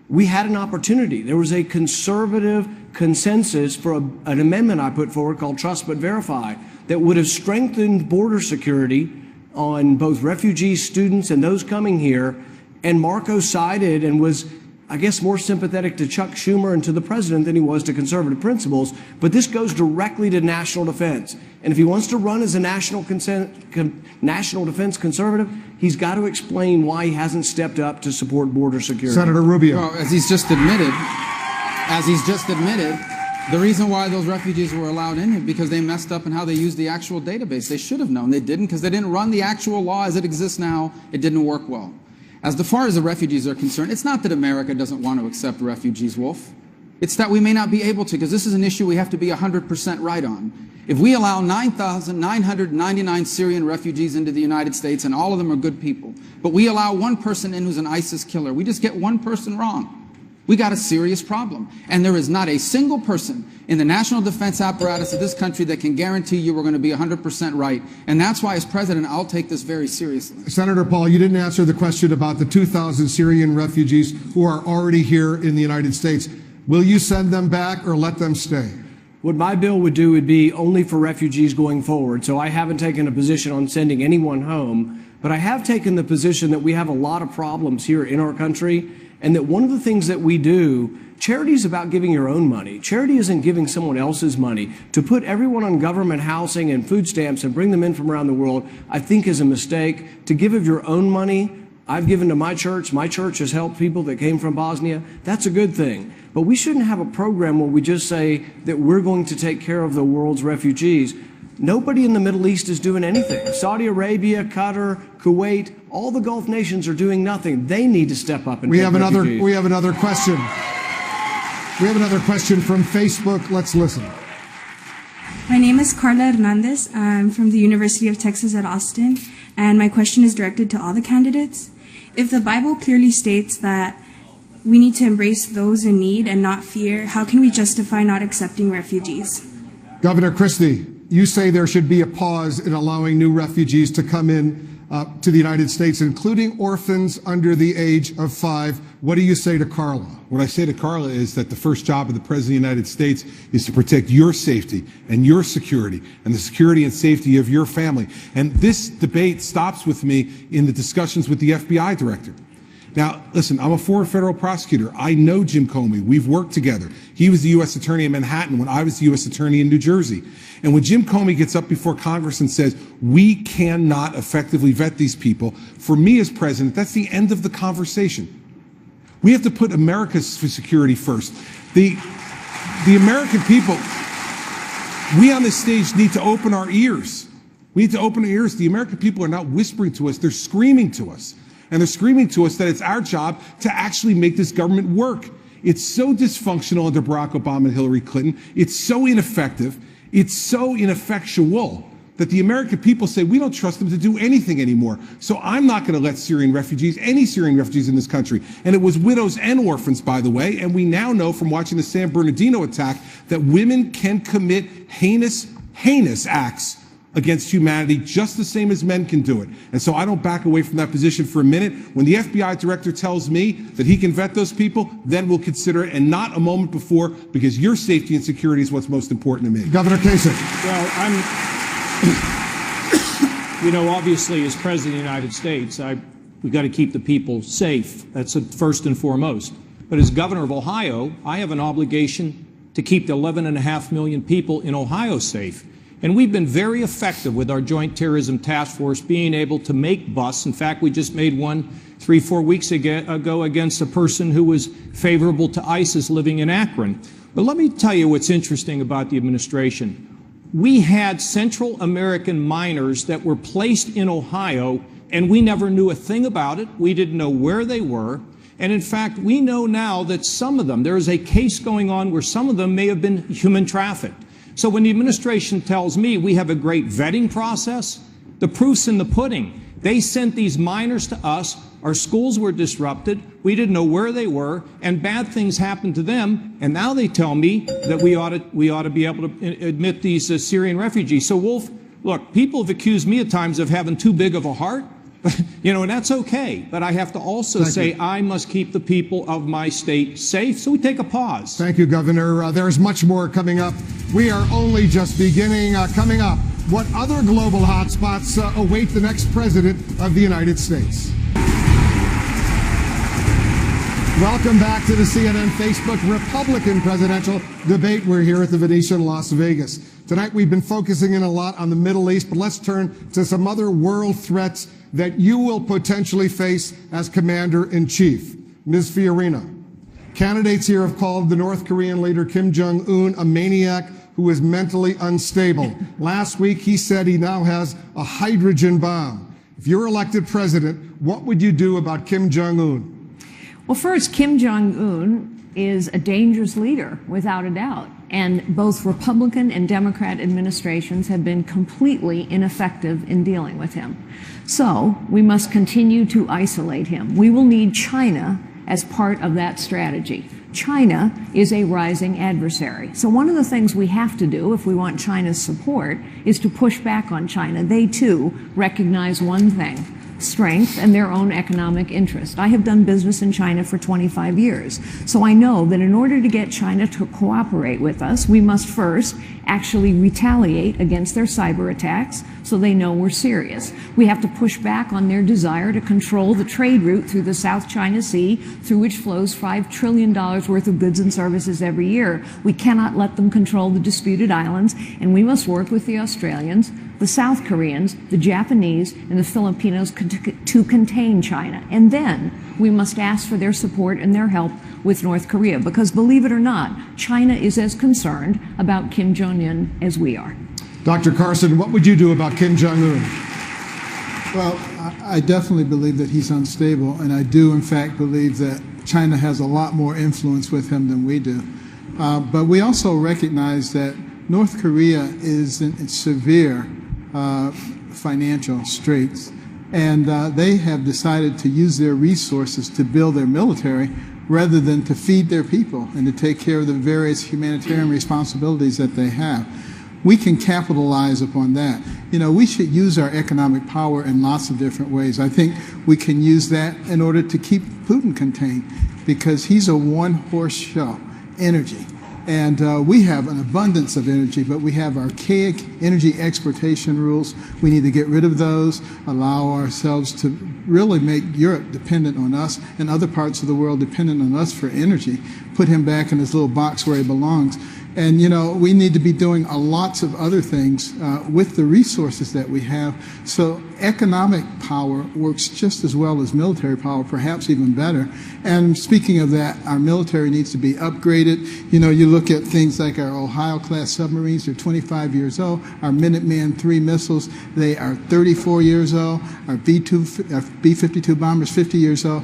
we had an opportunity. There was a conservative consensus for an amendment I put forward called Trust But Verify that would have strengthened border security on both refugees, students, and those coming here. And Marco sided and was, I guess, more sympathetic to Chuck Schumer and to the president than he was to conservative principles. But this goes directly to national defense. And if he wants to run as a national defense conservative, he's got to explain why he hasn't stepped up to support border security. Senator Rubio. Well, as he's just admitted, the reason why those refugees were allowed in is because they messed up in how they used the actual database. They should have known. They didn't, because they didn't run the actual law as it exists now. It didn't work well. As far as the refugees are concerned, it's not that America doesn't want to accept refugees, Wolf. It's that we may not be able to, because this is an issue we have to be 100% right on. If we allow 9,999 Syrian refugees into the United States, and all of them are good people, but we allow one person in who's an ISIS killer, we just get one person wrong. We got a serious problem. And there is not a single person in the national defense apparatus of this country that can guarantee you we're going to be 100% right. And that's why, as president, I'll take this very seriously. Senator Paul, you didn't answer the question about the 2,000 Syrian refugees who are already here in the United States. Will you send them back or let them stay? What my bill would do would be only for refugees going forward. So I haven't taken a position on sending anyone home, but I have taken the position that we have a lot of problems here in our country, and that one of the things that we do, charity is about giving your own money. Charity isn't giving someone else's money. To put everyone on government housing and food stamps and bring them in from around the world, I think is a mistake. To give of your own money, I've given to my church. My church has helped people that came from Bosnia. That's a good thing. But we shouldn't have a program where we just say that we're going to take care of the world's refugees. Nobody in the Middle East is doing anything. Saudi Arabia, Qatar, Kuwait, all the Gulf nations are doing nothing. They need to step up and We take have another question. We have another question from Facebook. Let's listen. My name is Carla Hernandez. I'm from the University of Texas at Austin, and my question is directed to all the candidates. If the Bible clearly states that we need to embrace those in need and not fear, how can we justify not accepting refugees? Governor Christie, you say there should be a pause in allowing new refugees to come in to the United States, including orphans under the age of 5. What do you say to Carla? What I say to Carla is that the first job of the President of the United States is to protect your safety and your security and the security and safety of your family. And this debate stops with me in the discussions with the FBI director. Now, listen, I'm a former federal prosecutor. I know Jim Comey. We've worked together. He was the U.S. Attorney in Manhattan when I was the U.S. Attorney in New Jersey. And when Jim Comey gets up before Congress and says, we cannot effectively vet these people, for me as president, that's the end of the conversation. We have to put America's security first. The American people, we on this stage need to open our ears. We need to open our ears. The American people are not whispering to us, they're screaming to us. And they're screaming to us that it's our job to actually make this government work. It's so dysfunctional under Barack Obama and Hillary Clinton. It's so ineffective. It's so ineffectual that the American people say we don't trust them to do anything anymore. So I'm not going to let Syrian refugees, any Syrian refugees in this country. And it was widows and orphans, by the way. And we now know from watching the San Bernardino attack that women can commit heinous, heinous acts against humanity just the same as men can do it. And so I don't back away from that position for a minute. When the FBI director tells me that he can vet those people, then we'll consider it, and not a moment before, because your safety and security is what's most important to me. Governor Kasich. Well, obviously as President of the United States, we've got to keep the people safe. That's first and foremost. But as Governor of Ohio, I have an obligation to keep the 11.5 million people in Ohio safe. And we've been very effective with our Joint Terrorism Task Force being able to make busts. In fact, we just made one 3-4 weeks ago against a person who was favorable to ISIS living in Akron. But let me tell you what's interesting about the administration. We had Central American minors that were placed in Ohio, and we never knew a thing about it. We didn't know where they were. And in fact, we know now that some of them, there is a case going on where some of them may have been human trafficked. So when the administration tells me we have a great vetting process, the proof's in the pudding. They sent these minors to us. Our schools were disrupted. We didn't know where they were, and bad things happened to them. And now they tell me that we ought to be able to admit these Syrian refugees. So, Wolf, look, people have accused me at times of having too big of a heart. And that's okay. But I have to also say I must keep the people of my state safe. So we take a pause. Thank you, Governor. There's much more coming up. We are only just beginning. Coming up, what other global hotspots await the next president of the United States? Welcome back to the CNN Facebook Republican presidential debate. We're here at the Venetian, Las Vegas. Tonight we've been focusing in a lot on the Middle East, but let's turn to some other world threats that you will potentially face as commander-in-chief. Ms. Fiorina, candidates here have called the North Korean leader Kim Jong-un a maniac who is mentally unstable. Last week he said he now has a hydrogen bomb. If you're elected president, what would you do about Kim Jong-un? Well, first, Kim Jong-un is a dangerous leader, without a doubt. And both Republican and Democrat administrations have been completely ineffective in dealing with him. So we must continue to isolate him. We will need China as part of that strategy. China is a rising adversary. So one of the things we have to do if we want China's support is to push back on China. They too recognize one thing: strength and their own economic interest. I have done business in China for 25 years, so I know that in order to get China to cooperate with us, we must first actually retaliate against their cyber attacks so they know we're serious. We have to push back on their desire to control the trade route through the South China Sea, through which flows $5 trillion worth of goods and services every year. We cannot let them control the disputed islands, and we must work with the Australians, the South Koreans, the Japanese, and the Filipinos to contain China. And then we must ask for their support and their help with North Korea, because believe it or not, China is as concerned about Kim Jong-un as we are. Dr. Carson, what would you do about Kim Jong-un? Well, I definitely believe that he's unstable, and I do, in fact, believe that China has a lot more influence with him than we do. But we also recognize that North Korea is in severe financial straits, and they have decided to use their resources to build their military rather than to feed their people and to take care of the various humanitarian responsibilities that they have. We can capitalize upon that. You know, we should use our economic power in lots of different ways. I think we can use that in order to keep Putin contained, because he's a one-horse show, energy. And we have an abundance of energy, but we have archaic energy exportation rules. We need to get rid of those, allow ourselves to really make Europe dependent on us and other parts of the world dependent on us for energy, put him back in his little box where he belongs. And, you know, we need to be doing lots of other things with the resources that we have. So economic power works just as well as military power, perhaps even better. And speaking of that, our military needs to be upgraded. You know, you look at things like our Ohio-class submarines, they're 25 years old. Our Minuteman III missiles, they are 34 years old. Our B-52 bombers, 50 years old.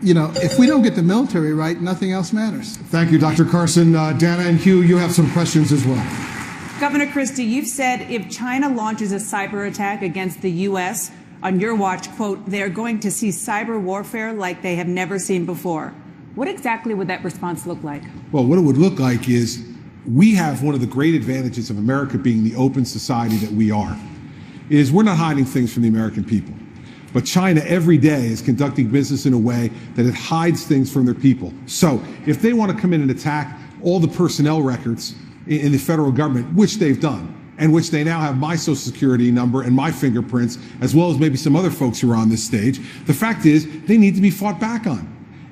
You know, if we don't get the military right, nothing else matters. Thank you, Dr. Carson. Dana and Hugh, you have some questions as well. Governor Christie, you've said if China launches a cyber attack against the U.S. on your watch, quote, they're going to see cyber warfare like they have never seen before. What exactly would that response look like? Well, what it would look like is we have one of the great advantages of America being the open society that we are, is we're not hiding things from the American people. But China every day is conducting business in a way that it hides things from their people. So if they want to come in and attack all the personnel records in the federal government, which they've done, and which they now have my social security number and my fingerprints, as well as maybe some other folks who are on this stage, the fact is they need to be fought back on.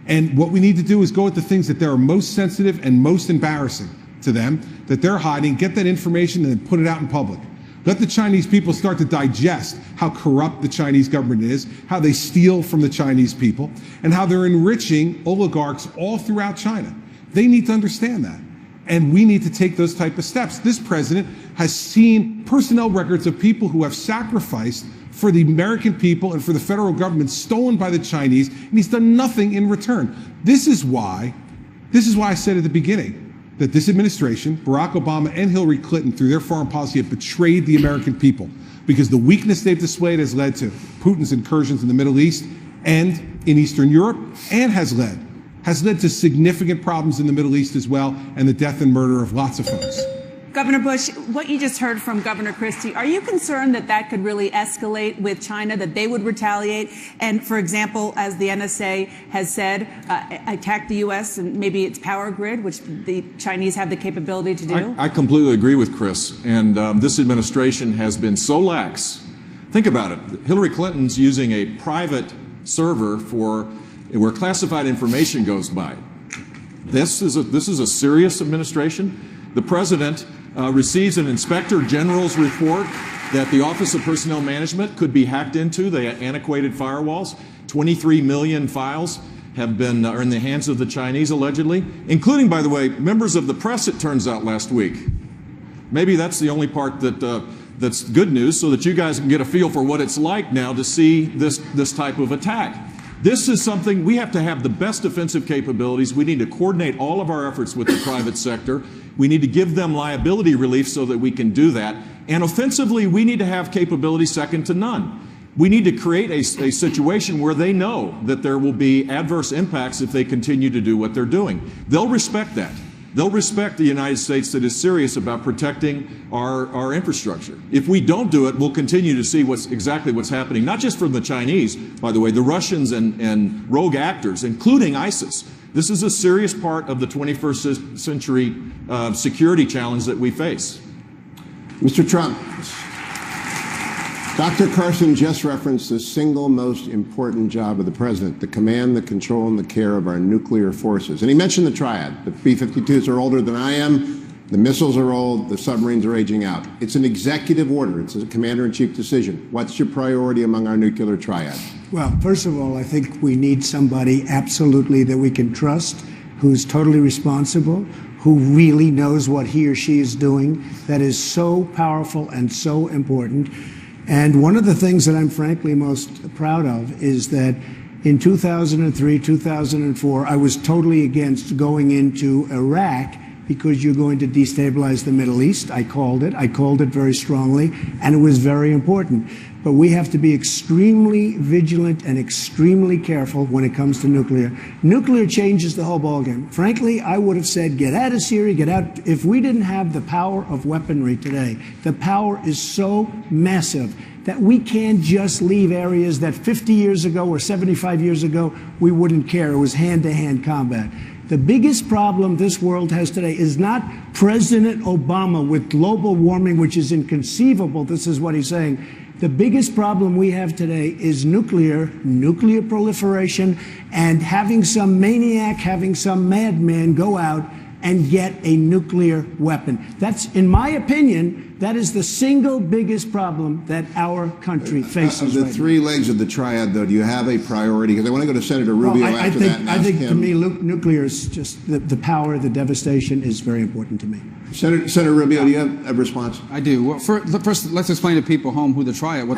And what we need to do is go at the things that are most sensitive and most embarrassing to them, that they're hiding, get that information and then put it out in public. Let the Chinese people start to digest how corrupt the Chinese government is, how they steal from the Chinese people, and how they're enriching oligarchs all throughout China. They need to understand that. And we need to take those type of steps. This president has seen personnel records of people who have sacrificed for the American people and for the federal government stolen by the Chinese, and he's done nothing in return. This is why I said at the beginning, that this administration, Barack Obama and Hillary Clinton, through their foreign policy, have betrayed the American people, because the weakness they've displayed has led to Putin's incursions in the Middle East and in Eastern Europe, and has led to significant problems in the Middle East as well, and the death and murder of lots of folks. Governor Bush, what you just heard from Governor Christie, are you concerned that that could really escalate with China, that they would retaliate and, for example, as the NSA has said, attack the U.S. and maybe its power grid, which the Chinese have the capability to do? I completely agree with Chris, and this administration has been so lax. Think about it. Hillary Clinton's using a private server where classified information goes by. This is a serious administration. The president receives an inspector general's report that the Office of Personnel Management could be hacked into. They had antiquated firewalls. 23 million files are in the hands of the Chinese, allegedly, including, by the way, members of the press, it turns out, last week. Maybe that's the only part that's good news, so that you guys can get a feel for what it's like now to see this type of attack. This is something we have to have the best defensive capabilities. We need to coordinate all of our efforts with the private sector. We need to give them liability relief so that we can do that. And offensively, we need to have capability second to none. We need to create a situation where they know that there will be adverse impacts if they continue to do what they're doing. They'll respect that. They'll respect the United States that is serious about protecting our infrastructure. If we don't do it, we'll continue to see exactly what's happening, not just from the Chinese, by the way, the Russians and rogue actors, including ISIS. This is a serious part of the 21st century security challenge that we face. Mr. Trump, Dr. Carson just referenced the single most important job of the president, the command, the control, and the care of our nuclear forces. And he mentioned the triad. The B-52s are older than I am. The missiles are old. The submarines are aging out. It's an executive order. It's a commander-in-chief decision. What's your priority among our nuclear triad? Well, first of all, I think we need somebody absolutely that we can trust, who's totally responsible, who really knows what he or she is doing. That is so powerful and so important. And one of the things that I'm frankly most proud of is that in 2003, 2004, I was totally against going into Iraq because you're going to destabilize the Middle East. I called it very strongly, and it was very important. But we have to be extremely vigilant and extremely careful when it comes to nuclear. Nuclear changes the whole ballgame. Frankly, I would have said, get out of Syria, get out. If we didn't have the power of weaponry today, the power is so massive that we can't just leave areas that 50 years ago or 75 years ago we wouldn't care. It was hand-to-hand combat. The biggest problem this world has today is not President Obama with global warming, which is inconceivable. This is what he's saying. The biggest problem we have today is nuclear proliferation, and having some maniac, having some madman go out and get a nuclear weapon. That's, in my opinion, that is the single biggest problem that our country faces. Of the three legs of the triad, though, do you have a priority? Because I want to go to Senator Rubio after that. I think to me, nuclear is just the power, the devastation is very important to me. Senator Rubio, do you have a response? I do. Well, first, let's explain to people home what the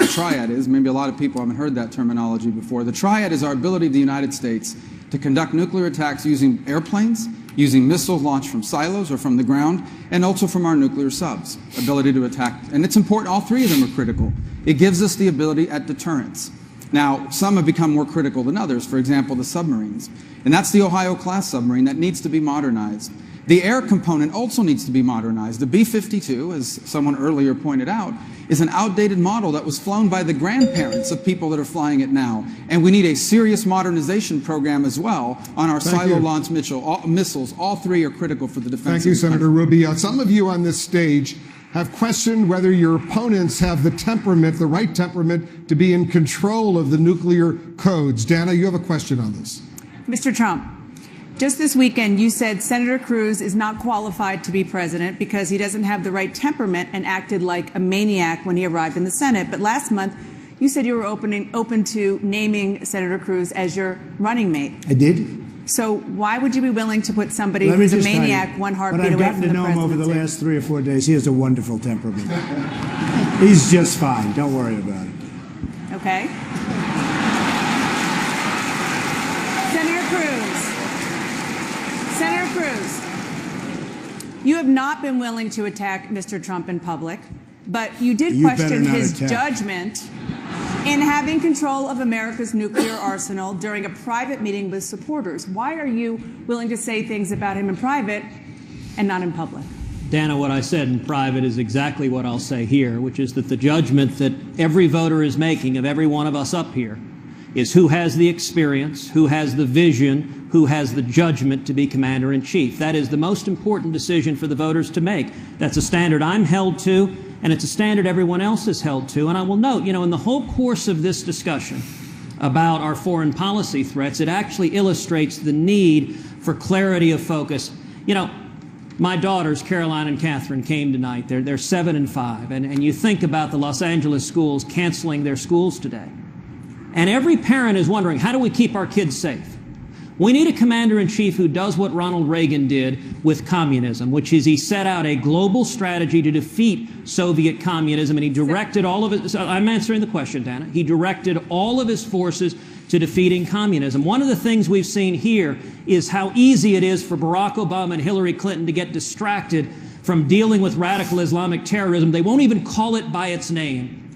triad is. Maybe a lot of people haven't heard that terminology before. The triad is our ability of the United States to conduct nuclear attacks using airplanes, using missiles launched from silos or from the ground, and also from our nuclear subs, ability to attack. And it's important, all three of them are critical. It gives us the ability at deterrence. Now, some have become more critical than others, for example, the submarines. And that's the Ohio-class submarine that needs to be modernized. The air component also needs to be modernized. The B-52, as someone earlier pointed out, is an outdated model that was flown by the grandparents of people that are flying it now. And we need a serious modernization program as well on our silo-launched missiles. All three are critical for the defense. Thank you, Senator Rubio. Some of you on this stage have questioned whether your opponents have the temperament, the right temperament, to be in control of the nuclear codes. Dana, you have a question on this. Mr. Trump, just this weekend, you said Senator Cruz is not qualified to be president because he doesn't have the right temperament and acted like a maniac when he arrived in the Senate. But last month, you said you were open to naming Senator Cruz as your running mate. I did. So why would you be willing to put somebody who's a maniac one heartbeat away from the presidency? But I've gotten to know him over the last 3 or 4 days. He has a wonderful temperament. He's just fine. Don't worry about it. Okay. Senator Cruz. Senator Cruz, you have not been willing to attack Mr. Trump in public, but you did question his judgment in having control of America's nuclear arsenal during a private meeting with supporters. Why are you willing to say things about him in private and not in public? Dana, what I said in private is exactly what I'll say here, which is that the judgment that every voter is making of every one of us up here is who has the experience, who has the vision, who has the judgment to be commander-in-chief. That is the most important decision for the voters to make. That's a standard I'm held to, and it's a standard everyone else is held to. And I will note, in the whole course of this discussion about our foreign policy threats, it actually illustrates the need for clarity of focus. My daughters, Caroline and Catherine, came tonight. They're 7 and 5, and you think about the Los Angeles schools canceling their schools today. And every parent is wondering, how do we keep our kids safe? We need a commander-in-chief who does what Ronald Reagan did with communism, which is he set out a global strategy to defeat Soviet communism, and he directed all of it. I'm answering the question, Dana. He directed all of his forces to defeating communism. One of the things we've seen here is how easy it is for Barack Obama and Hillary Clinton to get distracted from dealing with radical Islamic terrorism. They won't even call it by its name.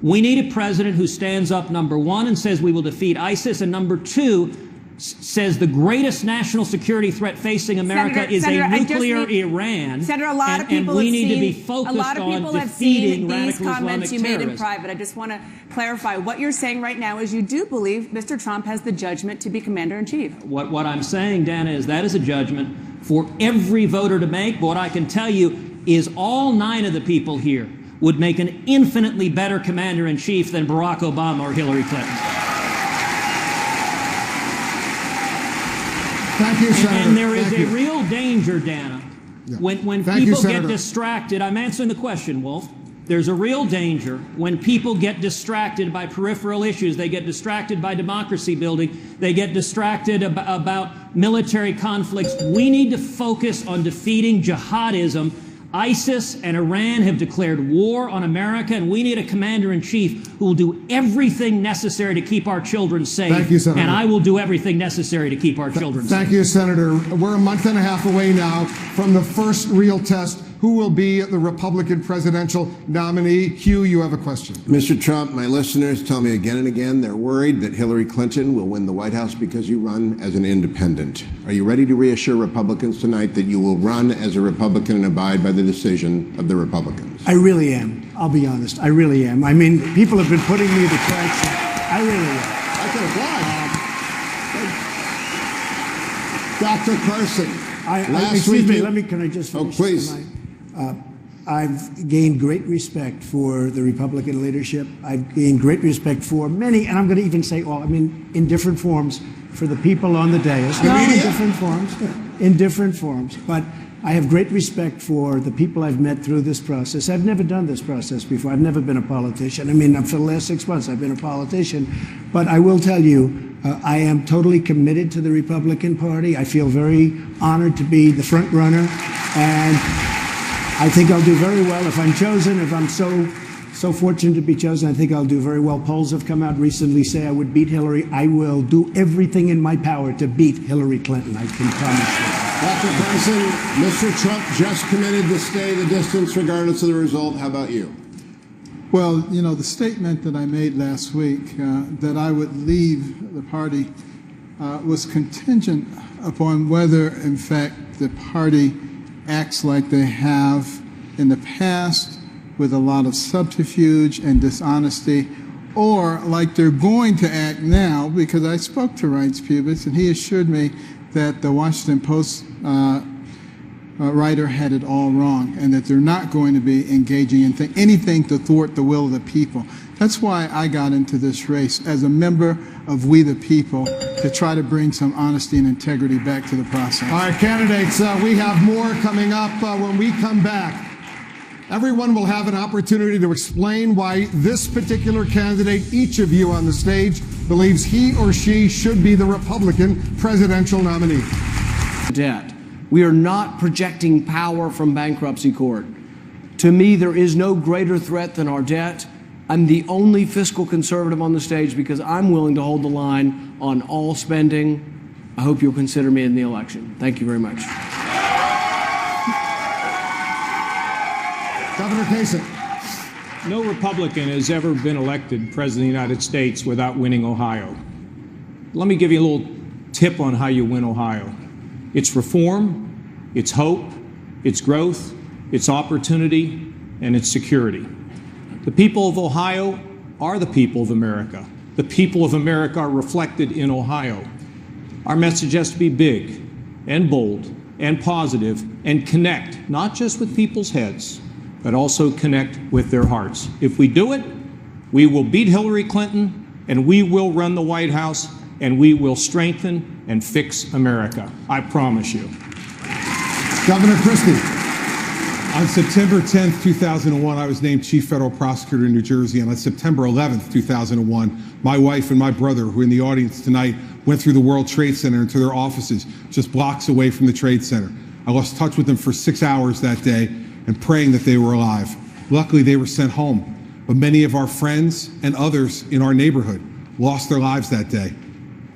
We need a president who stands up, number one, and says we will defeat ISIS, and number two, says the greatest national security threat facing America is a nuclear Iran. Senator, a lot of people have seen these comments you made in private. I just want to clarify. What you're saying right now is you do believe Mr. Trump has the judgment to be commander-in-chief. What I'm saying, Dana, is that is a judgment for every voter to make. But what I can tell you is all 9 of the people here would make an infinitely better commander-in-chief than Barack Obama or Hillary Clinton. Thank you, Senator. And there is a real danger, Dana, when people get distracted. I'm answering the question, Wolf. There's a real danger when people get distracted by peripheral issues. They get distracted by democracy building. They get distracted about military conflicts. We need to focus on defeating jihadism. ISIS and Iran have declared war on America, and we need a commander-in-chief who will do everything necessary to keep our children safe. Thank you, Senator. And I will do everything necessary to keep our children safe. Thank you, Senator. We're a month and a half away now from the first real test. Who will be the Republican presidential nominee? Hugh, you have a question. Mr. Trump, my listeners tell me again and again they're worried that Hillary Clinton will win the White House because you run as an independent. Are you ready to reassure Republicans tonight that you will run as a Republican and abide by the decision of the Republicans? I really am. I'll be honest. I really am. I mean, people have been putting me to traction. I really am. I can apply. Dr. Carson. Excuse me, can I just finish? Oh, please. I've gained great respect for the Republican leadership. I've gained great respect for many, and I'm going to even say all, I mean, in different forms, for the people on the dais. No, in different forms. In different forms. But I have great respect for the people I've met through this process. I've never done this process before. I've never been a politician. I mean, for the last 6 months, I've been a politician. But I will tell you, I am totally committed to the Republican Party. I feel very honored to be the front runner. And I think I'll do very well if I'm chosen. If I'm so fortunate to be chosen, I think I'll do very well. Polls have come out recently say I would beat Hillary. I will do everything in my power to beat Hillary Clinton. I can promise you. Dr. Carson, Mr. Trump just committed to stay the distance regardless of the result. How about you? Well, you know, the statement that I made last week that I would leave the party was contingent upon whether, in fact, the party acts like they have in the past with a lot of subterfuge and dishonesty, or like they're going to act now, because I spoke to Reince Priebus and he assured me that the Washington Post writer had it all wrong and that they're not going to be engaging in anything to thwart the will of the people. That's why I got into this race as a member of We the People, to try to bring some honesty and integrity back to the process. All right, candidates, we have more coming up when we come back. Everyone will have an opportunity to explain why this particular candidate, each of you on the stage, believes he or she should be the Republican presidential nominee. Debt. We are not projecting power from bankruptcy court. To me, there is no greater threat than our debt. I'm the only fiscal conservative on the stage because I'm willing to hold the line on all spending. I hope you'll consider me in the election. Thank you very much. Governor Kasich. No Republican has ever been elected President of the United States without winning Ohio. Let me give you a little tip on how you win Ohio. It's reform, it's hope, it's growth, it's opportunity, and it's security. The people of Ohio are the people of America. The people of America are reflected in Ohio. Our message has to be big and bold and positive and connect, not just with people's heads, but also connect with their hearts. If we do it, we will beat Hillary Clinton, and we will run the White House, and we will strengthen and fix America. I promise you. Governor Christie. On September 10th, 2001, I was named Chief Federal Prosecutor in New Jersey, and on September 11th, 2001, my wife and my brother, who are in the audience tonight, went through the World Trade Center into their offices just blocks away from the Trade Center. I lost touch with them for 6 hours that day and praying that they were alive. Luckily, they were sent home, but many of our friends and others in our neighborhood lost their lives that day.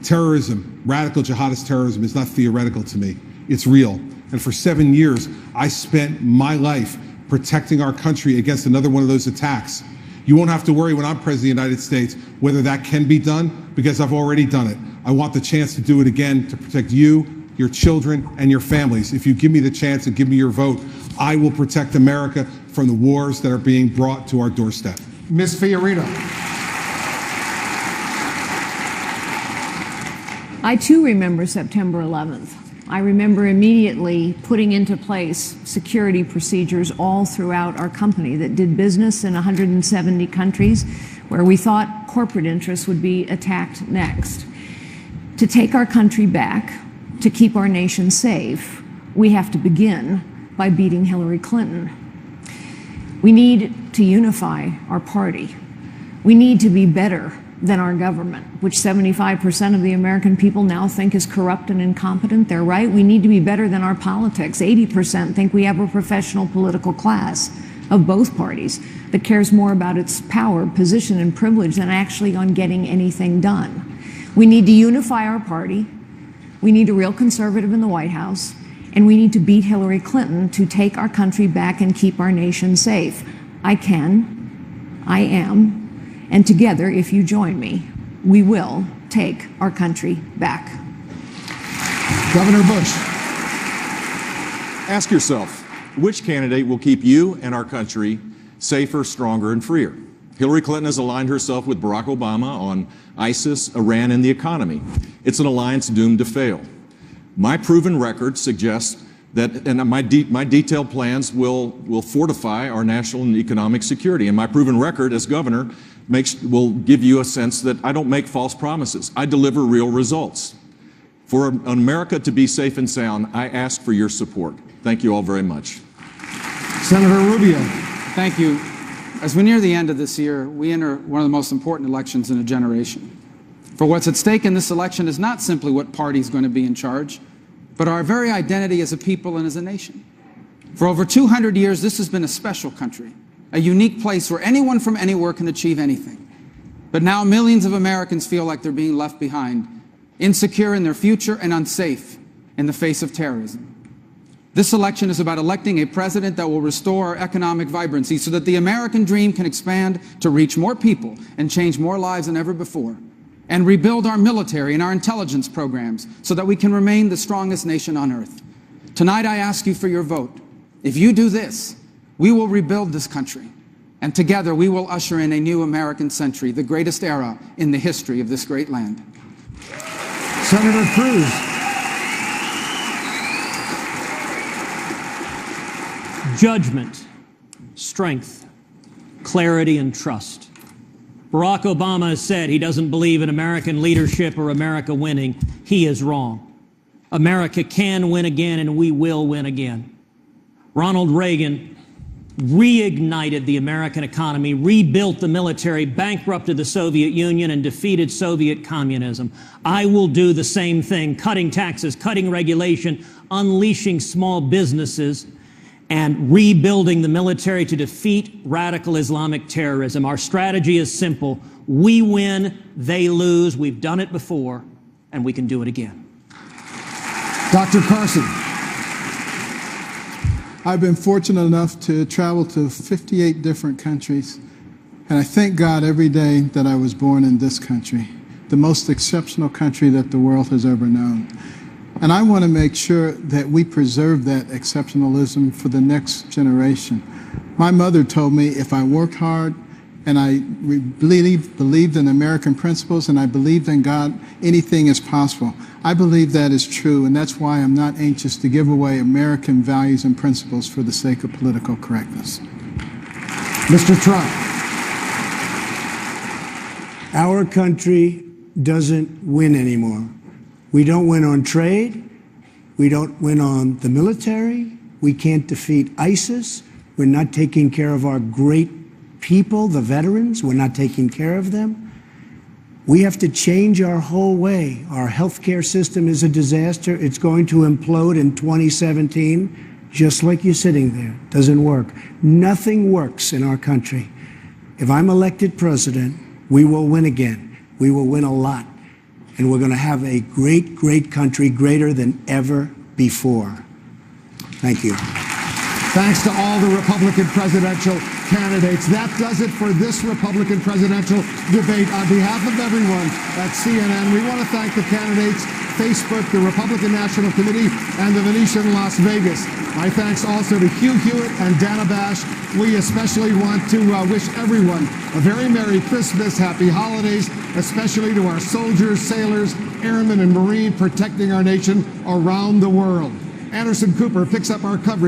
Terrorism, radical jihadist terrorism, is not theoretical to me. It's real. And for 7 years, I spent my life protecting our country against another one of those attacks. You won't have to worry when I'm President of the United States whether that can be done, because I've already done it. I want the chance to do it again to protect you, your children, and your families. If you give me the chance and give me your vote, I will protect America from the wars that are being brought to our doorstep. Ms. Fiorina. I too remember September 11th. I remember immediately putting into place security procedures all throughout our company that did business in 170 countries where we thought corporate interests would be attacked next. To take our country back, to keep our nation safe, we have to begin by beating Hillary Clinton. We need to unify our party. We need to be better than our government, which 75% of the American people now think is corrupt and incompetent. They're right. We need to be better than our politics. 80% think we have a professional political class of both parties that cares more about its power, position, and privilege than actually on getting anything done. We need to unify our party. We need a real conservative in the White House. And we need to beat Hillary Clinton to take our country back and keep our nation safe. I can. I am. And together, if you join me, we will take our country back. Governor Bush. Ask yourself, which candidate will keep you and our country safer, stronger, and freer? Hillary Clinton has aligned herself with Barack Obama on ISIS, Iran, and the economy. It's an alliance doomed to fail. My proven record suggests that, and my detailed plans will fortify our national and economic security. And my proven record as governor will give you a sense that I don't make false promises. I deliver real results. For America to be safe and sound, I ask for your support. Thank you all very much. Senator Rubio. Thank you. As we near the end of this year, we enter one of the most important elections in a generation. For what's at stake in this election is not simply what party is going to be in charge, but our very identity as a people and as a nation. For over 200 years, this has been a special country, a unique place where anyone from anywhere can achieve anything. But now millions of Americans feel like they're being left behind, insecure in their future and unsafe in the face of terrorism. This election is about electing a president that will restore our economic vibrancy so that the American dream can expand to reach more people and change more lives than ever before, and rebuild our military and our intelligence programs so that we can remain the strongest nation on earth. Tonight, I ask you for your vote. If you do this, we will rebuild this country, and together we will usher in a new American century, the greatest era in the history of this great land. Senator Cruz. Judgment, strength, clarity, and trust. Barack Obama has said he doesn't believe in American leadership or America winning. He is wrong. America can win again, and we will win again. Ronald Reagan reignited the American economy, rebuilt the military, bankrupted the Soviet Union, and defeated Soviet communism. I will do the same thing, cutting taxes, cutting regulation, unleashing small businesses, and rebuilding the military to defeat radical Islamic terrorism. Our strategy is simple. We win, they lose. We've done it before, and we can do it again. Dr. Carson. I've been fortunate enough to travel to 58 different countries, and I thank God every day that I was born in this country, the most exceptional country that the world has ever known. And I want to make sure that we preserve that exceptionalism for the next generation. My mother told me if I worked hard and I believed in American principles and I believed in God, anything is possible. I believe that is true, and that's why I'm not anxious to give away American values and principles for the sake of political correctness. Mr. Trump. Our country doesn't win anymore. We don't win on trade. We don't win on the military. We can't defeat ISIS. We're not taking care of our great people, the veterans. We're not taking care of them. We have to change our whole way. Our healthcare system is a disaster. It's going to implode in 2017, just like you're sitting there. Doesn't work. Nothing works in our country. If I'm elected president, we will win again. We will win a lot. And we're going to have a great, great country, greater than ever before. Thank you. Thanks to all the Republican presidential candidates. That does it for this Republican presidential debate. On behalf of everyone at CNN, we want to thank the candidates, Facebook, the Republican National Committee, and the Venetian Las Vegas. My thanks also to Hugh Hewitt and Dana Bash. We especially want to wish everyone a very Merry Christmas, Happy Holidays, especially to our soldiers, sailors, airmen, and Marine protecting our nation around the world. Anderson Cooper picks up our coverage.